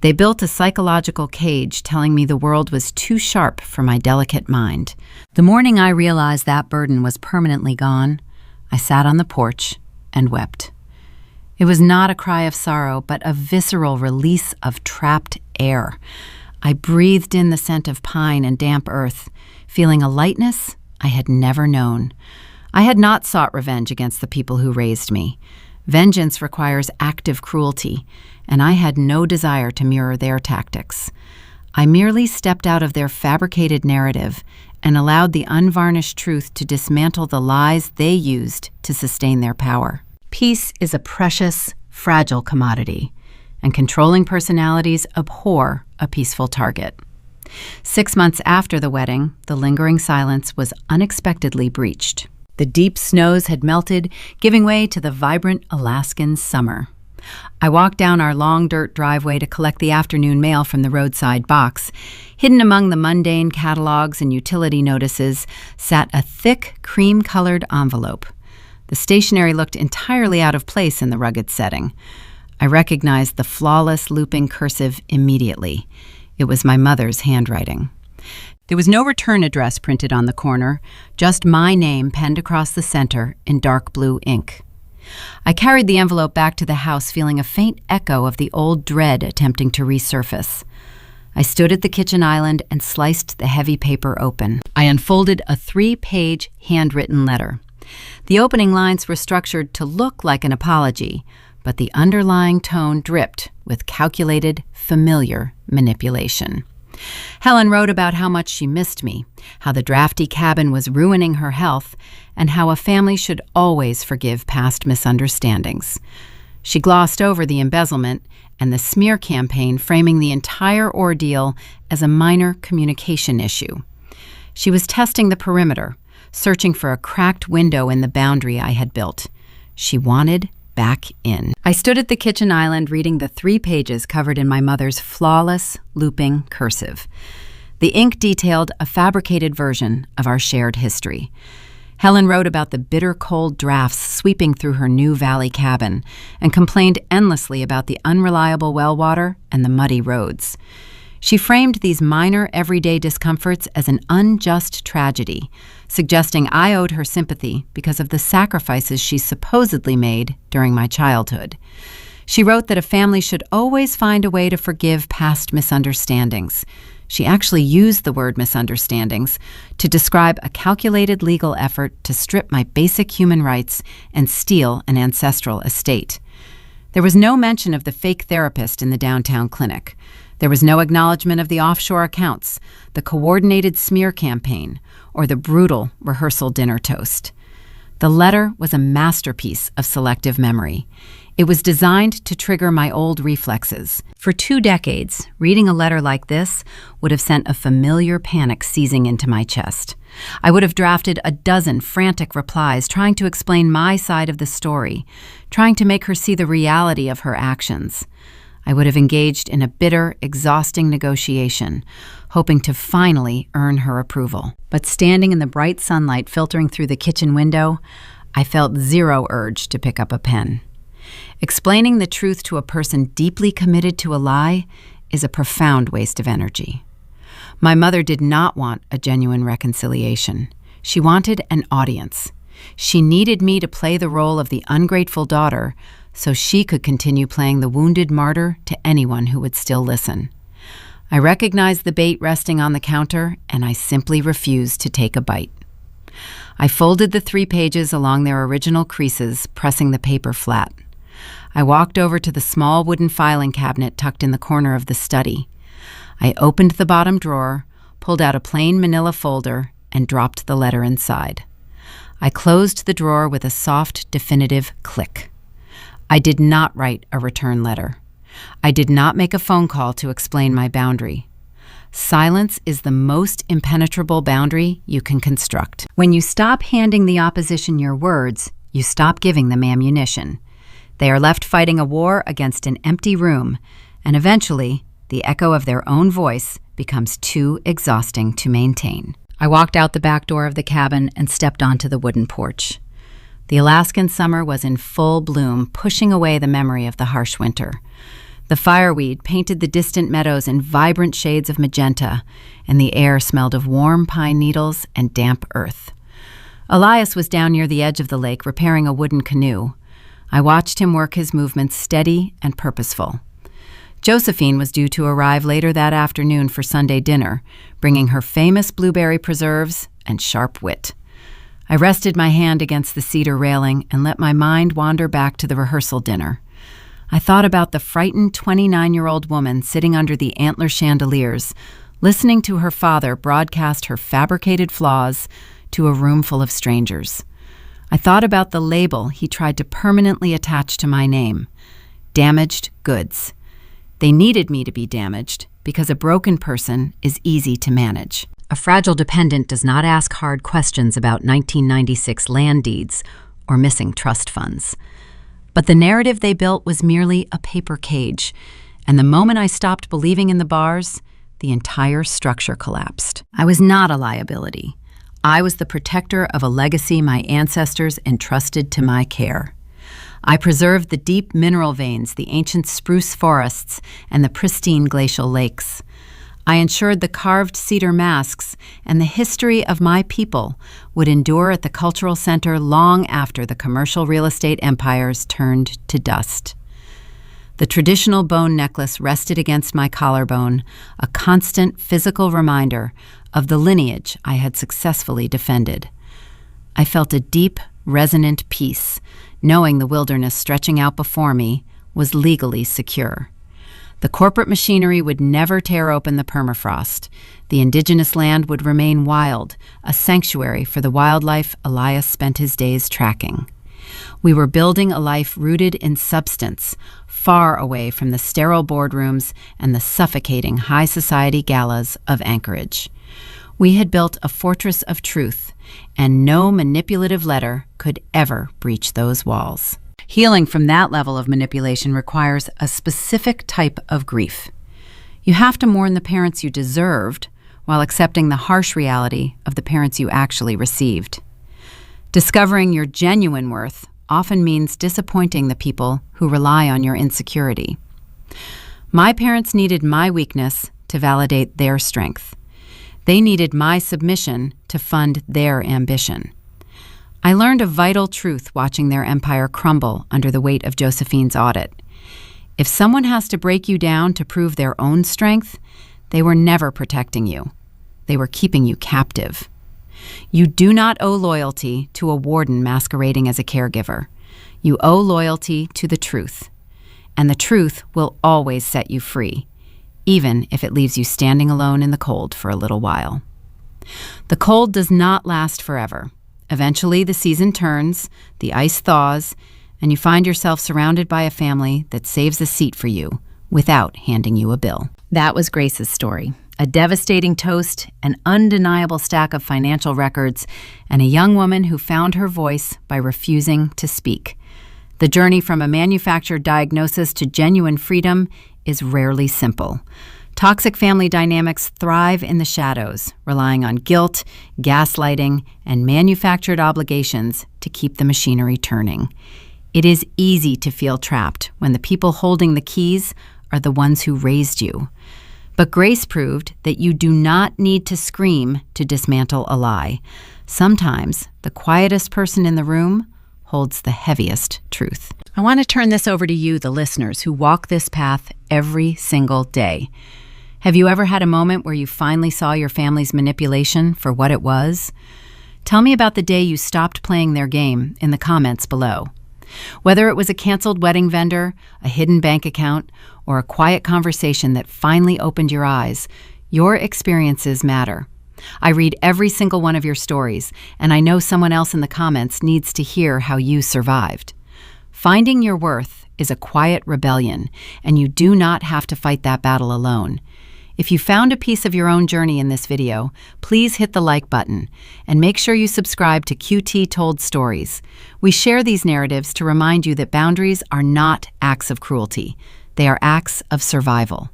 They built a psychological cage telling me the world was too sharp for my delicate mind. The morning I realized that burden was permanently gone, I sat on the porch and wept. It was not a cry of sorrow, but a visceral release of trapped air. I breathed in the scent of pine and damp earth, feeling a lightness I had never known. I had not sought revenge against the people who raised me. Vengeance requires active cruelty, and I had no desire to mirror their tactics. I merely stepped out of their fabricated narrative and allowed the unvarnished truth to dismantle the lies they used to sustain their power. Peace is a precious, fragile commodity, and controlling personalities abhor a peaceful target. 6 months after the wedding, the lingering silence was unexpectedly breached. The deep snows had melted, giving way to the vibrant Alaskan summer. I walked down our long dirt driveway to collect the afternoon mail from the roadside box. Hidden among the mundane catalogs and utility notices sat a thick, cream-colored envelope. The stationery looked entirely out of place in the rugged setting. I recognized the flawless looping cursive immediately. It was my mother's handwriting. There was no return address printed on the corner, just my name penned across the center in dark blue ink. I carried the envelope back to the house, feeling a faint echo of the old dread attempting to resurface. I stood at the kitchen island and sliced the heavy paper open. I unfolded a 3-page handwritten letter. The opening lines were structured to look like an apology, but the underlying tone dripped with calculated, familiar manipulation. Helen wrote about how much she missed me, how the drafty cabin was ruining her health, and how a family should always forgive past misunderstandings. She glossed over the embezzlement and the smear campaign, framing the entire ordeal as a minor communication issue. She was testing the perimeter, searching for a cracked window in the boundary I had built. She wanted back in. I stood at the kitchen island reading the 3 pages covered in my mother's flawless, looping cursive. The ink detailed a fabricated version of our shared history. Helen wrote about the bitter cold drafts sweeping through her new valley cabin and complained endlessly about the unreliable well water and the muddy roads. She framed these minor, everyday discomforts as an unjust tragedy, suggesting I owed her sympathy because of the sacrifices she supposedly made during my childhood. She wrote that a family should always find a way to forgive past misunderstandings. She actually used the word misunderstandings to describe a calculated legal effort to strip my basic human rights and steal an ancestral estate. There was no mention of the fake therapist in the downtown clinic. There was no acknowledgement of the offshore accounts, the coordinated smear campaign, or the brutal rehearsal dinner toast. The letter was a masterpiece of selective memory. It was designed to trigger my old reflexes. For 2 decades, reading a letter like this would have sent a familiar panic seizing into my chest. I would have drafted a dozen frantic replies trying to explain my side of the story, trying to make her see the reality of her actions. I would have engaged in a bitter, exhausting negotiation, hoping to finally earn her approval. But standing in the bright sunlight filtering through the kitchen window, I felt zero urge to pick up a pen. Explaining the truth to a person deeply committed to a lie is a profound waste of energy. My mother did not want a genuine reconciliation. She wanted an audience. She needed me to play the role of the ungrateful daughter so she could continue playing the wounded martyr to anyone who would still listen. I recognized the bait resting on the counter, and I simply refused to take a bite. I folded the 3 pages along their original creases, pressing the paper flat. I walked over to the small wooden filing cabinet tucked in the corner of the study. I opened the bottom drawer, pulled out a plain manila folder, and dropped the letter inside. I closed the drawer with a soft, definitive click. I did not write a return letter. I did not make a phone call to explain my boundary. Silence is the most impenetrable boundary you can construct. When you stop handing the opposition your words, you stop giving them ammunition. They are left fighting a war against an empty room, and eventually, the echo of their own voice becomes too exhausting to maintain. I walked out the back door of the cabin and stepped onto the wooden porch. The Alaskan summer was in full bloom, pushing away the memory of the harsh winter. The fireweed painted the distant meadows in vibrant shades of magenta, and the air smelled of warm pine needles and damp earth. Elias was down near the edge of the lake repairing a wooden canoe. I watched him work his movements steady and purposeful. Josephine was due to arrive later that afternoon for Sunday dinner, bringing her famous blueberry preserves and sharp wit. I rested my hand against the cedar railing and let my mind wander back to the rehearsal dinner. I thought about the frightened 29-year-old woman sitting under the antler chandeliers, listening to her father broadcast her fabricated flaws to a room full of strangers. I thought about the label he tried to permanently attach to my name, damaged goods. They needed me to be damaged because a broken person is easy to manage. A fragile dependent does not ask hard questions about 1996 land deeds or missing trust funds. But the narrative they built was merely a paper cage, and the moment I stopped believing in the bars, the entire structure collapsed. I was not a liability. I was the protector of a legacy my ancestors entrusted to my care. I preserved the deep mineral veins, the ancient spruce forests, and the pristine glacial lakes. I ensured the carved cedar masks and the history of my people would endure at the cultural center long after the commercial real estate empires turned to dust. The traditional bone necklace rested against my collarbone, a constant physical reminder of the lineage I had successfully defended. I felt a deep, resonant peace, knowing the wilderness stretching out before me was legally secure. The corporate machinery would never tear open the permafrost. The indigenous land would remain wild, a sanctuary for the wildlife Elias spent his days tracking. We were building a life rooted in substance, far away from the sterile boardrooms and the suffocating high society galas of Anchorage. We had built a fortress of truth, and no manipulative letter could ever breach those walls. Healing from that level of manipulation requires a specific type of grief. You have to mourn the parents you deserved while accepting the harsh reality of the parents you actually received. Discovering your genuine worth often means disappointing the people who rely on your insecurity. My parents needed my weakness to validate their strength. They needed my submission to fund their ambition. I learned a vital truth watching their empire crumble under the weight of Josephine's audit. If someone has to break you down to prove their own strength, they were never protecting you. They were keeping you captive. You do not owe loyalty to a warden masquerading as a caregiver. You owe loyalty to the truth, and the truth will always set you free, even if it leaves you standing alone in the cold for a little while. The cold does not last forever. Eventually, the season turns, the ice thaws, and you find yourself surrounded by a family that saves a seat for you without handing you a bill. That was Grace's story. A devastating toast, an undeniable stack of financial records, and a young woman who found her voice by refusing to speak. The journey from a manufactured diagnosis to genuine freedom is rarely simple. Toxic family dynamics thrive in the shadows, relying on guilt, gaslighting, and manufactured obligations to keep the machinery turning. It is easy to feel trapped when the people holding the keys are the ones who raised you. But Grace proved that you do not need to scream to dismantle a lie. Sometimes the quietest person in the room holds the heaviest truth. I want to turn this over to you, the listeners, who walk this path every single day. Have you ever had a moment where you finally saw your family's manipulation for what it was? Tell me about the day you stopped playing their game in the comments below. Whether it was a canceled wedding vendor, a hidden bank account, or a quiet conversation that finally opened your eyes, your experiences matter. I read every single one of your stories, and I know someone else in the comments needs to hear how you survived. Finding your worth is a quiet rebellion, and you do not have to fight that battle alone. If you found a piece of your own journey in this video, please hit the like button and make sure you subscribe to QT Told Stories. We share these narratives to remind you that boundaries are not acts of cruelty. They are acts of survival.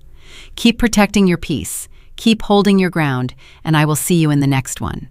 Keep protecting your peace, keep holding your ground, and I will see you in the next one.